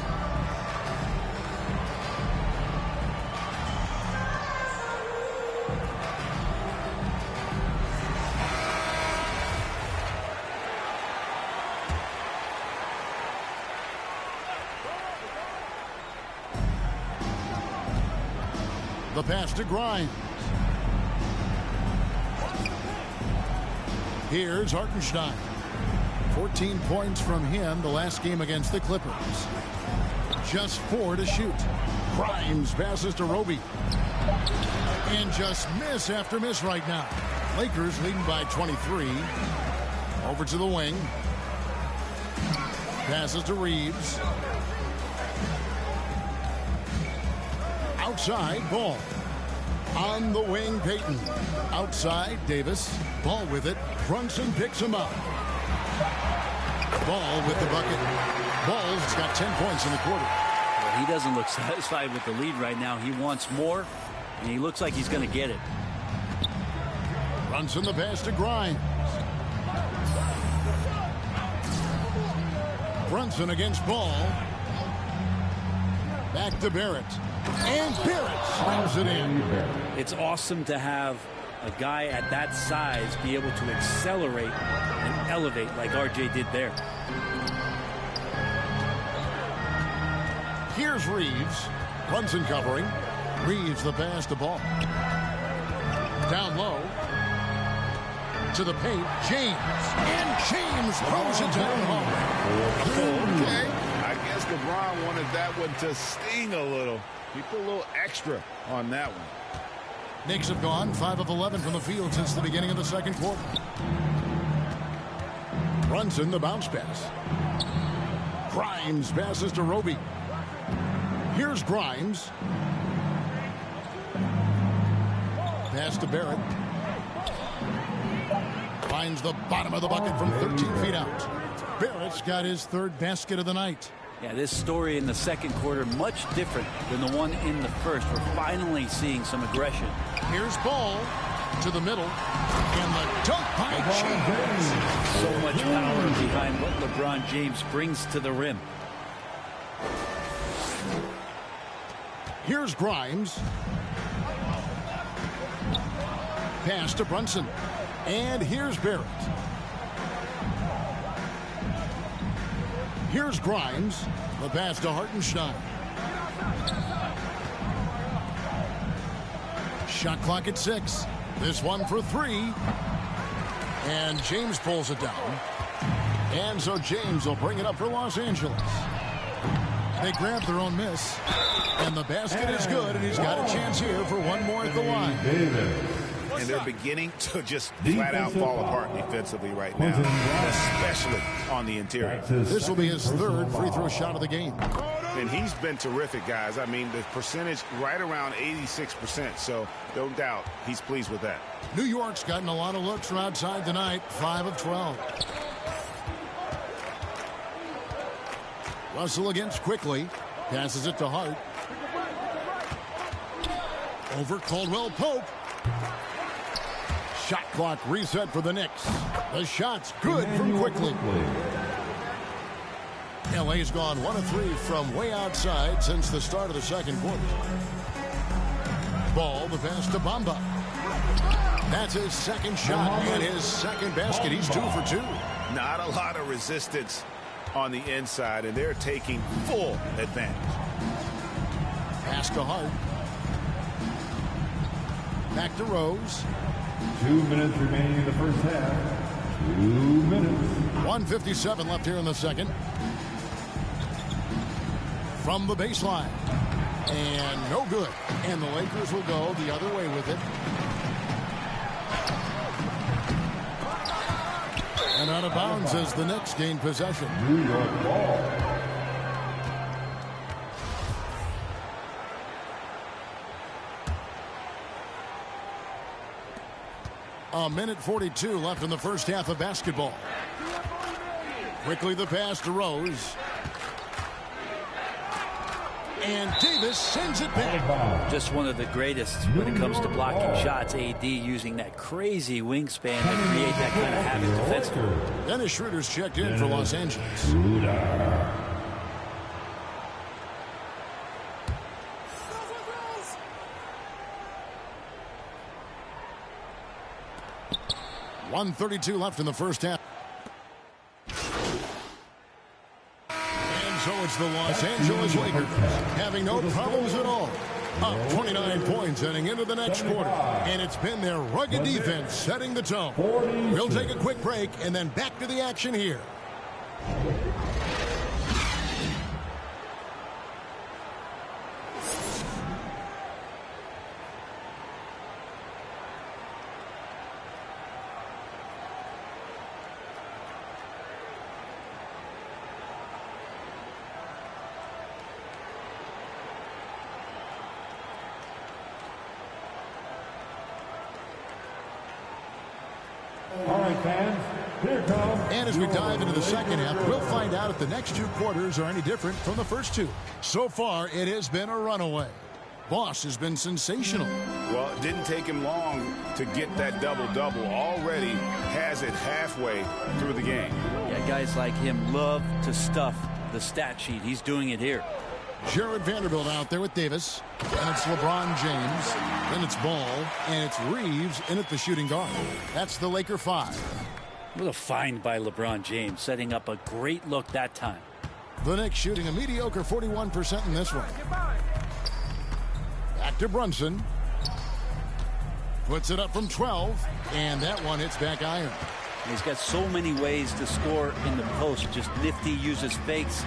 The pass to Grimes. Here's Hartenstein. 14 points from him the last game against the Clippers. Just 4 to shoot. Grimes passes to Roby. And just miss after miss right now. Lakers leading by 23. Over to the wing. Passes to Reeves. Outside, Ball. On the wing, Payton. Outside, Davis. Ball with it. Brunson picks him up. Ball with the bucket. Ball's got 10 points in the quarter. Well, he doesn't look satisfied with the lead right now. He wants more, and he looks like he's going to get it. Brunson the pass to Grimes. Brunson against Ball. Back to Barrett. And Barrett slams it in. It's awesome to have a guy at that size be able to accelerate and elevate like RJ did there. Here's Reeves. Brunson covering. Reeves the pass to Ball. Down low. To the paint. James. And James throws it down home. Okay. I guess LeBron wanted that one to sting a little. He put a little extra on that one. Knicks have gone 5 of 11 from the field since the beginning of the second quarter. Brunson the bounce pass. Grimes passes to Roby. Here's Grimes. Pass to Barrett. Finds the bottom of the bucket from 13 feet out. Barrett's got his third basket of the night. Yeah, this story in the second quarter much different than the one in the first. We're finally seeing some aggression. Here's Ball to the middle, and the dunk by James. So much power behind what LeBron James brings to the rim. Here's Grimes. Pass to Brunson. And here's Barrett. Here's Grimes. The pass to Hartenstein. Shot clock at 6. This one for 3. And James pulls it down. And so James will bring it up for Los Angeles. They grab their own miss. And the basket is good, and he's got a chance here for one more at the line. And they're beginning to just flat out fall apart defensively right now, especially on the interior. This will be his third free throw shot of the game. And he's been terrific, guys. I mean, the percentage right around 86%, so no doubt he's pleased with that. New York's gotten a lot of looks from outside tonight, 5 of 12. Russell against Quickly. Passes it to Hart. Over Caldwell Pope. Shot clock reset for the Knicks. The shot's good from Quickly. LA's gone 1 of 3 from way outside since the start of the second quarter. Ball, the pass to Bamba. That's his second shot and his second basket. He's 2 for 2. Not a lot of resistance on the inside, and they're taking full advantage. Pass to Hart. Back to Rose. 2 minutes remaining in the first half. 2 minutes. 1:57 left here in the second. from the baseline. And no good. And the Lakers will go the other way with it. And out of bounds as the Knicks gain possession. New York ball. A minute 42 left in the first half of basketball. Quickly the pass to Rose. And Davis sends it back. Just one of the greatest when it comes to blocking shots. AD using that crazy wingspan to create that kind of havoc defensively. Dennis Schroeder's checked in for Los Angeles. Schroeder. 1:32 left in the first half. And so it's the Los Angeles Lakers having no problems at all. Up 29 points heading into the next quarter. And it's been their rugged defense setting the tone. We'll take a quick break and then back to the action here. All right, fans, here comes. And as we dive into the second half, we'll find out if the next two quarters are any different from the first two. So far, it has been a runaway. Boss has been sensational. Well, it didn't take him long to get that double-double. Already has it halfway through the game. Yeah, guys like him love to stuff the stat sheet. He's doing it here. Jared Vanderbilt out there with Davis. And it's LeBron James. Then it's Ball. And it's Reeves in at the shooting guard. That's the Laker 5. What a find by LeBron James, setting up a great look that time. The Knicks shooting a mediocre 41% in this one. Back to Brunson. Puts it up from 12. And that one hits back iron. He's got so many ways to score in the post. Just nifty, uses fakes.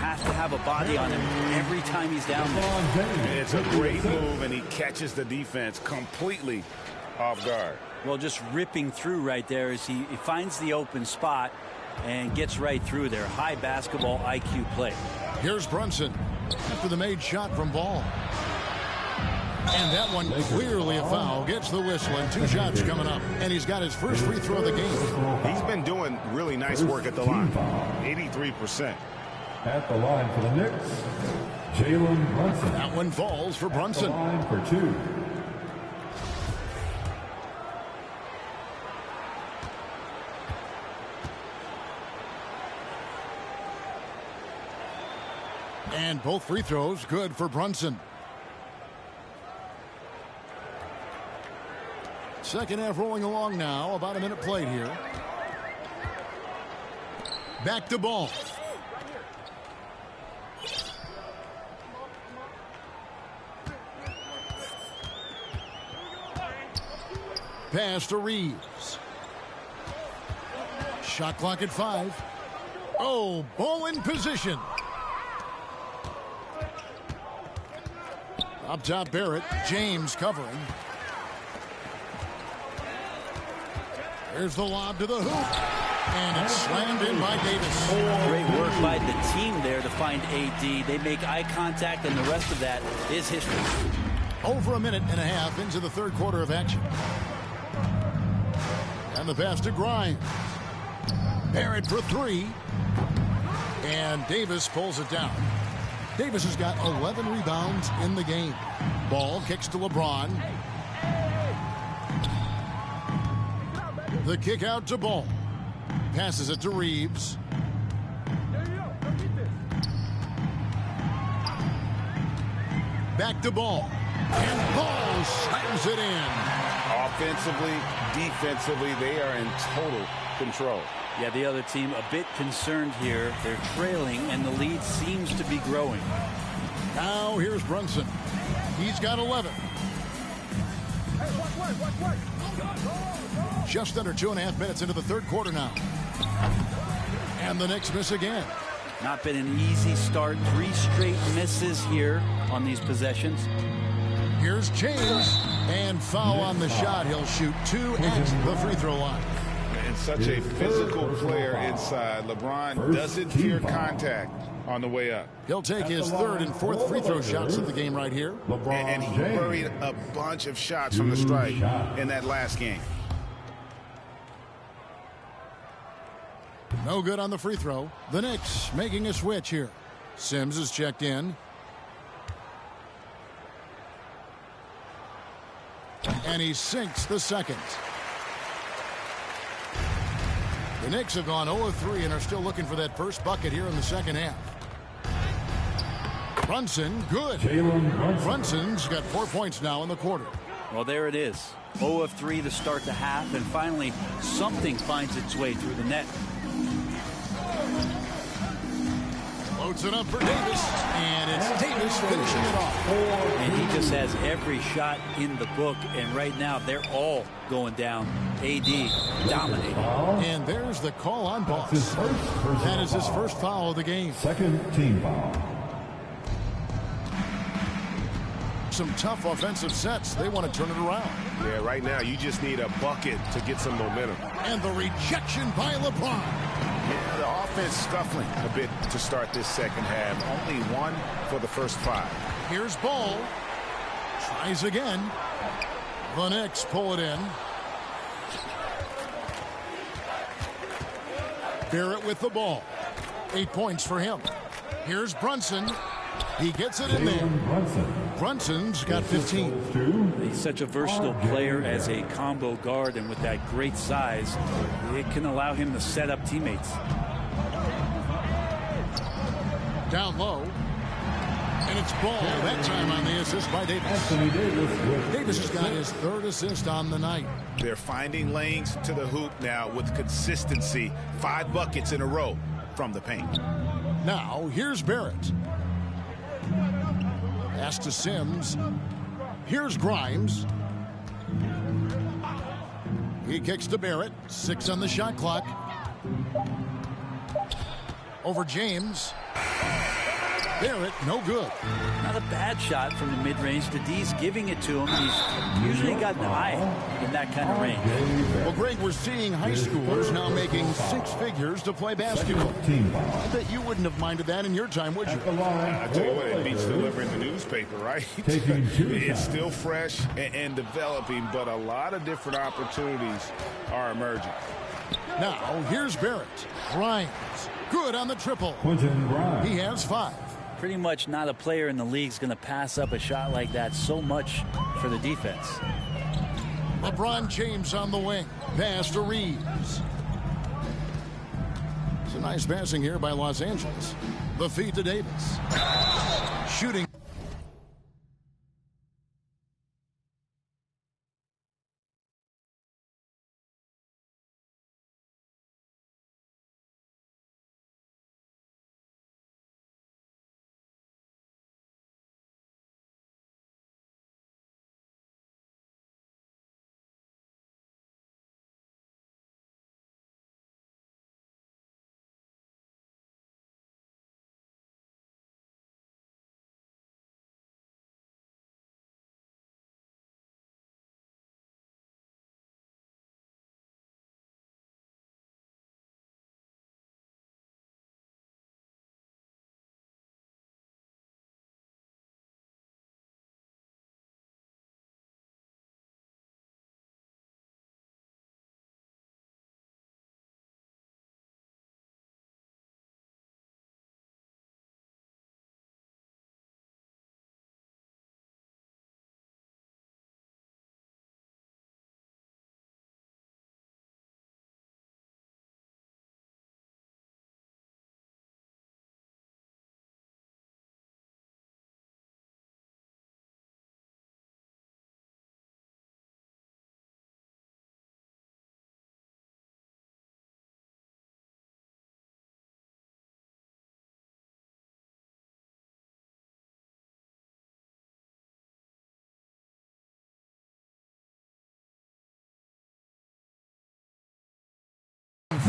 Has to have a body on him every time he's down there. It's a great move, and he catches the defense completely off guard. Well, just ripping through right there as he finds the open spot and gets right through there. High basketball IQ play. Here's Brunson after the made shot from Ball. And that one clearly a foul. Gets the whistle and 2 shots coming up. And he's got his first free throw of the game. He's been doing really nice work at the line. 83%. At the line for the Knicks, Jalen Brunson. That one falls for Brunson. At the line for 2. And both free throws good for Brunson. Second half rolling along now. About a minute played here. Back to Ball. Pass to Reeves. Shot clock at 5. Oh, Ball in position. Up top Barrett. James covering. There's the lob to the hoop. And it's slammed in by Davis. Great work by the team there to find AD. They make eye contact, and the rest of that is history. Over a minute and a half into the third quarter of action. And the pass to Grimes. Barrett for 3. And Davis pulls it down. Davis has got 11 rebounds in the game. Ball kicks to LeBron. The kick out to Ball. Passes it to Reeves. Back to Ball. And Ball slams it in. Offensively, defensively, they are in total control. Yeah, the other team a bit concerned here. They're trailing, and the lead seems to be growing. Now here's Brunson. He's got 11. Just under 2.5 minutes into the third quarter now. And the Knicks miss again. Not been an easy start. 3 straight misses here on these possessions. Here's James, and foul on the shot. He'll shoot 2 at the free throw line. And such a physical player inside. LeBron doesn't fear contact on the way up. He'll take his 3rd and 4th free throw shots of the game right here. And he buried a bunch of shots from the stripe in that last game. No good on the free throw. The Knicks making a switch here. Sims is checked in. And he sinks the second. The Knicks have gone 0 of 3 and are still looking for that first bucket here in the second half. Brunson, good. Brunson's got 4 points now in the quarter. Well, there it is. 0 of 3 to start the half, and finally something finds its way through the net. Loads it up for Davis, and it's Davis finishing it off. And he just has every shot in the book, and right now they're all going down. AD dominating. And there's the call on Boss. That is his first foul of the game. Second team foul. Some tough offensive sets. They want to turn it around. Yeah, right now you just need a bucket to get some momentum. And the rejection by LeBron. Yeah, the offense scuffling a bit to start this second half. Only 1 for the first 5. Here's Ball. Tries again. The Knicks pull it in. Barrett with the ball. 8 points for him. Here's Brunson. He gets it in there. Brunson's got 15. He's such a versatile player as a combo guard, and with that great size, it can allow him to set up teammates. Down low. And it's Ball that time on the assist by Davis. Davis has got his 3rd assist on the night. They're finding lanes to the hoop now with consistency. 5 buckets in a row from the paint. Now here's Barrett. Pass to Sims. Here's Grimes. He kicks to Barrett. 6 on the shot clock. Over James. Barrett, no good. Not a bad shot from the mid-range. The D's giving it to him. He's usually got an eye in that kind of range. Well, Greg, we're seeing high schoolers now making 6 figures to play basketball. I bet you wouldn't have minded that in your time, would you? I tell you what, it beats delivering the newspaper, right? It's still fresh and developing, but a lot of different opportunities are emerging. Now, here's Barrett. Grimes, good on the triple. He has 5. Pretty much not a player in the league is going to pass up a shot like that so much for the defense. LeBron James on the wing. Pass to Reeves. It's a nice passing here by Los Angeles. The feed to Davis. Shooting.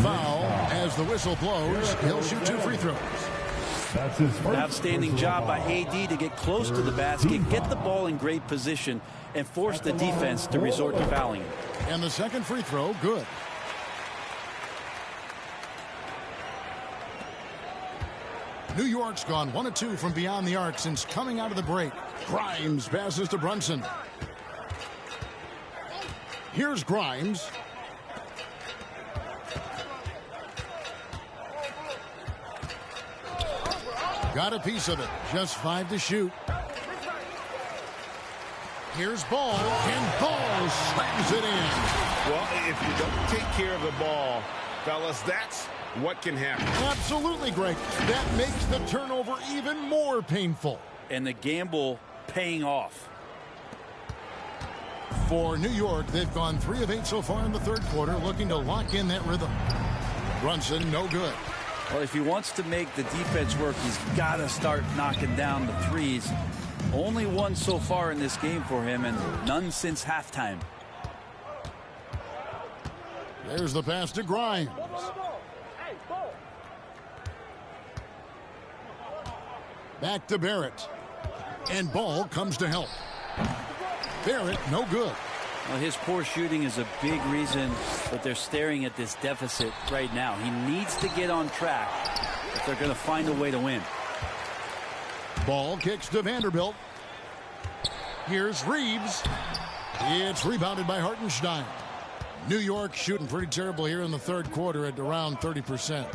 Foul as the whistle blows. He'll shoot 2 free throws. That's his first Outstanding job by AD to get close to the basket, get the ball in great position, and force the defense to resort to fouling him. And the second free throw, good. New York's gone 1 of 2 from beyond the arc since coming out of the break. Grimes passes to Brunson. Here's Grimes. Got a piece of it. Just 5 to shoot. Here's Ball, and Ball slams it in. Well, if you don't take care of the ball, fellas, that's what can happen. Absolutely, Greg. That makes the turnover even more painful. And the gamble paying off. For New York, they've gone 3 of 8 so far in the third quarter, looking to lock in that rhythm. Brunson, no good. Well, if he wants to make the defense work, he's got to start knocking down the threes. Only one so far in this game for him, and none since halftime. There's the pass to Grimes. Back to Barrett. And Ball comes to help. Barrett, no good. Well, his poor shooting is a big reason that they're staring at this deficit right now. He needs to get on track if they're going to find a way to win. Ball kicks to Vanderbilt. Here's Reeves. It's rebounded by Hartenstein. New York shooting pretty terrible here in the third quarter at around 30%.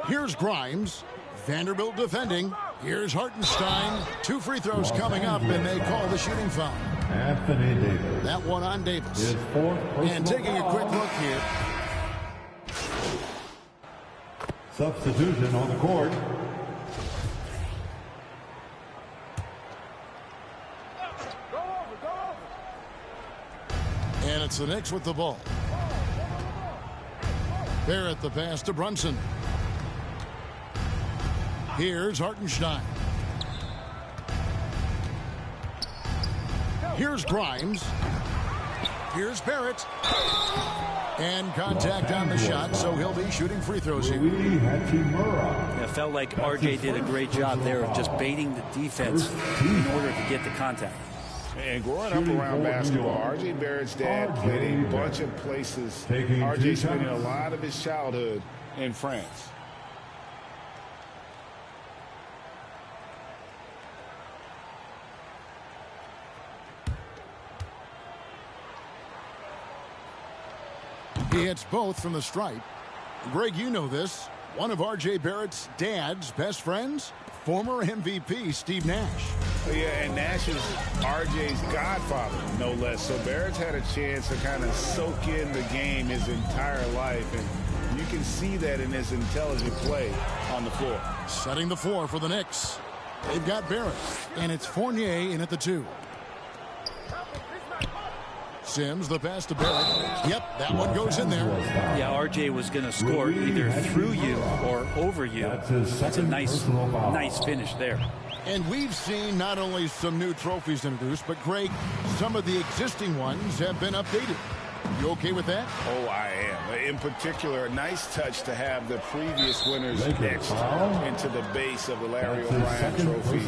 Here's Grimes. Vanderbilt defending. Here's Hartenstein. 2 free throws coming up, and they call the shooting foul. Anthony Davis. That one on Davis. His fourth And taking a quick look here. Substitution on the court. And it's the Knicks with the ball. Barrett the pass to Brunson. Here's Hartenstein. Here's Grimes. Here's Barrett. And contact on the shot, so he'll be shooting free throws here. It felt like RJ did a great job there of just baiting the defense in order to get the contact. And growing up around basketball, R.J. Barrett's dad played a bunch of places. R.J. spending a lot of his childhood in France. He hits both from the stripe. Greg, you know this. One of R.J. Barrett's dad's best friends, former MVP Steve Nash. Yeah, and Nash is R.J.'s godfather, no less. So Barrett's had a chance to kind of soak in the game his entire life, and you can see that in his intelligent play on the floor. Setting the floor for the Knicks. They've got Barrett, and it's Fournier in at the 2. Sims, the pass to Barrett. Yep, that one goes in there. Yeah, RJ was going to score either through you or over you. That's a nice finish there. And we've seen not only some new trophies introduced, but Greg, some of the existing ones have been updated. You okay with that? Oh, I am. In particular, a nice touch to have the previous winners etched into the base of the Larry O'Brien trophy.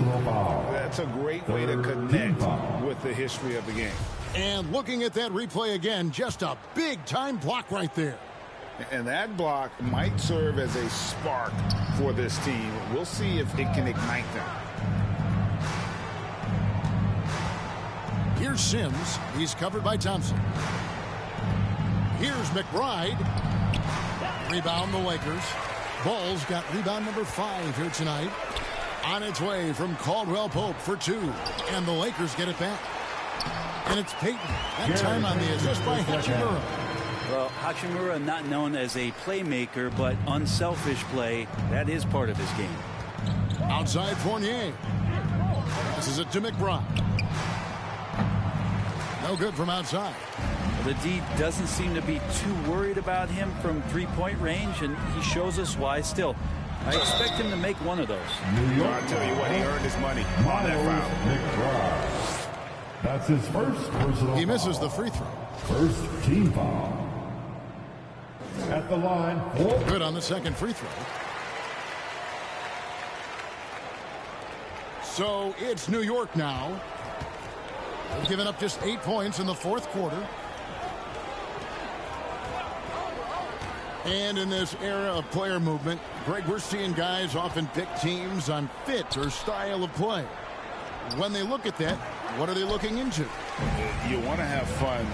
That's a great way to connect with the history of the game. And looking at that replay again, just a big-time block right there. And that block might serve as a spark for this team. We'll see if it can ignite them. Here's Sims. He's covered by Thompson. Here's McBride. Rebound the Lakers. Ball's got rebound number 5 here tonight. On its way from Caldwell Pope for 2. And the Lakers get it back. And it's Payton. That time on the assist by Hachimura. Well, Hachimura not known as a playmaker, but unselfish play. That is part of his game. Outside Fournier. This is it to McBride. No good from outside. The D doesn't seem to be too worried about him from three-point range, and he shows us why still. I expect him to make one of those. I'll tell you what, he earned his money on that foul. That's his first personal He misses foul. the free throw. First team foul. At At the line. Good on the second free throw. So it's New York now. They've given up just 8 points in the fourth quarter. And in this era of player movement, Greg, we're seeing guys often pick teams on fit or style of play. When they look at that, what are they looking into? You want to have fun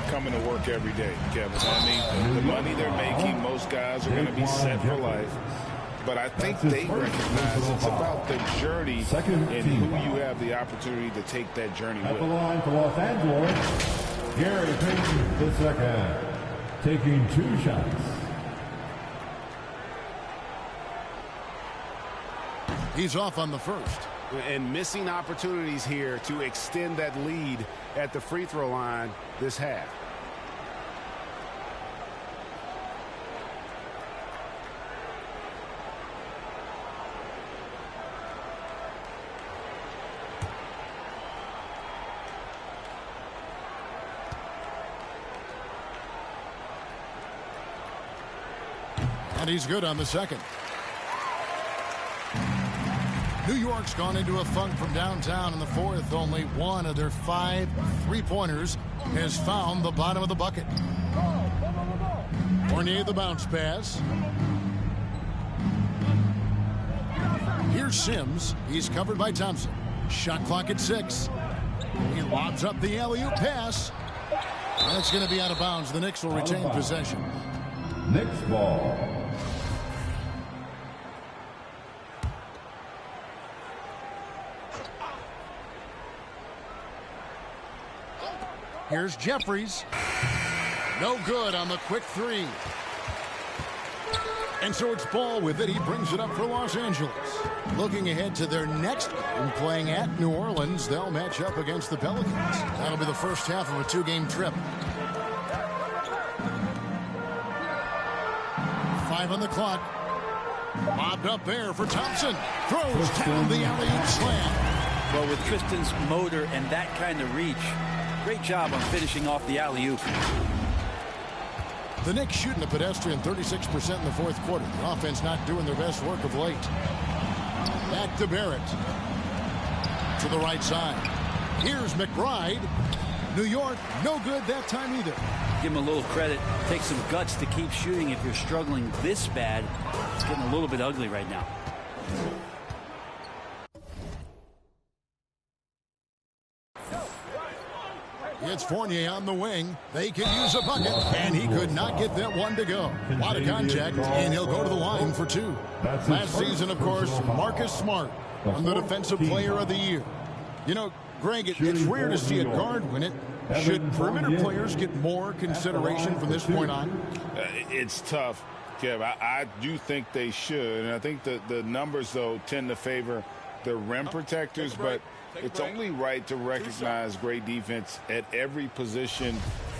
coming to work every day, Kevin. I mean, the money they're making, most guys are going to be set for life. But I think they recognize it's about the journey and who you have the opportunity to take that journey with. At the line for Los Angeles, Gary Payton II, taking 2 shots. He's off on the first. And missing opportunities here to extend that lead at the free throw line this half. And he's good on the second. New York's gone into a funk from downtown in the fourth. Only one of their 5 3-pointers has found the bottom of the bucket. Fournier the bounce pass. Here's Sims. He's covered by Thompson. Shot clock at 6. He lobs up the alley-oop pass. That's going to be out of bounds. The Knicks will retain possession. Knicks ball. Here's Jeffries. No good on the quick 3. And so it's Ball with it. He brings it up for Los Angeles. Looking ahead to their next game, playing at New Orleans, they'll match up against the Pelicans. That'll be the first half of a 2-game trip. 5 on the clock. Lobbed up there for Thompson. Throws down the alley-oop slam. Well, with Tristan's motor and that kind of reach, great job on finishing off the alley-oop. The Knicks shooting a pedestrian 36% in the fourth quarter. The offense not doing their best work of late. Back to Barrett. To the right side. Here's McBride. New York, no good that time either. Give him a little credit. Take some guts to keep shooting if you're struggling this bad. It's getting a little bit ugly right now. It's Fournier on the wing. They can use a bucket, and he could not get that one to go. A lot of contact, and he'll go to the line for 2. Last season, of course, Marcus Smart won the Defensive Player of the Year. You know, Greg, it's rare to see a guard win it. Should perimeter players get more consideration from this point on? It's tough, Kev. I do think they should, and I think the numbers, though, tend to favor the rim protectors, but it's only right to recognize great defense at every position,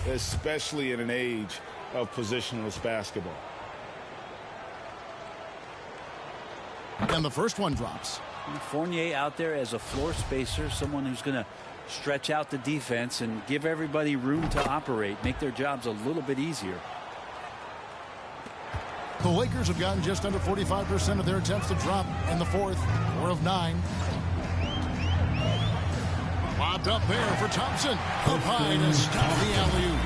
especially in an age of positionless basketball. And the first one drops. Fournier out there as a floor spacer, someone who's going to stretch out the defense and give everybody room to operate, make their jobs a little bit easier. The Lakers have gotten just under 45% of their attempts to drop in the fourth. 4 of 9. Lobbed up there for Thompson. Up high to stop the alley-oop.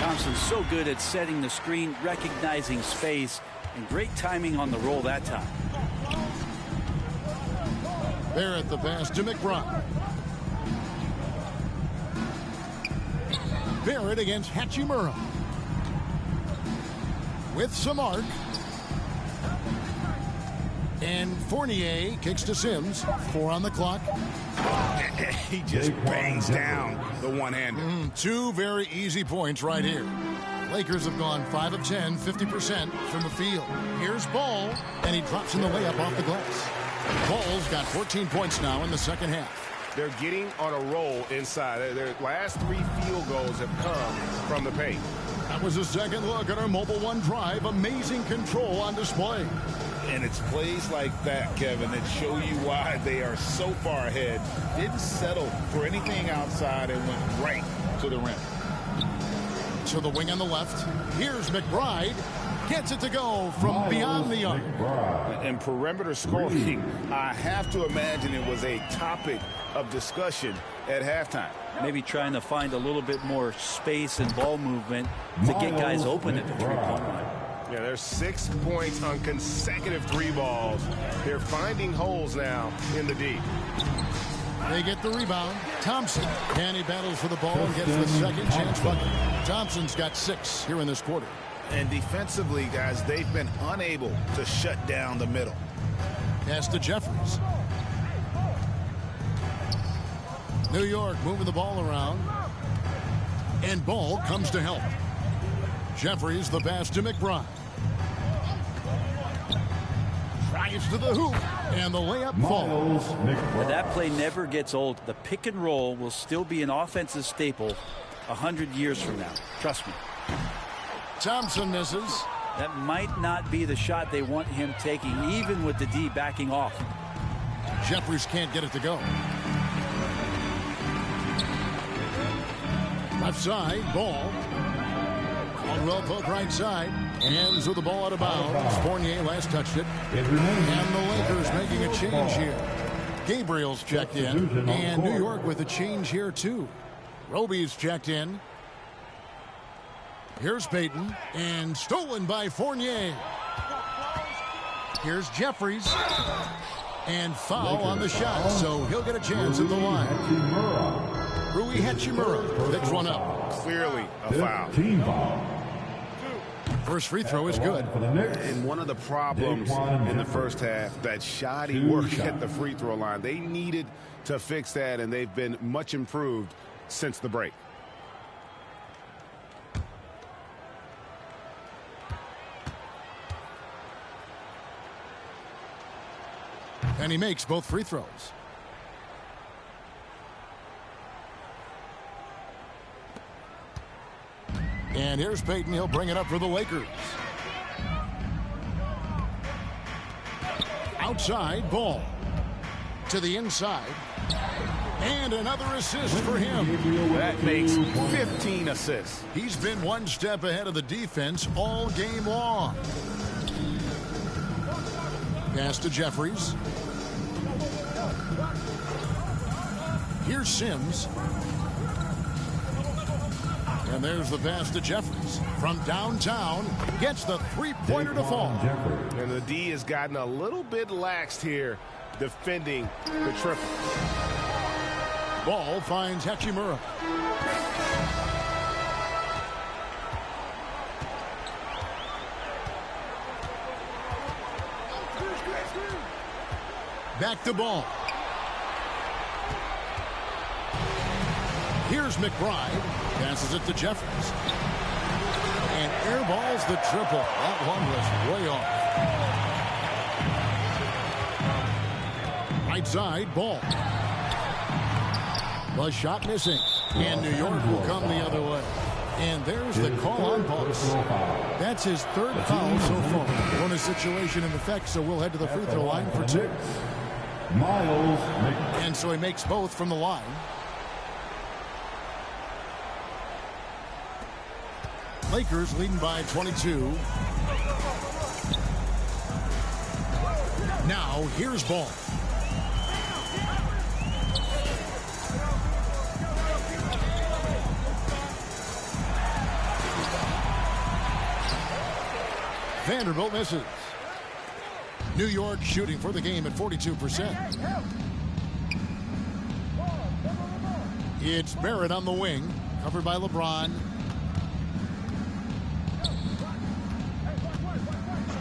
Thompson's so good at setting the screen, recognizing space, and great timing on the roll that time. Barrett the pass to McBride. Barrett against Hachimura. With some arc. And Fournier kicks to Sims. 4 on the clock. He just bangs down the one-hander. 2 very easy points right here. Lakers have gone 5 of 10, 50% from the field. Here's Ball, and he drops in the layup off the glass. Ball's got 14 points now in the second half. They're getting on a roll inside. Their last 3 field goals have come from the paint. That was a second look at our Mobile One drive. Amazing control on display. And it's plays like that, Kevin, that show you why they are so far ahead. Didn't settle for anything outside and went right to the rim. To the wing on the left. Here's McBride. Gets it to go from beyond the arc. And perimeter scoring, I have to imagine it was a topic of discussion at halftime. Maybe trying to find a little bit more space and ball movement to get guys open at the three-point line. Yeah, there's 6 points on consecutive 3 balls. They're finding holes now in the D. They get the rebound. Thompson. And he battles for the ball and gets the second chance bucket. Thompson's got 6 here in this quarter. And defensively, guys, they've been unable to shut down the middle. Pass to Jeffries. New York moving the ball around. And Ball comes to help. Jeffries the pass to McBride. Drives to the hoop. And the layup falls. But that play never gets old. The pick and roll will still be an offensive staple 100 years from now. Trust me. Thompson misses. That might not be the shot they want him taking, even with the D backing off. Jeffries can't get it to go. Left side, Ball. Caldwell poke right side. Hands with the ball out of bounds. Fournier last touched it. And the Lakers making a change here. Gabriel's checked in. And New York with a change here too. Roby's checked in. Here's Payton. And stolen by Fournier. Here's Jeffries. And foul on the shot. So he'll get a chance at the line. Rui Hachimura picks one up. Clearly a foul. First free throw is good. And one of the problems in the first half, that shoddy work at the free throw line. They needed to fix that, and they've been much improved since the break. And he makes both free throws. And here's Payton. He'll bring it up for the Lakers. Outside, Ball. To the inside. And another assist for him. That makes 15 assists. He's been one step ahead of the defense all game long. Pass to Jeffries. Here's Sims. And there's the pass to Jeffries. From downtown, gets the three-pointer to fall. And the D has gotten a little bit laxed here defending the triple. Ball finds Hachimura. Back to Ball. Here's McBride. Passes it to Jeffries. And airballs the triple. That one was way off. Right side, Ball. The shot missing. And New York will come the other way. And there's the call on Boss. That's his third foul so far. Bonus situation in effect, so we'll head to the free throw line for two. And so he makes both from the line. Lakers leading by 22. Now here's Ball. Vanderbilt misses. New York shooting for the game at 42%. It's Barrett on the wing, covered by LeBron.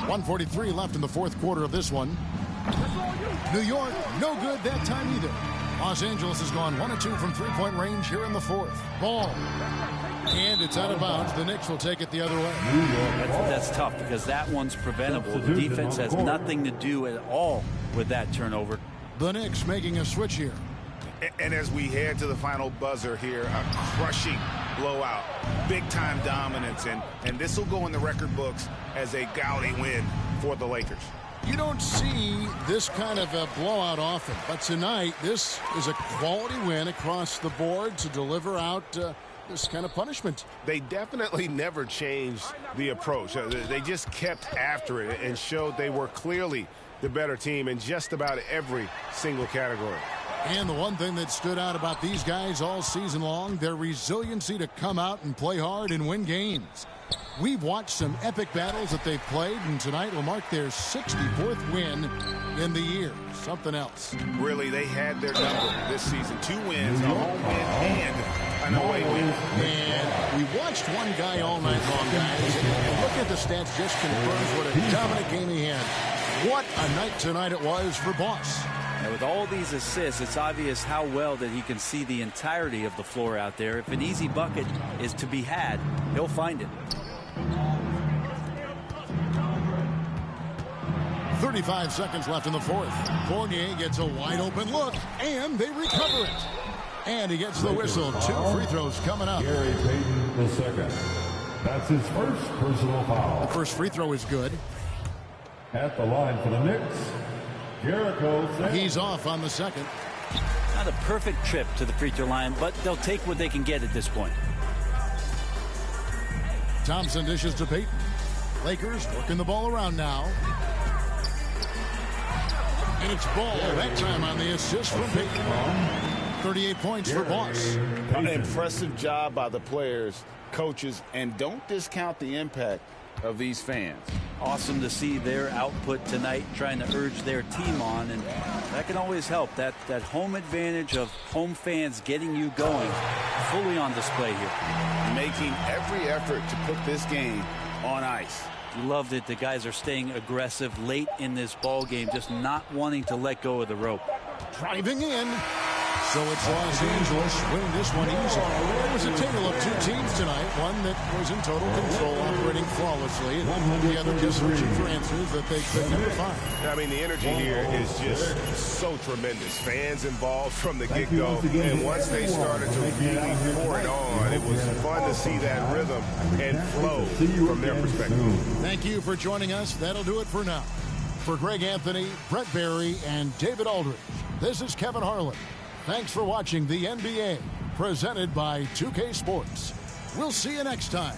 1:43 left in the fourth quarter of this one. New York, no good that time either. Los Angeles has gone 1 of 2 from three-point range here in the fourth. Ball. And it's out of bounds. The Knicks will take it the other way. That's tough because that one's preventable. The defense has nothing to do at all with that turnover. The Knicks making a switch here. And as we head to the final buzzer here, a crushing blowout, big-time dominance, and this will go in the record books as a gaudy win for the Lakers. You don't see this kind of a blowout often, but tonight this is a quality win across the board to deliver out this kind of punishment. They definitely never changed the approach. They just kept after it and showed they were clearly the better team in just about every single category. And the one thing that stood out about these guys all season long, their resiliency to come out and play hard and win games. We've watched some epic battles that they've played, and tonight will mark their 64th win in the year. Something else. Really, they had their number this season. 2 wins, a home win, and an away win. And we watched one guy all night long, guys. And look at the stats, just confirms what a dominant game he had. What a night tonight it was for Boss. And with all these assists, it's obvious how well that he can see the entirety of the floor out there. If an easy bucket is to be had, he'll find it. 35 seconds left in the fourth. Fournier gets a wide open look, and they recover it. And he gets the whistle. 2 free throws coming up. Gary Payton the second. That's his first personal foul. The first free throw is good. At the line for the Knicks, Jericho. He's off on the second. Not a perfect trip to the free throw line, but they'll take what they can get at this point. Thompson dishes to Payton. Lakers working the ball around now. And it's Ball that time on the assist from Payton. 38 points for Boss. An impressive job by the players, coaches, and don't discount the impact of these fans. Awesome to see their output tonight, trying to urge their team on, and that can always help. That home advantage of home fans getting you going, fully on display here. Making every effort to put this game on ice. You love that the guys are staying aggressive late in this ball game, just not wanting to let go of the rope. Driving in. So it's Los Angeles winning this one easily. It was a tale of 2 teams tonight. One that was in total control, operating flawlessly. And the other just searching for answers that they could never find. I mean, the energy here is just so tremendous. Fans involved from the get-go. And once they started to really pour it on, it was fun to see that rhythm and flow from their perspective. Thank you for joining us. That'll do it for now. For Greg Anthony, Brett Barry, and David Aldridge, this is Kevin Harlan. Thanks for watching the NBA, presented by 2K Sports. We'll see you next time.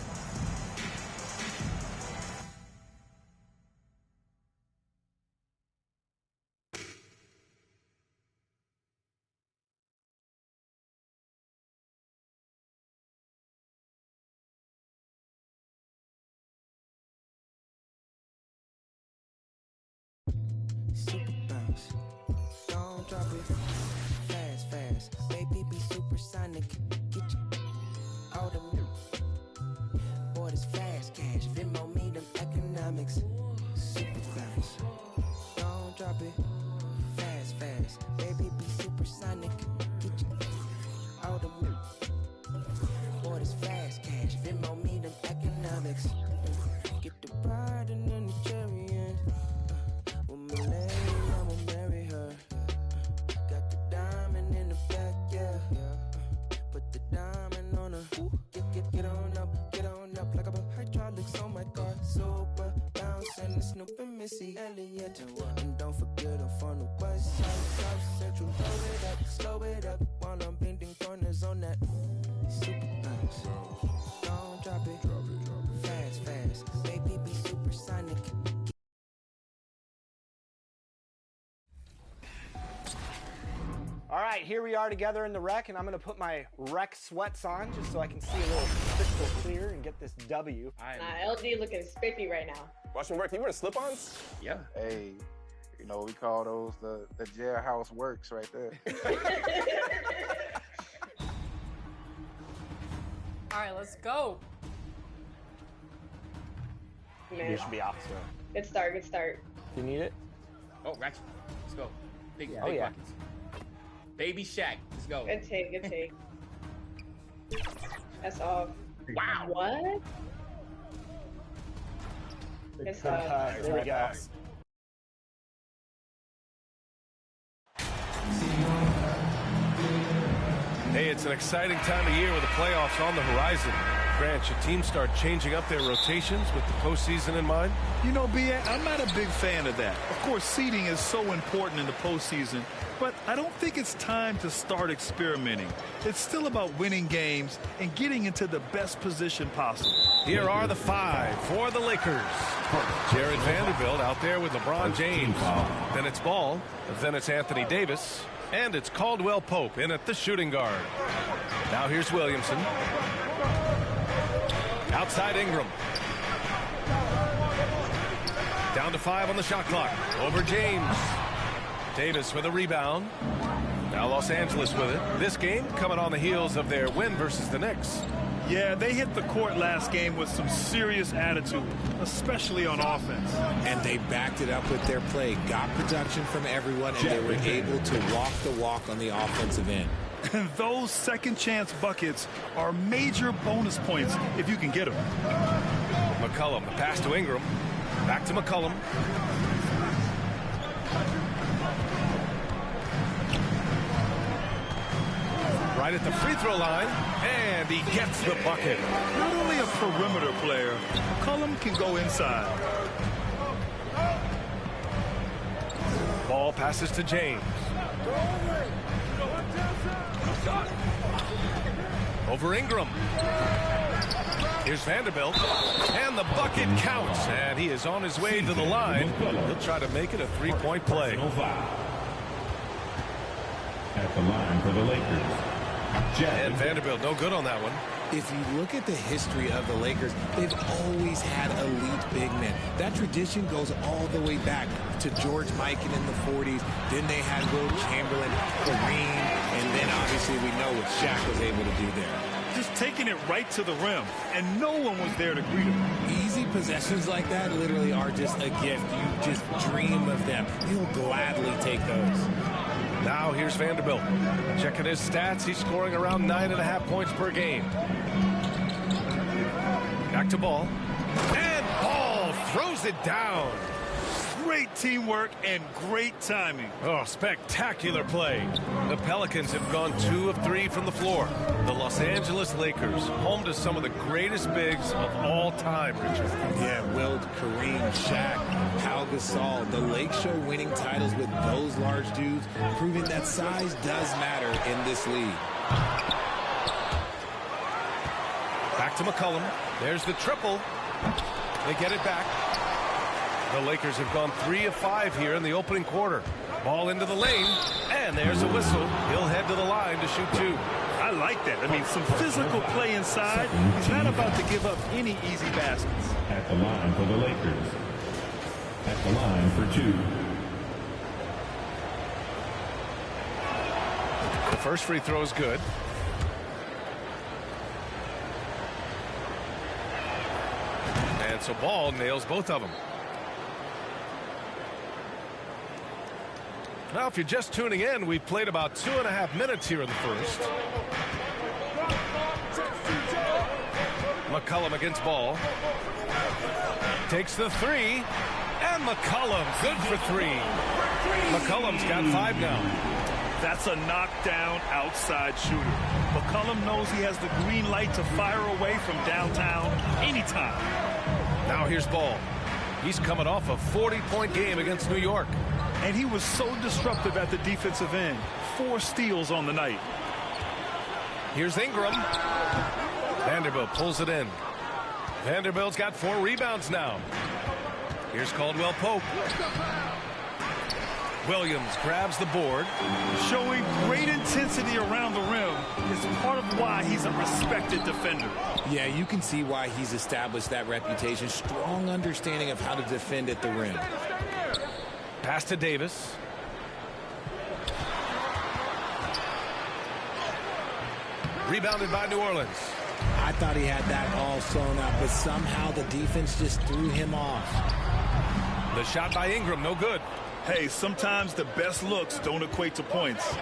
Super bounce. Don't drop it. Fast. Baby, be supersonic. Get you all the boy, this fast cash. Venmo me them economics. Super bounce. Don't drop it. Fast. Baby, be supersonic. Get you all the boy, this fast cash. Venmo me them economics. Get the bride and then the chariot. With my lady, I'ma marry her. Got the diamond in the back, yeah. Put the diamond on her. Get on up like a hydraulics on my car. Super bouncing, Snoop and Missy Elliott. And don't forget I'm from the west side, South Central. Slow it up while I'm bending corners on that. Super bounce. Don't drop it. Fast. Baby, be supersonic. All right, here we are together in the rec, and I'm going to put my rec sweats on just so I can see a little crystal clear and get this W. LD looking spiffy right now. Watch me work. You wear slip-ons? Yeah. Hey, you know, we call those the jailhouse works right there. All right, let's go. Man. You should be off, so. Good start. You need it? Oh, Ratchet. Let's go. Big yeah. buckets. Baby Shaq. Let's go. Good take. That's off. Wow. What? It's There we go. Hey, it's an exciting time of year with the playoffs on the horizon. Grant, should teams start changing up their rotations with the postseason in mind? You know, B.A., I'm not a big fan of that. Of course, seeding is so important in the postseason, but I don't think it's time to start experimenting. It's still about winning games and getting into the best position possible. Here are the 5 for the Lakers. Jared Vanderbilt out there with LeBron James. Then it's Ball. Then it's Anthony Davis. And it's Caldwell Pope in at the shooting guard. Now here's Williamson. Outside Ingram. Down to 5 on the shot clock. Over James. Davis with a rebound. Now Los Angeles with it. This game coming on the heels of their win versus the Knicks. Yeah, they hit the court last game with some serious attitude, especially on offense. And they backed it up with their play. Got production from everyone, and they were able to walk the walk on the offensive end. And those second chance buckets are major bonus points if you can get them. McCollum, the pass to Ingram. Back to McCollum. Right at the free throw line, and he gets the bucket. Not only a perimeter player, McCollum can go inside. Ball passes to James. Over Ingram. Here's Vanderbilt, and the bucket counts, and he is on his way to the line. He'll try to make it a three-point play. At the line for the Lakers. And Vanderbilt no good on that one. If you look at the history of the Lakers, they've always had elite big men. That tradition goes all the way back to George Mikan in the 40s. Then they had Will Chamberlain, Kareem, and then obviously we know what Shaq was able to do there. Just taking it right to the rim, and no one was there to greet him. Easy possessions like that literally are just a gift. You just dream of them. You'll gladly take those. Now here's Vanderbilt. Checking his stats, he's scoring around 9.5 points per game. Back to Ball. And Ball throws it down. Great teamwork and great timing. Oh, spectacular play. The Pelicans have gone 2 of 3 from the floor. The Los Angeles Lakers, home to some of the greatest bigs of all time, Richard. Yeah, Wilt, Kareem, Shaq, Pau Gasol. The Lake Show winning titles with those large dudes, proving that size does matter in this league. Back to McCollum. There's the triple. They get it back. The Lakers have gone 3 of 5 here in the opening quarter. Ball into the lane, and there's a whistle. He'll head to the line to shoot 2. I like that. I mean, some physical play inside. He's not about to give up any easy baskets. At the line for the Lakers. At the line for 2. The first free throw is good. And so Ball nails both of them. Now, if you're just tuning in, we've played about 2.5 minutes here in the first. McCollum against Ball. Takes the 3. And McCollum, good for 3. McCollum's got 5 now. That's a knockdown outside shooter. McCollum knows he has the green light to fire away from downtown anytime. Now here's Ball. He's coming off a 40-point game against New York. And he was so disruptive at the defensive end. 4 steals on the night. Here's Ingram. Vanderbilt pulls it in. Vanderbilt's got 4 rebounds now. Here's Caldwell Pope. Williams grabs the board. Showing great intensity around the rim is part of why he's a respected defender. Yeah, you can see why he's established that reputation. Strong understanding of how to defend at the rim. Pass to Davis. Rebounded by New Orleans. I thought he had that all sewn up, but somehow the defense just threw him off. The shot by Ingram, no good. Hey, sometimes the best looks don't equate to points.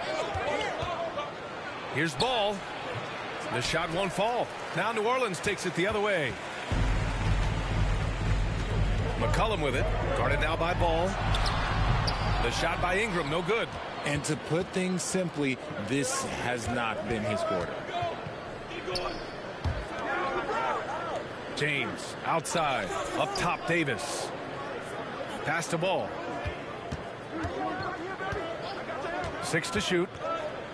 Here's Ball. The shot won't fall. Now New Orleans takes it the other way. McCollum with it. Guarded now by Ball. The shot by Ingram, no good. And to put things simply, this has not been his quarter. James outside, up top Davis. Pass to Ball. 6 to shoot.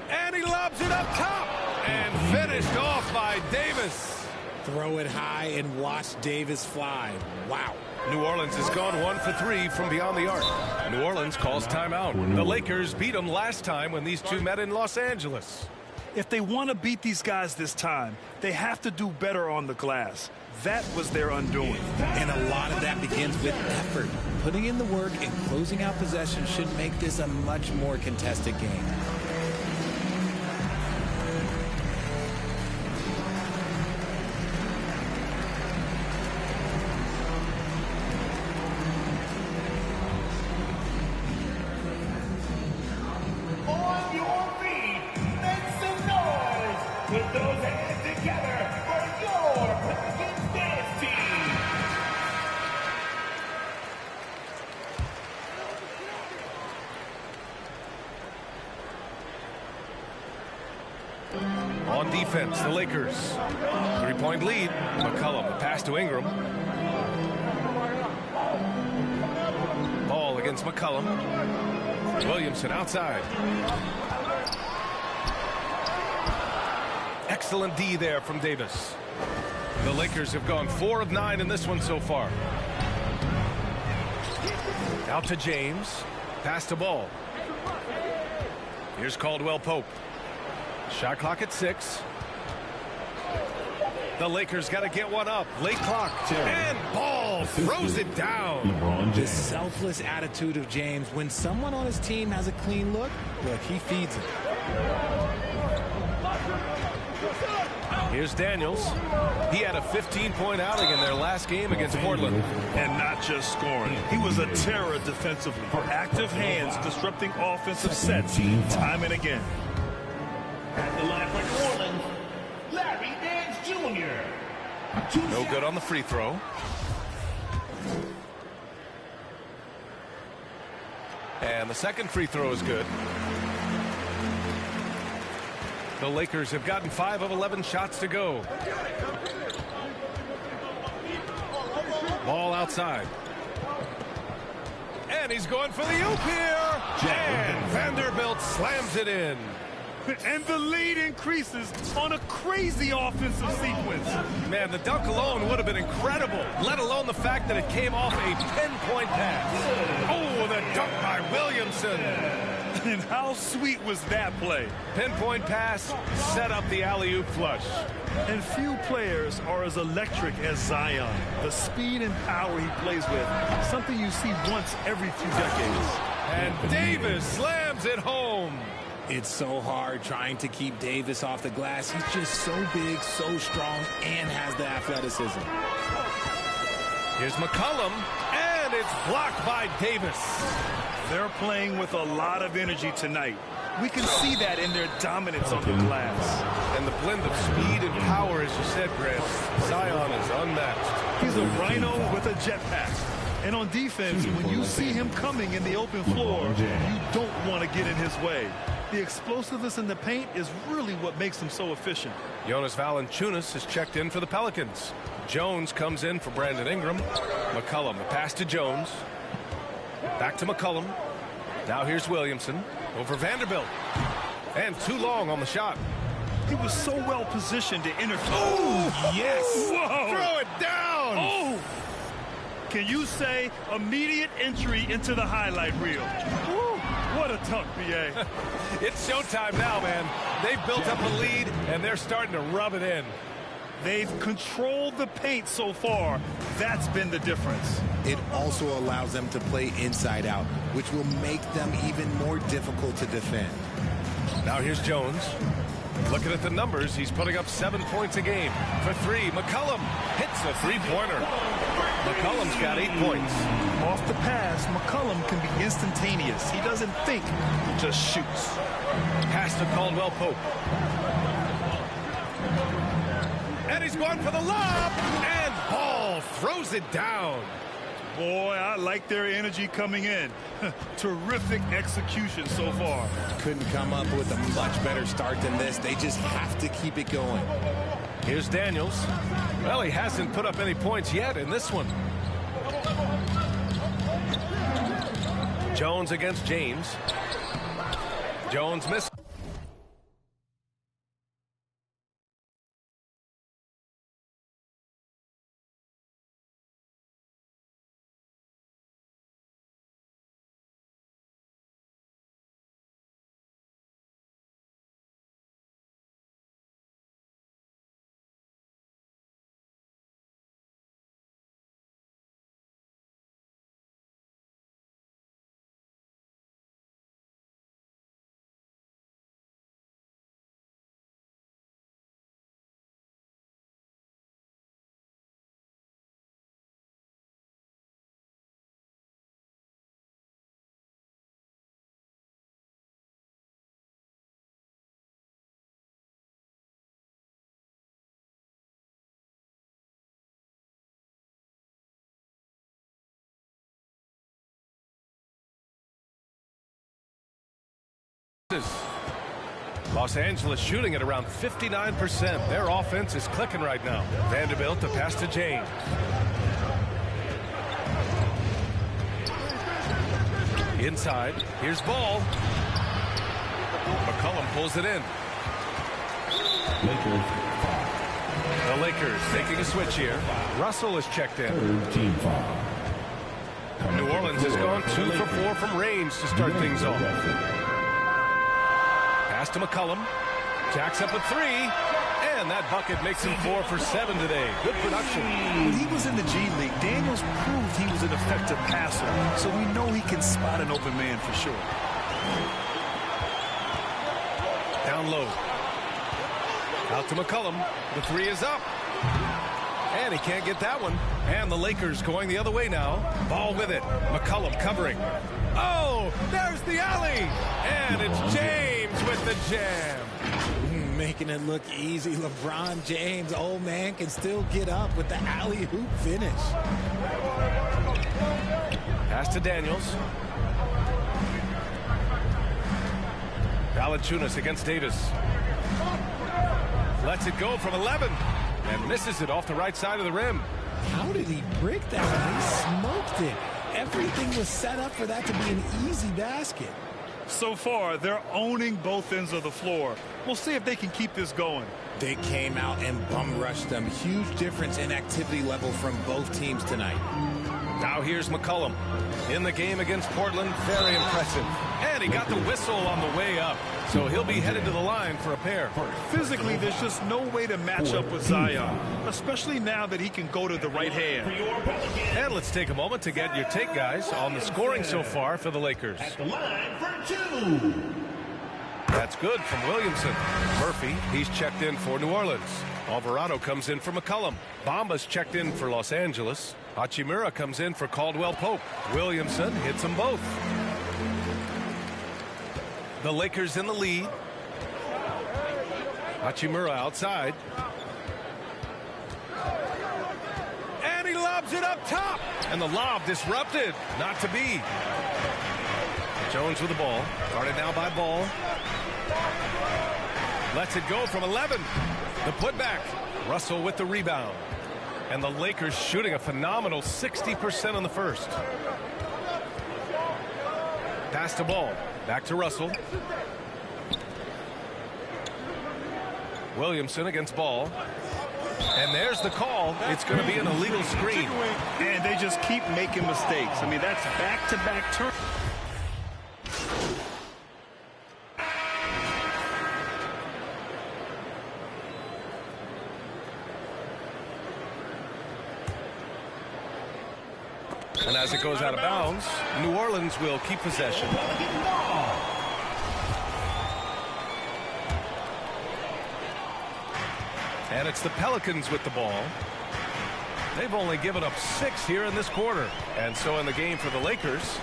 And he lobs it up top. And finished off by Davis. Throw it high and watch Davis fly. Wow. New Orleans has gone 1 for 3 from beyond the arc. New Orleans calls timeout. The Lakers beat them last time when these two met in Los Angeles. If they want to beat these guys this time, they have to do better on the glass. That was their undoing. And a lot of that begins with effort. Putting in the work and closing out possession should make this a much more contested game. On your feet, make some noise. Put those hands together for your Pelicans dance team. On defense, the Lakers. 3-point lead. McCollum, the pass to Ingram. Ball against McCollum. Williamson outside. Excellent D there from Davis. The Lakers have gone 4 of 9 in this one so far. Out to James. Pass to Ball. Here's Caldwell Pope. Shot clock at 6. The Lakers got to get one up. Late clock. And Ball throws it down. The selfless attitude of James. When someone on his team has a clean look, he feeds it. Here's Daniels. He had a 15-point outing in their last game against Portland. And not just scoring. He was a terror defensively. Active hands disrupting offensive sets time and again. At the line for New Orleans, Larry Nance Jr. No good on the free throw. And the second free throw is good. The Lakers have gotten 5 of 11 shots to go. Ball outside. And he's going for the oop here. And Vanderbilt slams it in. And the lead increases on a crazy offensive sequence. Man, the dunk alone would have been incredible, let alone the fact that it came off a 10-point pass. Oh, the dunk by Williamson. And how sweet was that play? Pinpoint pass, set up the alley-oop flush. And few players are as electric as Zion. The speed and power he plays with, something you see once every few decades. And Davis slams it home. It's so hard trying to keep Davis off the glass. He's just so big, so strong, and has the athleticism. Here's McCollum, and it's blocked by Davis. They're playing with a lot of energy tonight. We can see that in their dominance on the glass. And the blend of speed and power, as you said, Grant, Zion is unmatched. He's a rhino with a jetpack. And on defense, when you see him coming in the open floor, you don't want to get in his way. The explosiveness in the paint is really what makes him so efficient. Jonas Valanciunas has checked in for the Pelicans. Jones comes in for Brandon Ingram. McCollum, the pass to Jones. Back to McCollum. Now here's Williamson over Vanderbilt. And too long on the shot. He was so well positioned to interfere. Oh, yes. Whoa. Throw it down. Oh. Can you say immediate entry into the highlight reel? Woo. What a dunk, B.A. It's showtime now, man. They've built up a lead, and they're starting to rub it in. They've controlled the paint so far. That's been the difference. It also allows them to play inside out, which will make them even more difficult to defend. Now here's Jones. Looking at the numbers, he's putting up 7 points a game. For 3, McCollum hits a three-pointer. McCollum's got 8 points. Off the pass, McCollum can be instantaneous. He doesn't think, he just shoots. Pass to Caldwell Pope. And he's going for the lob, and Ball throws it down. Boy, I like their energy coming in. Terrific execution so far. Couldn't come up with a much better start than this. They just have to keep it going. Here's Daniels. Well, he hasn't put up any points yet in this one. Jones against James. Jones missed. Los Angeles shooting at around 59%. Their offense is clicking right now. Vanderbilt to pass to James. Inside. Here's Ball. McCollum pulls it in. The Lakers taking a switch here. Russell is checked in. New Orleans has gone 2 for 4 from range to start things off. Pass to McCollum. Jacks up a 3. And that bucket makes him 4 for 7 today. Good production. When he was in the G League, Daniels proved he was an effective passer. So we know he can spot an open man for sure. Down low. Out to McCollum. The 3 is up. And he can't get that one. And the Lakers going the other way now. Ball with it. McCollum covering. Oh, there's the alley. And it's James with the jam. Making it look easy. LeBron James, old man, can still get up with the alley-oop finish. Pass to Daniels. Valanciunas against Davis. Lets it go from 11. And misses it off the right side of the rim. How did he break that one? He smoked it. Everything was set up for that to be an easy basket. So far, they're owning both ends of the floor. We'll see if they can keep this going. They came out and bum rushed them. Huge difference in activity level from both teams tonight. Now here's McCollum. In the game against Portland, very impressive. And he got the whistle on the way up. So he'll be headed to the line for a pair. Physically, there's just no way to match up with Zion, especially now that he can go to the right hand. And let's take a moment to get your take, guys, on the scoring so far for the Lakers. At the line for 2. That's good from Williamson. Murphy, he's checked in for New Orleans. Alvarado comes in for McCollum. Bamba's checked in for Los Angeles. Hachimura comes in for Caldwell Pope. Williamson hits them both. The Lakers in the lead. Hachimura outside. And he lobs it up top. And the lob disrupted. Not to be. Jones with the ball. Guarded now by Ball. Lets it go from 11. The putback. Russell with the rebound. And the Lakers shooting a phenomenal 60% in the first. Pass to Ball. Back to Russell. Williamson against Ball. And there's the call. It's going to be an illegal screen. And they just keep making mistakes. I mean, that's back-to-back turn. And as it goes out of bounds, New Orleans will keep possession. And it's the Pelicans with the ball. They've only given up 6 here in this quarter. And so in the game for the Lakers,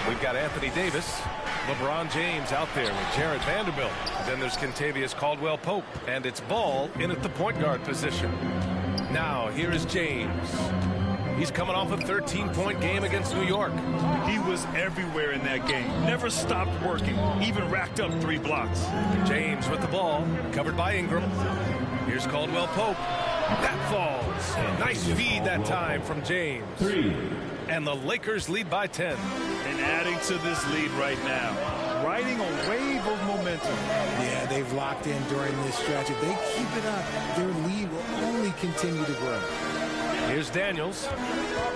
we've got Anthony Davis, LeBron James out there with Jared Vanderbilt. Then there's Kentavious Caldwell-Pope. And it's Ball in at the point guard position. Now here is James. He's coming off a 13-point game against New York. He was everywhere in that game. Never stopped working. Even racked up 3 blocks. James with the ball. Covered by Ingram. Here's Caldwell Pope. That falls. Nice feed that time from James. 3. And the Lakers lead by 10. And adding to this lead right now, riding a wave of momentum. Yeah, they've locked in during this stretch. If they keep it up, their lead will only continue to grow. Here's Daniels.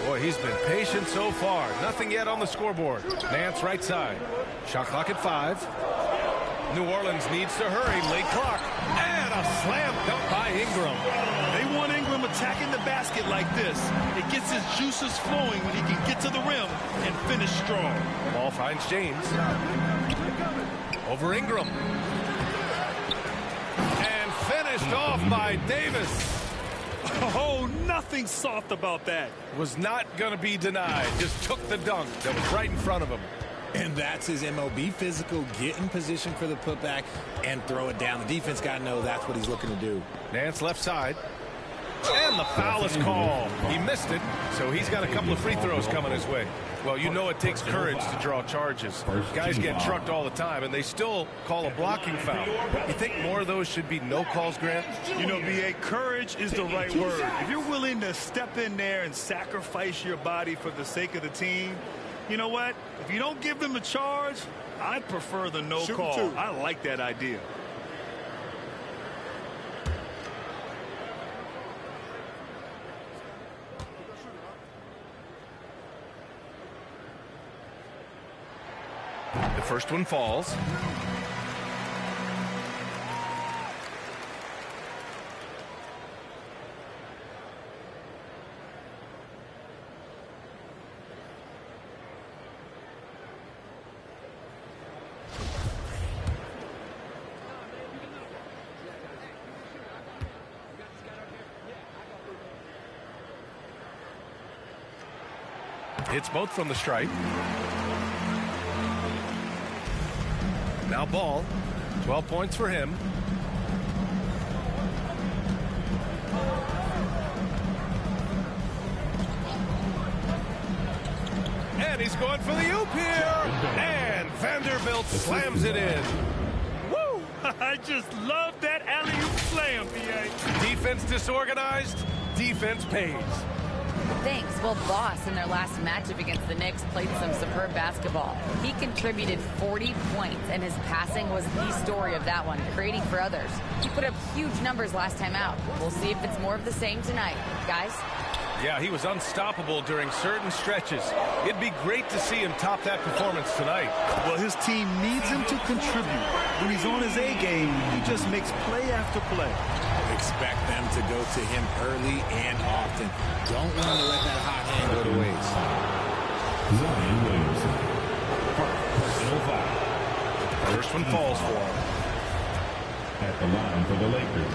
Boy, he's been patient so far. Nothing yet on the scoreboard. Nance right side. Shot clock at 5. New Orleans needs to hurry. Late clock. And a slam dunk by Ingram. They want Ingram attacking the basket like this. It gets his juices flowing when he can get to the rim and finish strong. Ball finds James. Over Ingram. And finished off by Davis. Oh, nothing soft about that. Was not going to be denied. Just took the dunk that was right in front of him. And that's his MO. Be physical, get in position for the putback, and throw it down. The defense got to know that's what he's looking to do. Nance left side. And the foul is called. He missed it, so he's got a couple of free throws coming his way. Well, you know it takes courage to draw charges. Guys get trucked all the time, and they still call a blocking foul. You think more of those should be no calls, Grant? You know, B.A., courage is the right word. If you're willing to step in there and sacrifice your body for the sake of the team, you know what? If you don't give them a charge, I prefer the no call. I like that idea. The first one falls. Hits both from the stripe. Now Ball, 12 points for him. And he's going for the oop here. And Vanderbilt slams it in. Woo! I just love that alley-oop slam, B.A. Defense disorganized, defense pays. Thanks. Well, Boss, in their last matchup against the Knicks, played some superb basketball. He contributed 40 points, and his passing was the story of that one, creating for others. He put up huge numbers last time out. We'll see if it's more of the same tonight. Guys? Yeah, he was unstoppable during certain stretches. It'd be great to see him top that performance tonight. Well, his team needs him to contribute. When he's on his A game, he just makes play after play. Expect them to go to him early and often. Don't want to let that hot hand go to waste. Zion Williamson. Personal foul. First one falls for him. At the line for the Lakers.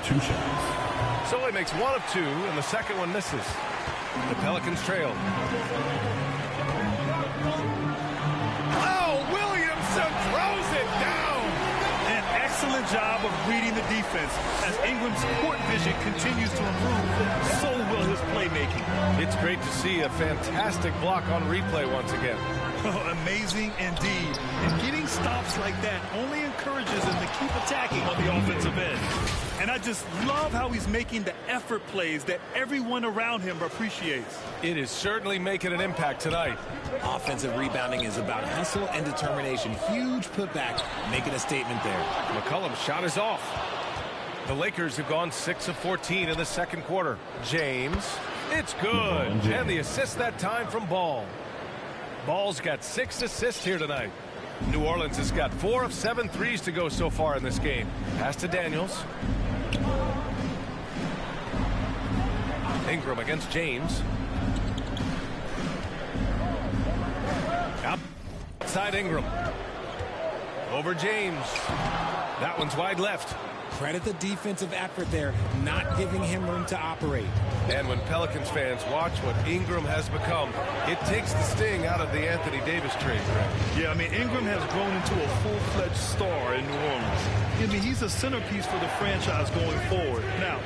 2 shots. So he makes 1 of 2, and the second one misses. The Pelicans trail. Oh, Williamson throws it down. An excellent job of reading the defense. As Ingram's court vision continues to improve, so will his playmaking. It's great to see a fantastic block on replay once again. Amazing indeed. And getting stops like that only encourages him to keep attacking on the offensive end. And I just love how he's making the effort plays that everyone around him appreciates. It is certainly making an impact tonight. Offensive rebounding is about hustle and determination. Huge putback, making a statement there. McCollum's shot is off. The Lakers have gone 6 of 14 in the second quarter. James, it's good. And the assist that time from Ball. Ball's got 6 assists here tonight. New Orleans has got 4 of 7 threes to go so far in this game. Pass to Daniels. Ingram against James. Outside Ingram. Over James. That one's wide left. Credit the defensive effort there, not giving him room to operate. And when Pelicans fans watch what Ingram has become, it takes the sting out of the Anthony Davis trade. Yeah, I mean, Ingram has grown into a full-fledged star in New Orleans. I mean, he's a centerpiece for the franchise going forward. Now,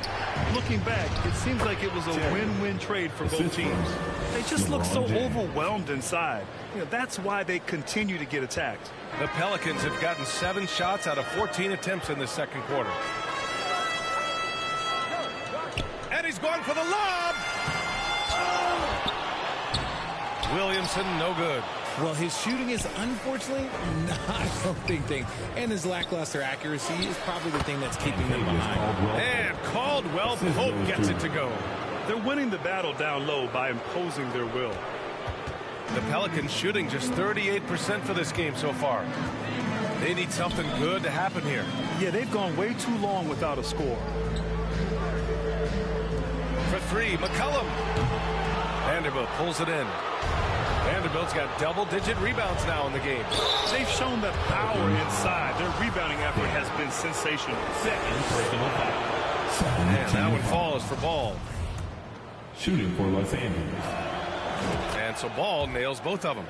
looking back, it seems like it was a win-win trade for both teams. They just look so overwhelmed inside. You know, that's why they continue to get attacked. The Pelicans have gotten 7 shots out of 14 attempts in the second quarter. going for the lob. Williamson, no good. Well, his shooting is unfortunately not a big thing, and his lackluster accuracy is probably the thing that's keeping them behind. And Caldwell Pope gets it to go. They're winning the battle down low by imposing their will. The Pelicans shooting just 38% for this game so far. They need something good to happen here. Yeah, they've gone way too long without a score. For three, McCollum. Vanderbilt pulls it in. Vanderbilt's got double-digit rebounds now in the game. They've shown that power inside. Their rebounding effort has been sensational. Second personal foul. And that one falls for Ball. Shooting for Los Angeles. And so Ball nails both of them.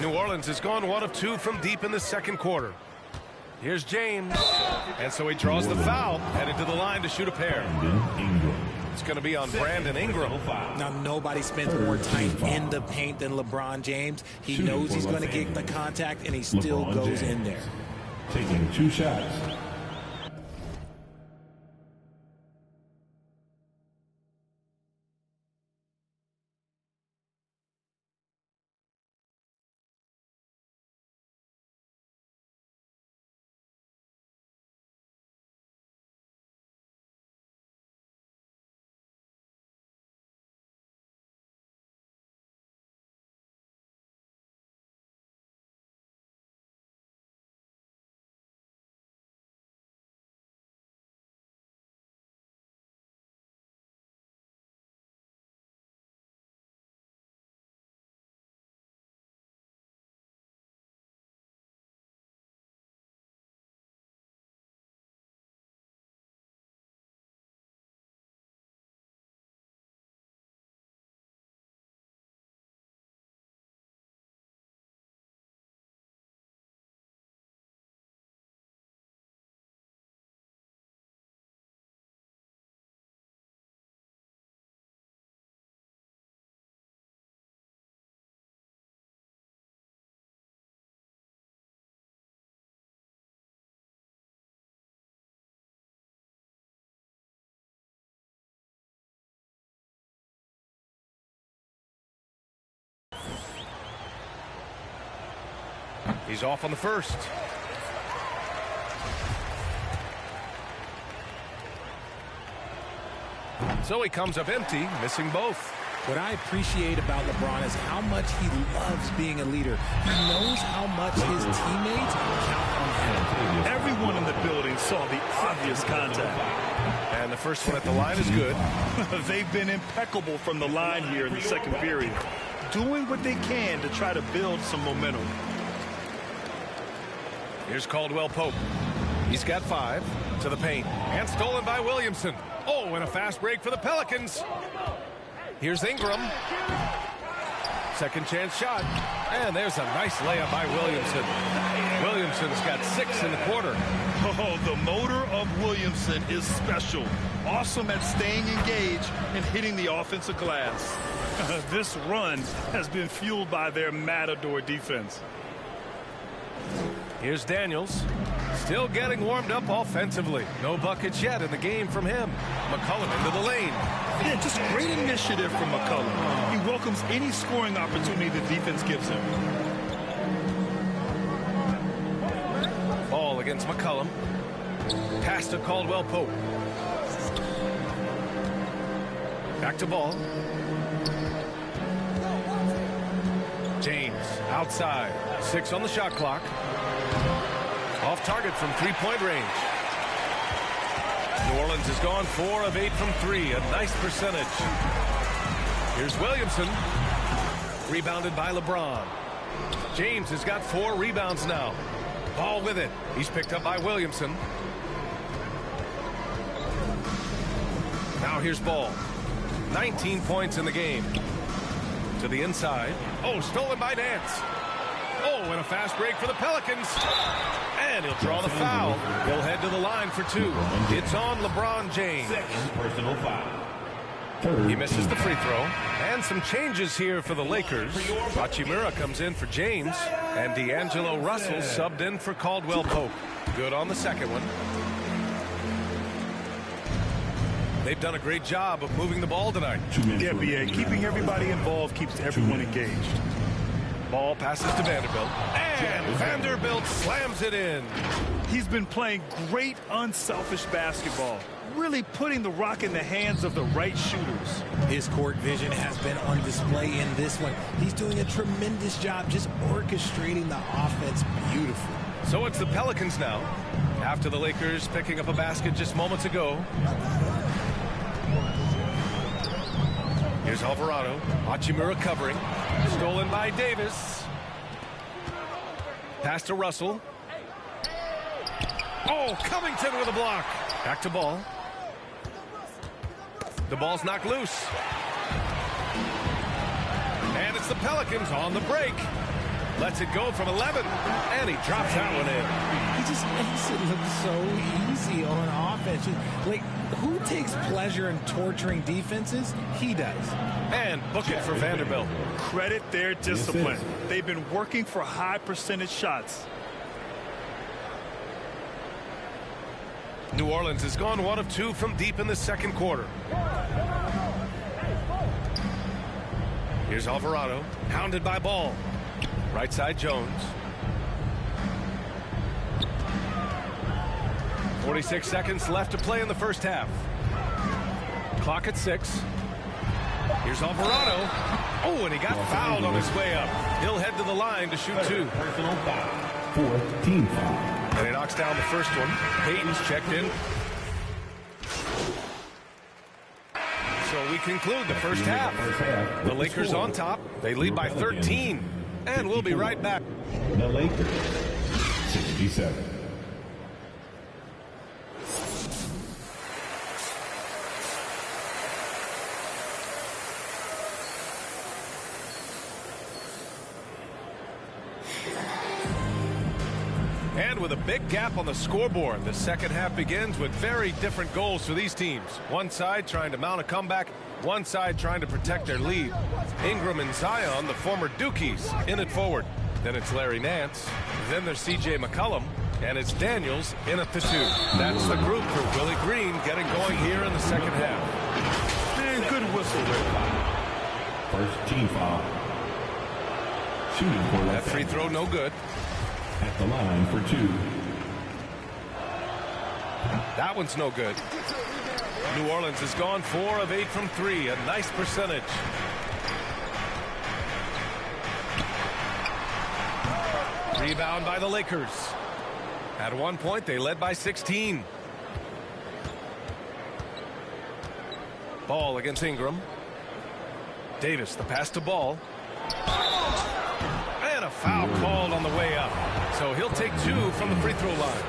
New Orleans has gone 1 of 2 from deep in the second quarter. Here's James. And so he draws the foul, headed to the line to shoot a pair. It's going to be on Brandon Ingram. Now, nobody spends more time in the paint than LeBron James. He knows he's going to get the contact, and he still goes in there. Taking 2 shots. He's off on the first. So he comes up empty, missing both. What I appreciate about LeBron is how much he loves being a leader. He knows how much his teammates count on him. Everyone in the building saw the obvious contact. And the first one at the line is good. They've been impeccable from the line here in the second period, doing what they can to try to build some momentum. Here's Caldwell Pope. He's got 5 to the paint. And stolen by Williamson. Oh, and a fast break for the Pelicans. Here's Ingram. Second chance shot. And there's a nice layup by Williamson. Williamson's got 6 in the quarter. Oh, the motor of Williamson is special. Awesome at staying engaged and hitting the offensive glass. This run has been fueled by their Matador defense. Here's Daniels. Still getting warmed up offensively. No buckets yet in the game from him. McCollum into the lane. Yeah, just great initiative from McCollum. He welcomes any scoring opportunity the defense gives him. Ball against McCollum. Pass to Caldwell Pope. Back to Ball. James outside. 6 on the shot clock. Off target from three-point range. New Orleans has gone 4 of 8 from 3. A nice percentage. Here's Williamson. Rebounded by LeBron. James has got 4 rebounds now. Ball with it. He's picked up by Williamson. Now here's Ball. 19 points in the game. To the inside. Oh, stolen by Nance. Oh, and a fast break for the Pelicans. And he'll draw the foul. He'll head to the line for 2. It's on LeBron James. Second personal foul. He misses the free throw. And some changes here for the Lakers. Hachimura comes in for James. And D'Angelo Russell subbed in for Caldwell Pope. Good on the second one. They've done a great job of moving the ball tonight. Yeah, B.A. Keeping everybody involved keeps everyone engaged. Ball passes to Vanderbilt. And Vanderbilt slams it in. He's been playing great, unselfish basketball. Really putting the rock in the hands of the right shooters. His court vision has been on display in this one. He's doing a tremendous job just orchestrating the offense beautifully. So it's the Pelicans now, after the Lakers picking up a basket just moments ago. Here's Alvarado. Hachimura covering. Stolen by Davis. Pass to Russell. Oh, Covington with a block. Back to Ball. The ball's knocked loose. And it's the Pelicans on the break. Lets it go from 11. And he drops that one in. He just makes it look so easy on offense. Like, who takes pleasure in torturing defenses? He does. And book it for Vanderbilt. Credit their discipline. They've been working for high percentage shots. New Orleans has gone 1 of 2 from deep in the second quarter. Here's Alvarado, hounded by Ball. Right side Jones. 46 seconds left to play in the first half. Clock at 6. Here's Alvarado. Oh, and he got fouled on his way up. He'll head to the line to shoot 2. Personal foul. 4th team foul. And he knocks down the first one. Payton's checked in. So we conclude the first half. The Lakers on top. They lead by 13. And we'll be right back. The Lakers, 67. And with a big gap on the scoreboard, the second half begins with very different goals for these teams. One side trying to mount a comeback, one side trying to protect their lead. Ingram and Zion, the former Dukies, in it forward. Then it's Larry Nance. Then there's C.J. McCollum. And it's Daniels in at the 2. That's the group for Willie Green getting going here in the second half. Man, good whistle there. First team foul. Shooting for that free throw, no good. At the line for 2. That one's no good. New Orleans has gone 4 of 8 from 3. A nice percentage. Rebound by the Lakers. At one point, they led by 16. Ball against Ingram. Davis, the pass to Ball. And a foul called on the way up. So he'll take 2 from the free throw line.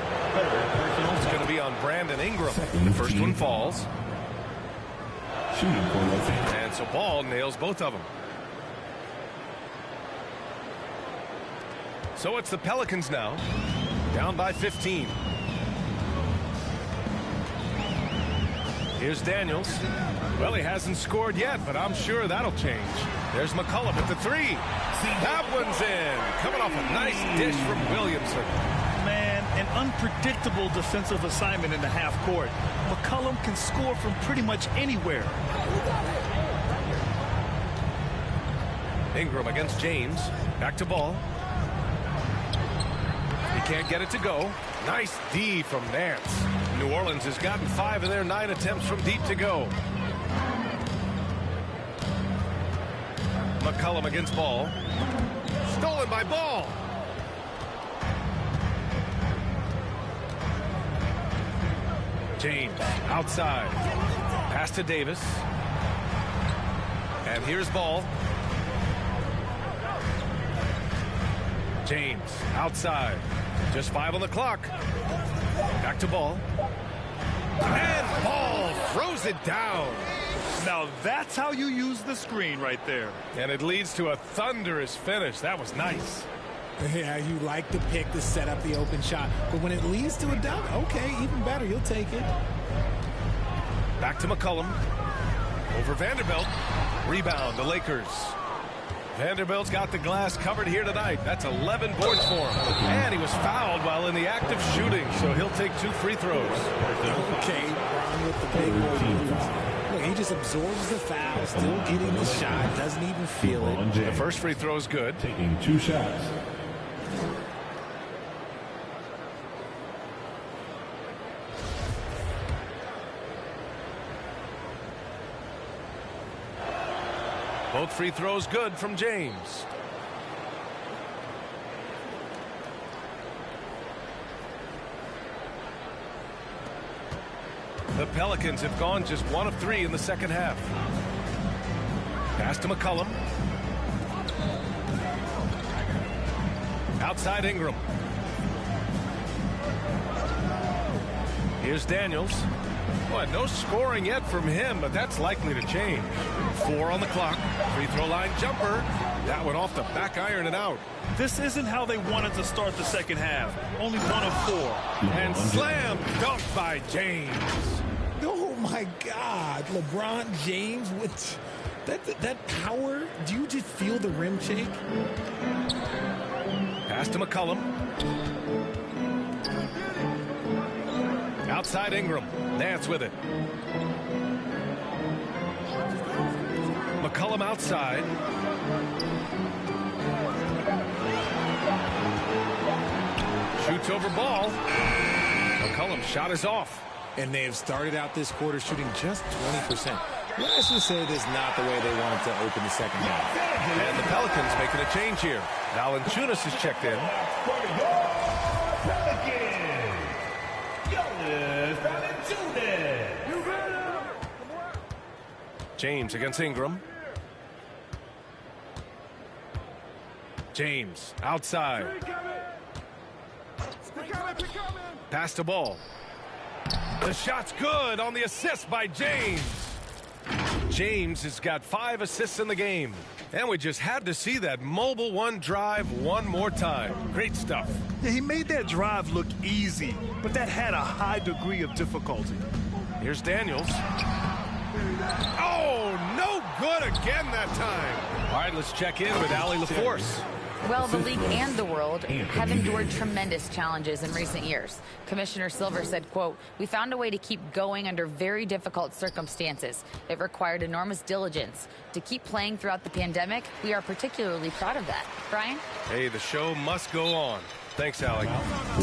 It's going to be on Brandon Ingram. The first one falls. And so Ball nails both of them. So it's the Pelicans now, down by 15. Here's Daniels. Well, he hasn't scored yet, but I'm sure that'll change. There's McCollum at the 3. That one's in. Coming off a nice dish from Williamson. Man, an unpredictable defensive assignment in the half court. McCollum can score from pretty much anywhere. Ingram against James. Back to Ball. He can't get it to go. Nice D from Nance. New Orleans has gotten 5 of their 9 attempts from deep to go. McCollum against Ball. Stolen by Ball. James outside. Pass to Davis. And here's Ball. James outside. Just 5 on the clock. Back to Ball. And Ball throws it down. Now that's how you use the screen right there. And it leads to a thunderous finish. That was nice. Yeah, you like the pick to set up the open shot. But when it leads to a dunk, okay, even better. You'll take it. Back to McCollum. over Vanderbilt. Rebound, the Lakers. Vanderbilt's got the glass covered here tonight. That's 11 boards for him. And he was fouled while in the act of shooting, so he'll take 2 free throws. Okay, Ron with the big boy. Look, he just absorbs the foul, still getting the shot, doesn't even feel it. The first free throw is good. Taking 2 shots. Both free throws good from James. The Pelicans have gone just 1 of 3 in the second half. Pass to McCollum. Outside Ingram. Here's Daniels. Well, no scoring yet from him, but that's likely to change. 4 on the clock. Free throw line jumper. That one off the back iron and out. This isn't how they wanted to start the second half. Only 1 of 4. And slam dunk by James. Oh my God, LeBron James with that power. Do you just feel the rim shake? Pass to McCollum. Outside Ingram. Nance with it. McCollum outside. Shoots over ball. McCollum's shot is off. And they have started out this quarter shooting just 20%. Let's just say this is not the way they wanted to open the second half. And the Pelicans making a change here. Valanciunas is checked in. James against Ingram. James outside. Pass the ball. The shot's good on the assist by James. James has got 5 assists in the game. And we just had to see that mobile 1 drive one more time. Great stuff. Yeah, he made that drive look easy, but that had a high degree of difficulty. Here's Daniels. Oh, no good again that time. All right, let's check in with Allie LaForce. Well, the league and the world have endured tremendous challenges in recent years. Commissioner Silver said, quote, "We found a way to keep going under very difficult circumstances. It required enormous diligence. To keep playing throughout the pandemic, we are particularly proud of that." Brian? Hey, the show must go on. Thanks, Allie.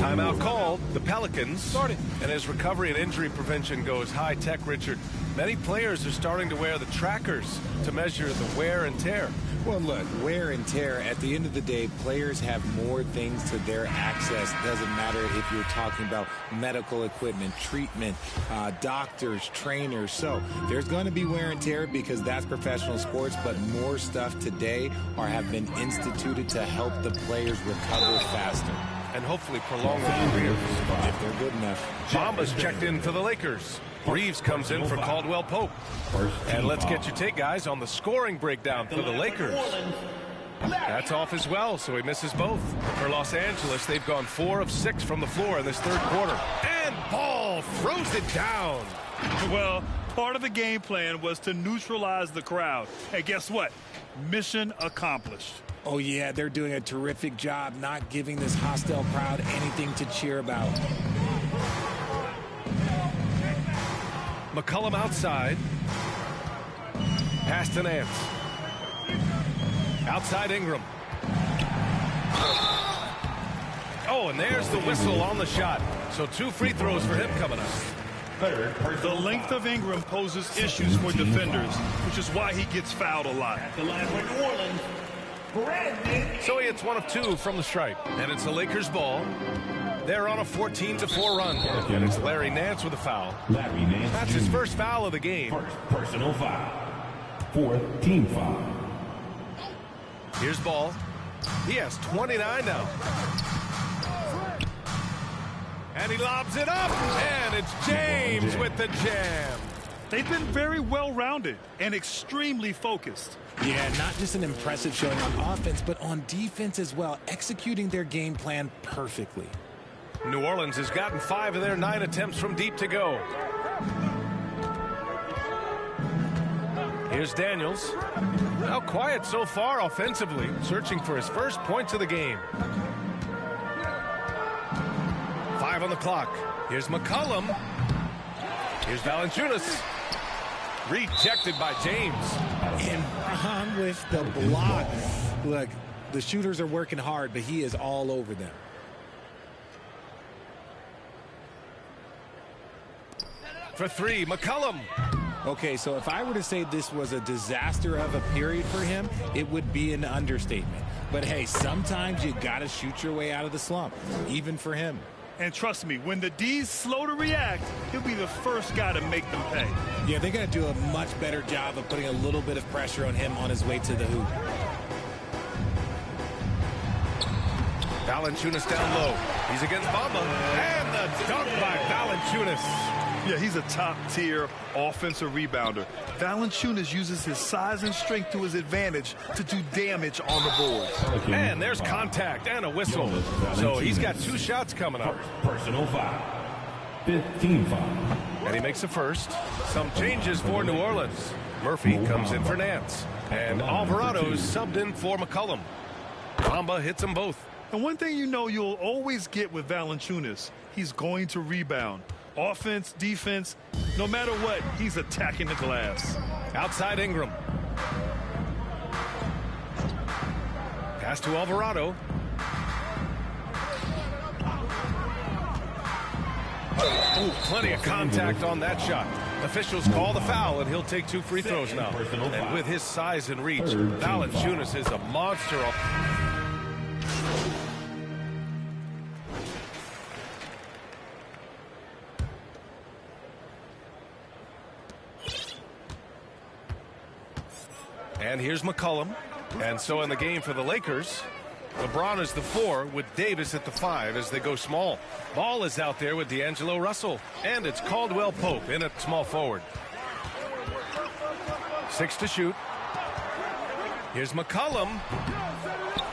Timeout called. The Pelicans started. And as recovery and injury prevention goes high-tech, Richard, many players are starting to wear the trackers to measure the wear and tear. Well, look, wear and tear, at the end of the day, players have more things to their access. Doesn't matter if you're talking about medical equipment, treatment, doctors, trainers. So there's going to be wear and tear because that's professional sports, but more stuff today have been instituted to help the players recover faster. And hopefully prolong their careers. If they're good enough. Bamba's checked in for the Lakers. Reeves comes in for Caldwell Pope. And let's get your take, guys, on the scoring breakdown for the Lakers. That's off as well, so he misses both. For Los Angeles, they've gone 4 of 6 from the floor in this third quarter. And Ball throws it down. Well, part of the game plan was to neutralize the crowd. And guess what? Mission accomplished. Oh, yeah, they're doing a terrific job not giving this hostile crowd anything to cheer about. McCollum outside. Pass to Nance. Outside Ingram. Oh, and there's the whistle on the shot. So 2 free throws for him coming up. The length of Ingram poses issues for defenders, which is why he gets fouled a lot. At the line for New Orleans, so he hits 1 of 2 from the stripe. And it's the Lakers ball. They're on a 14-4 run. And it's Larry Nance with a foul. That's his first foul of the game. First personal foul. 4th team foul. Here's Ball. He has 29 now. And he lobs it up. And it's James with the jam. They've been very well-rounded and extremely focused. Yeah, not just an impressive showing on offense, but on defense as well, executing their game plan perfectly. New Orleans has gotten 5 of their 9 attempts from deep to go. Here's Daniels. Now quiet so far offensively, searching for his first points of the game. 5 on the clock. Here's McCollum. Here's Valanciunas. Rejected by James. And Braun with the block. Look, the shooters are working hard, but he is all over them. For 3, McCollum. Okay, so if I were to say this was a disaster of a period for him, it would be an understatement. But hey, sometimes you got to shoot your way out of the slump, even for him. And trust me, when the D's slow to react, he'll be the first guy to make them pay. Yeah, they got to do a much better job of putting a little bit of pressure on him on his way to the hoop. Valanciunas down low. He's against Bamba. And the dunk by Valanciunas. Yeah, he's a top-tier offensive rebounder. Valanciunas uses his size and strength to his advantage to do damage on the board. And there's contact and a whistle. So he's got 2 shots coming up. Personal foul. 15 foul. And he makes the first. Some changes for New Orleans. Murphy comes in for Nance. And Alvarado's subbed in for McCollum. Bamba hits them both. And one thing you know you'll always get with Valanciunas, he's going to rebound. Offense, defense, no matter what, he's attacking the glass. Outside Ingram. Pass to Alvarado. Ooh, plenty of contact on that shot. Officials call the foul, and he'll take 2 free throws now. And with his size and reach, Valanciunas is a monster. And here's McCollum. And so in the game for the Lakers, LeBron is the 4 with Davis at the 5 as they go small. Ball is out there with D'Angelo Russell. And it's Caldwell Pope in at small forward. 6 to shoot. Here's McCollum.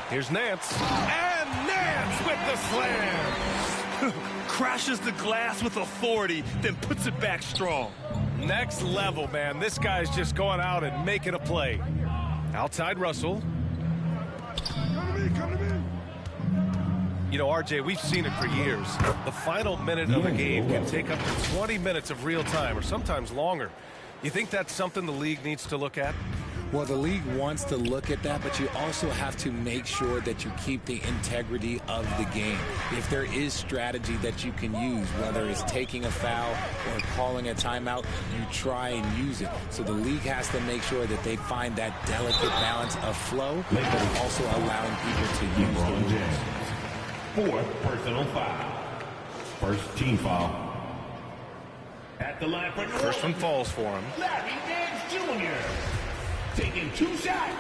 Here's Nance. And Nance with the slam. Crashes the glass with authority, then puts it back strong. Next level, man. This guy's just going out and making a play. Outside Russell. You know, RJ, we've seen it for years. The final minute of a game can take up to 20 minutes of real time or sometimes longer. You think that's something the league needs to look at? Well, the league wants to look at that, but you also have to make sure that you keep the integrity of the game. If there is strategy that you can use, whether it's taking a foul or calling a timeout, you try and use it. So the league has to make sure that they find that delicate balance of flow, but also allowing people to use the rules. 4th personal foul. First team foul. At the line for First one falls for him. Larry Nance Jr. taking 2 shots.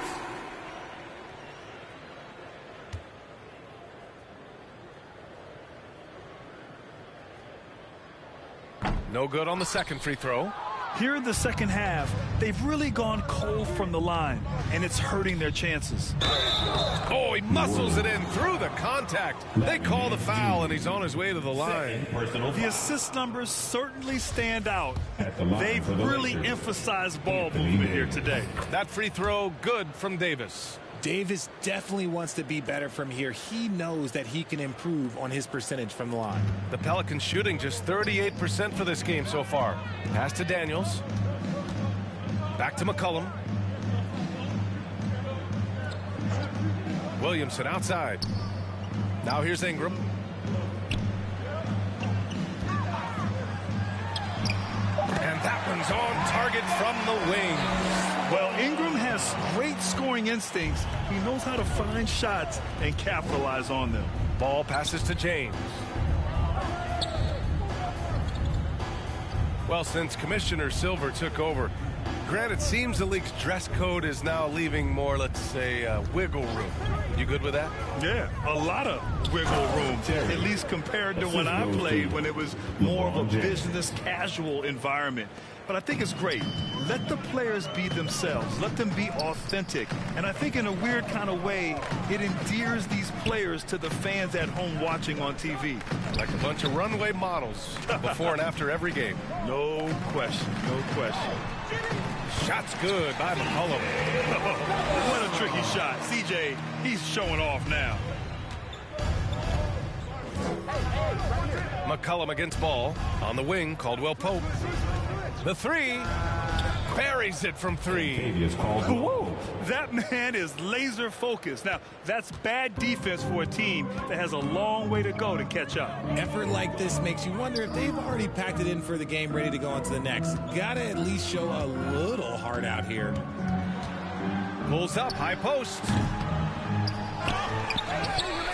No good on the second free throw. Here in the second half, they've really gone cold from the line, and it's hurting their chances. Oh, he muscles it in through the contact. They call the foul, and he's on his way to the line. The assist numbers certainly stand out. They've really emphasized ball movement here today. That free throw, good from Davis. Davis definitely wants to be better from here. He knows that he can improve on his percentage from the line. The Pelicans shooting just 38% for this game so far. Pass to Daniels. Back to McCollum. Williamson outside. Now here's Ingram. And that one's on target from the wing. Well, Ingram has great scoring instincts. He knows how to find shots and capitalize on them. Ball passes to James. Well, since Commissioner Silver took over, Grant, it seems the league's dress code is now leaving more, let's say, wiggle room. You good with that? Yeah, a lot of wiggle room, at least compared to when I played, when it was more of a business casual environment. But I think it's great. Let the players be themselves. Let them be authentic. And I think in a weird kind of way, it endears these players to the fans at home watching on TV. Like a bunch of runway models before and after every game. No question, no question. Shot's good by McCollum. What a tricky shot. CJ, he's showing off now. McCollum against ball. On the wing, Caldwell Pope. The three. Buries it from three. Whoa, that man is laser focused. Now, that's bad defense for a team that has a long way to go to catch up. Effort like this makes you wonder if they've already packed it in for the game, ready to go on to the next. Gotta at least show a little heart out here. Pulls up, high post.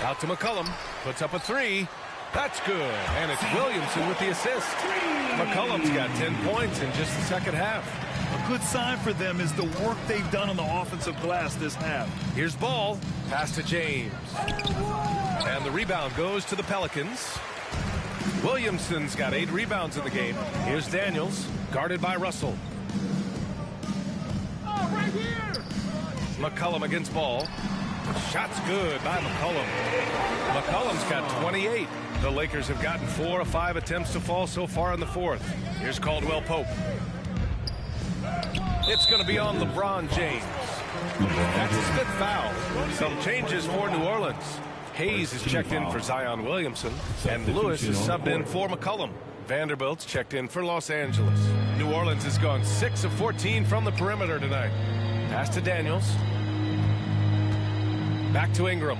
Out to McCollum. Puts up a three. That's good. And it's Williamson with the assist. McCollum's got 10 points in just the second half. A good sign for them is the work they've done on the offensive glass this half. Here's ball. Pass to James. And the rebound goes to the Pelicans. Williamson's got 8 rebounds in the game. Here's Daniels, guarded by Russell. McCollum against ball. Shot's good by McCollum. McCollum's got 28. The Lakers have gotten 4 of 5 attempts to fall so far in the fourth. Here's Caldwell Pope. It's going to be on LeBron James. That's his 5th foul. Some changes for New Orleans. Hayes is checked in for Zion Williamson, and Lewis is subbed in for McCollum. Vanderbilt's checked in for Los Angeles. New Orleans has gone 6 of 14 from the perimeter tonight. Pass to Daniels. Back to Ingram.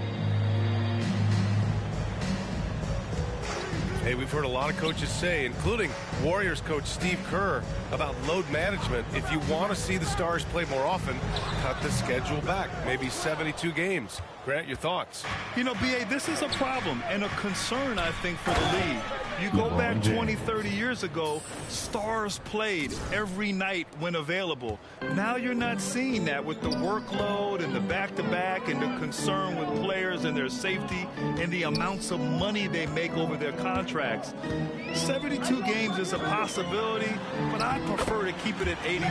Hey, we've heard a lot of coaches say, including Warriors coach Steve Kerr, about load management. If you want to see the Stars play more often, cut the schedule back. Maybe 72 games. Grant, your thoughts? You know, B.A., this is a problem and a concern, I think, for the league. You go back 20, 30 years ago, Stars played every night when available. Now you're not seeing that with the workload and the back-to-back and the concern with players and their safety and the amounts of money they make over their contracts. 72 games is a possibility, but I prefer to keep it at 82.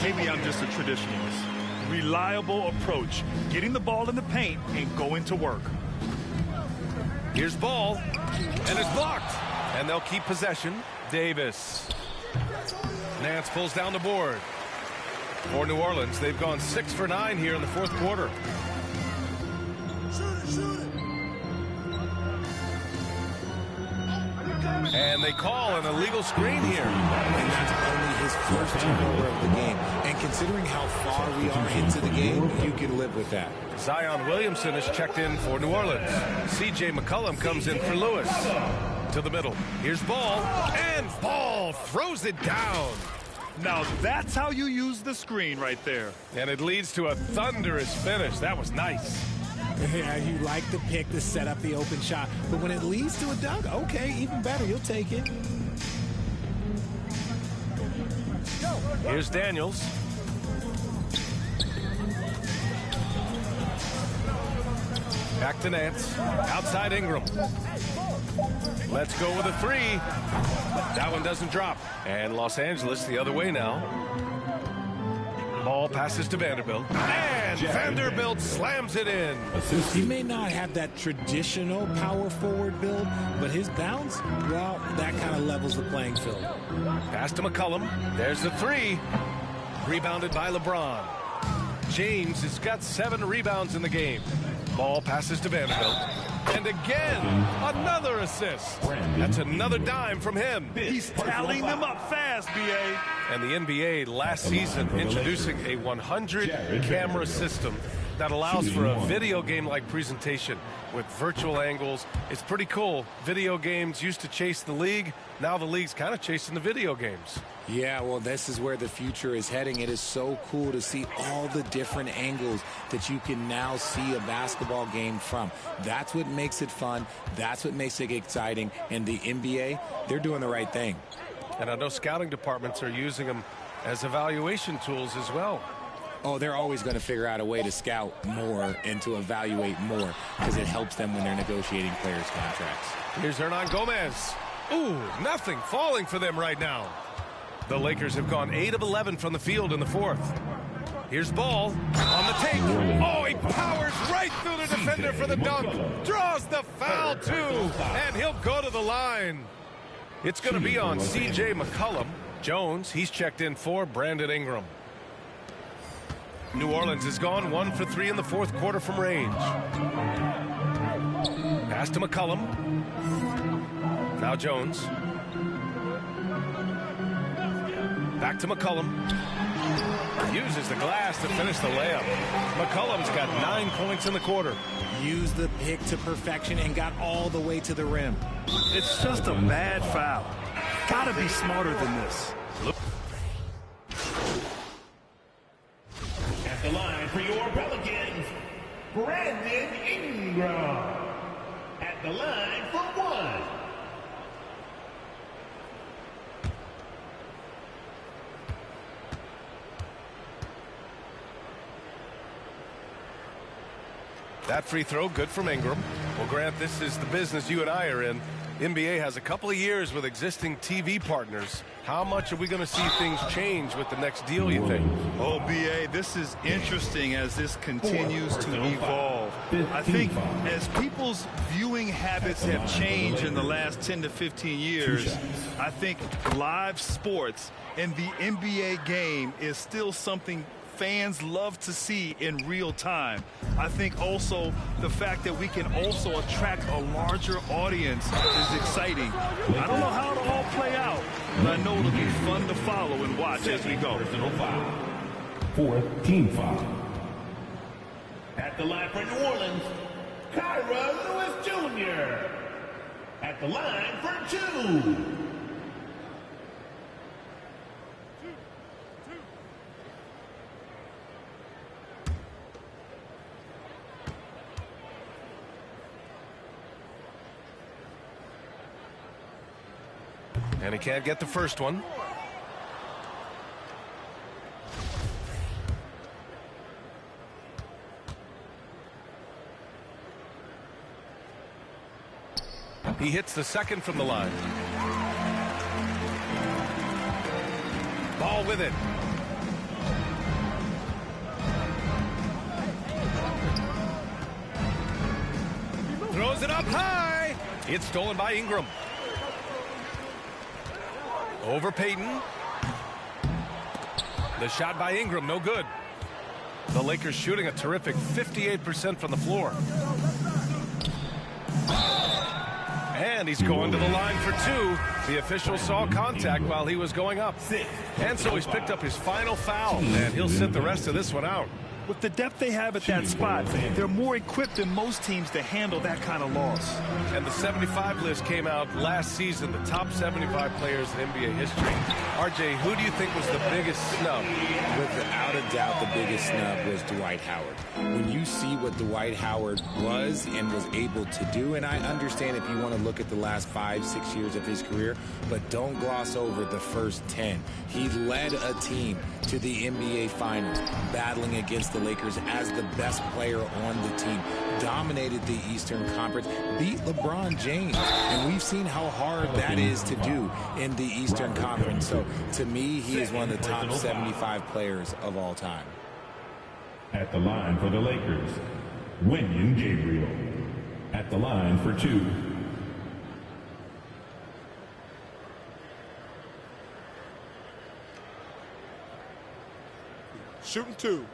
Maybe I'm just a traditionalist. Reliable approach, getting the ball in the paint and going to work. Here's ball, and it's blocked, and they'll keep possession. Davis. Nance pulls down the board. For New Orleans, they've gone 6 for 9 here in the fourth quarter. And they call an illegal screen here. And that's only his first turnover of the game. And considering how far we are into the game, you can live with that. Zion Williamson is checked in for New Orleans. C.J. McCollum comes in for Lewis. To the middle. Here's ball. And ball throws it down. Now that's how you use the screen right there. And it leads to a thunderous finish. That was nice. Yeah, you like the pick to set up the open shot. But when it leads to a dunk, okay, even better. You'll take it. Here's Daniels. Back to Nance. Outside Ingram. Let's go with a three. That one doesn't drop. And Los Angeles the other way now. Ball passes to Vanderbilt. And Vanderbilt slams it in. He may not have that traditional power forward build, but his bounce, well, that kind of levels the playing field. Pass to McCollum. There's the three. Rebounded by LeBron. James has got 7 rebounds in the game. Ball passes to Vanderbilt. And again, another assist. That's another dime from him. He's tallying them up fast, B.A. And the NBA last season introducing a 100-camera system that allows for a video game-like presentation with virtual angles. It's pretty cool. Video games used to chase the league. Now the league's kind of chasing the video games. Yeah, well, this is where the future is heading. It is so cool to see all the different angles that you can now see a basketball game from. That's what makes it fun. That's what makes it exciting. And the NBA, they're doing the right thing. And I know scouting departments are using them as evaluation tools as well. Oh, they're always going to figure out a way to scout more and to evaluate more because it helps them when they're negotiating players' contracts. Here's Hernan Gomez. Ooh, nothing falling for them right now. The Lakers have gone 8 of 11 from the field in the fourth. Here's Ball on the take. Oh, he powers right through the defender for the dunk. Draws the foul, too, and he'll go to the line. It's going to be on C.J. McCollum. Jones, he's checked in for Brandon Ingram. New Orleans has gone 1 for 3 in the fourth quarter from range. Pass to McCollum. Now Jones. Back to McCollum. Uses the glass to finish the layup. McCollum's got 9 points in the quarter. Used the pick to perfection and got all the way to the rim. It's just a bad foul. Gotta be smarter than this. At the line for your Pelicans, Brandon Ingram. At the line for 1. That free throw, good from Ingram. Well, Grant, this is the business you and I are in. NBA has a couple of years with existing TV partners. How much are we going to see things change with the next deal, you think? Oh, B.A., this is interesting as this continues to evolve. I think as people's viewing habits have changed in the last 10 to 15 years, I think live sports and the NBA game is still something fans love to see in real time. I think also the fact that we can also attract a larger audience is exciting. I don't know how it'll all play out, but I know it'll be fun to follow and watch as we go. Fourth team foul. At the line for New Orleans, Kyra Lewis Jr. At the line for 2. And he can't get the first one. He hits the second from the line. Ball with it. Throws it up high. It's stolen by Ingram. Over Payton. The shot by Ingram, no good. The Lakers shooting a terrific 58% from the floor. And he's going to the line for 2. The official saw contact while he was going up. And so he's picked up his final foul, and he'll sit the rest of this one out. With the depth they have at that spot, they're more equipped than most teams to handle that kind of loss. And the 75 list came out last season, the top 75 players in NBA history. RJ, who do you think was the biggest snub? Without a doubt, the biggest snub was Dwight Howard. When you see what Dwight Howard was and was able to do, and I understand if you want to look at the last 5-6 years of his career, but don't gloss over the first 10. He led a team to the NBA Finals, battling against the Lakers as the best player on the team, dominated the Eastern Conference, beat LeBron James, and we've seen how hard that is to do in the Eastern Conference. So to me, he is one of the top 75 players of all time. At the line for the Lakers, Wenyen Gabriel. At the line for 2. Shooting 2.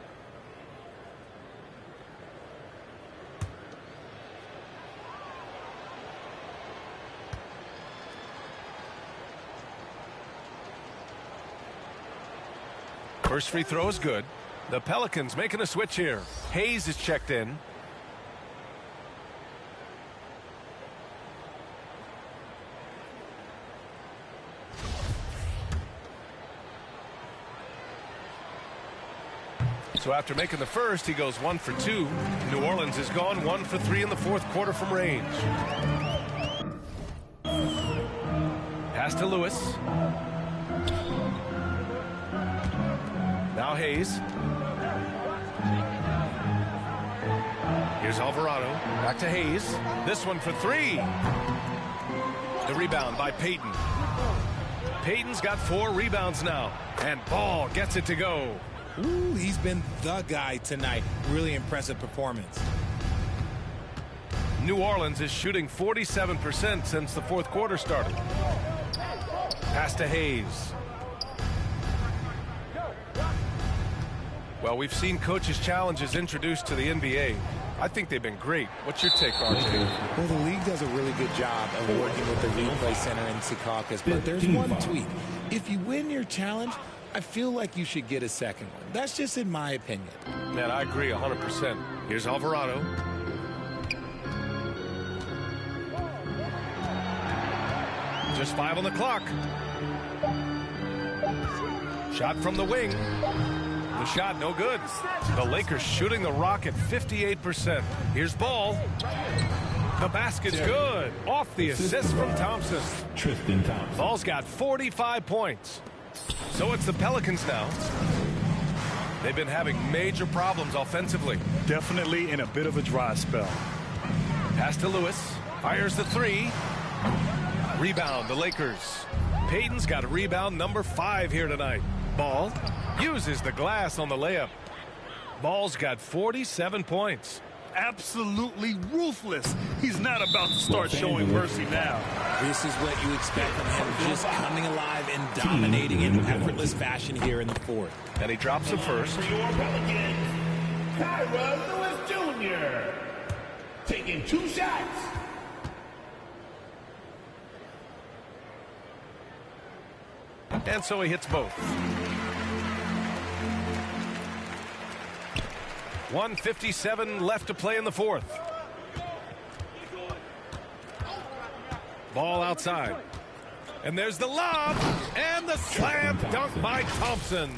First free throw is good. The Pelicans making a switch here. Hayes is checked in. So after making the first, he goes 1 for 2. New Orleans has gone 1 for 3 in the fourth quarter from range. Pass to Lewis. Now Hayes. Here's Alvarado. Back to Hayes. This one for three. The rebound by Payton. Payton's got 4 rebounds now. And Ball gets it to go. Ooh, he's been the guy tonight. Really impressive performance. New Orleans is shooting 47% since the fourth quarter started. Pass to Hayes. Well, we've seen coaches' challenges introduced to the NBA. I think they've been great. What's your take, RJ? Well, the league does a really good job of working with the replay center in Secaucus, but there's one tweak. If you win your challenge, I feel like you should get a second one. That's just in my opinion. Man, I agree 100%. Here's Alvarado. Just 5 on the clock. Shot from the wing. The shot no good. The Lakers shooting the rock at 58%. Here's Ball. The basket's good. Off the assist from Thompson. Tristan Thompson. Ball's got 45 points. So it's the Pelicans now. They've been having major problems offensively. Definitely in a bit of a dry spell. Pass to Lewis. Fires the 3. Rebound, the Lakers. Payton's got a rebound number 5 here tonight. Ball uses the glass on the layup. Ball's got 47 points. Absolutely ruthless. He's not about to start showing mercy now. This is what you expect from him, just coming alive and dominating in effortless fashion here in the fourth. And he drops the first. For your Pelicans, Kyra Lewis Jr. taking 2 shots. And so he hits both. 1:57 left to play in the fourth. Ball outside. And there's the lob. And the slam dunk by Thompson.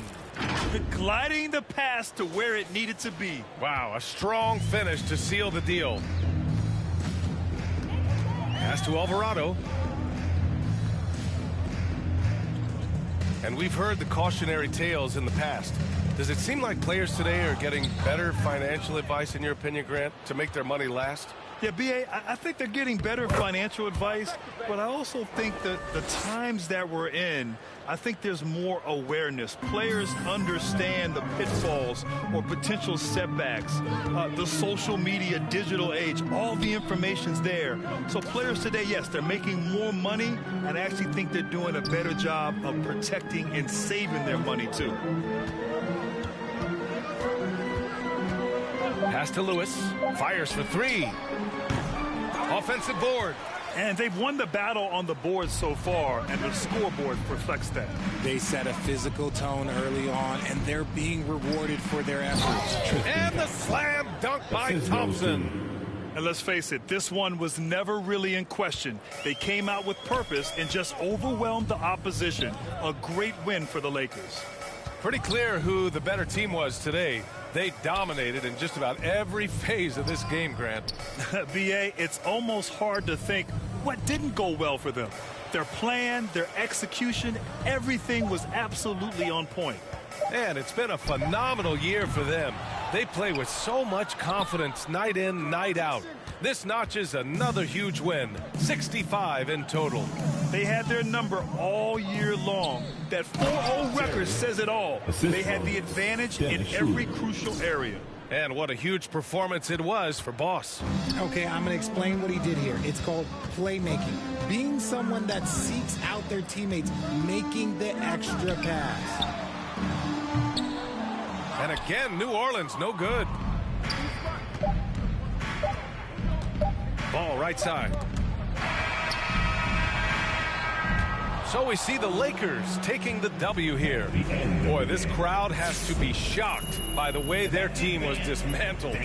Gliding the pass to where it needed to be. Wow, a strong finish to seal the deal. Pass to Alvarado. And we've heard the cautionary tales in the past. Does it seem like players today are getting better financial advice, in your opinion, Grant, to make their money last? Yeah, B.A., I think they're getting better financial advice, but I also think that the times that we're in, I think there's more awareness. Players understand the pitfalls or potential setbacks, the social media digital age, all the information's there. So players today, yes, they're making more money, and I actually think they're doing a better job of protecting and saving their money, too. Pass to Lewis. Fires for 3. Offensive board. And they've won the battle on the board so far, and the scoreboard reflects that. They set a physical tone early on, and they're being rewarded for their efforts. And the slam dunk by Thompson. And let's face it, this one was never really in question. They came out with purpose and just overwhelmed the opposition. A great win for the Lakers. Pretty clear who the better team was today. They dominated in just about every phase of this game, Grant. B.A., it's almost hard to think what didn't go well for them. Their plan, their execution, everything was absolutely on point. And it's been a phenomenal year for them. They play with so much confidence night in, night out. This notches another huge win, 65 in total. They had their number all year long. That 4-0 record says it all. They had the advantage in every crucial area. And what a huge performance it was for Boss. Okay, I'm going to explain what he did here. It's called playmaking. Being someone that seeks out their teammates, making the extra pass. And again, New Orleans, no good. Ball right side. So we see the Lakers taking the W here. Boy, this crowd has to be shocked by the way their team was dismantled.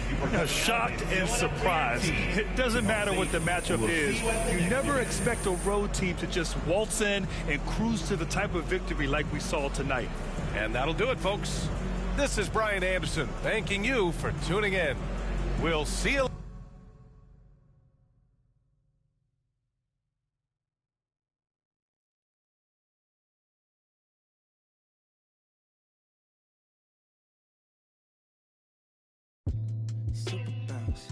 Shocked and surprised. It doesn't matter what the matchup is. You never expect a road team to just waltz in and cruise to the type of victory like we saw tonight. And that'll do it, folks. This is Brian Anderson, thanking you for tuning in. We'll see you. Super bounce.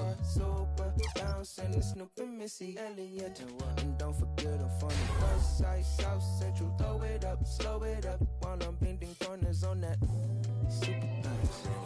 car, super bouncing the Snoop and Missy Elliott. And don't forget I'm from the west side, South Central. Throw it up, slow it up while I'm bending corners on that super bounce.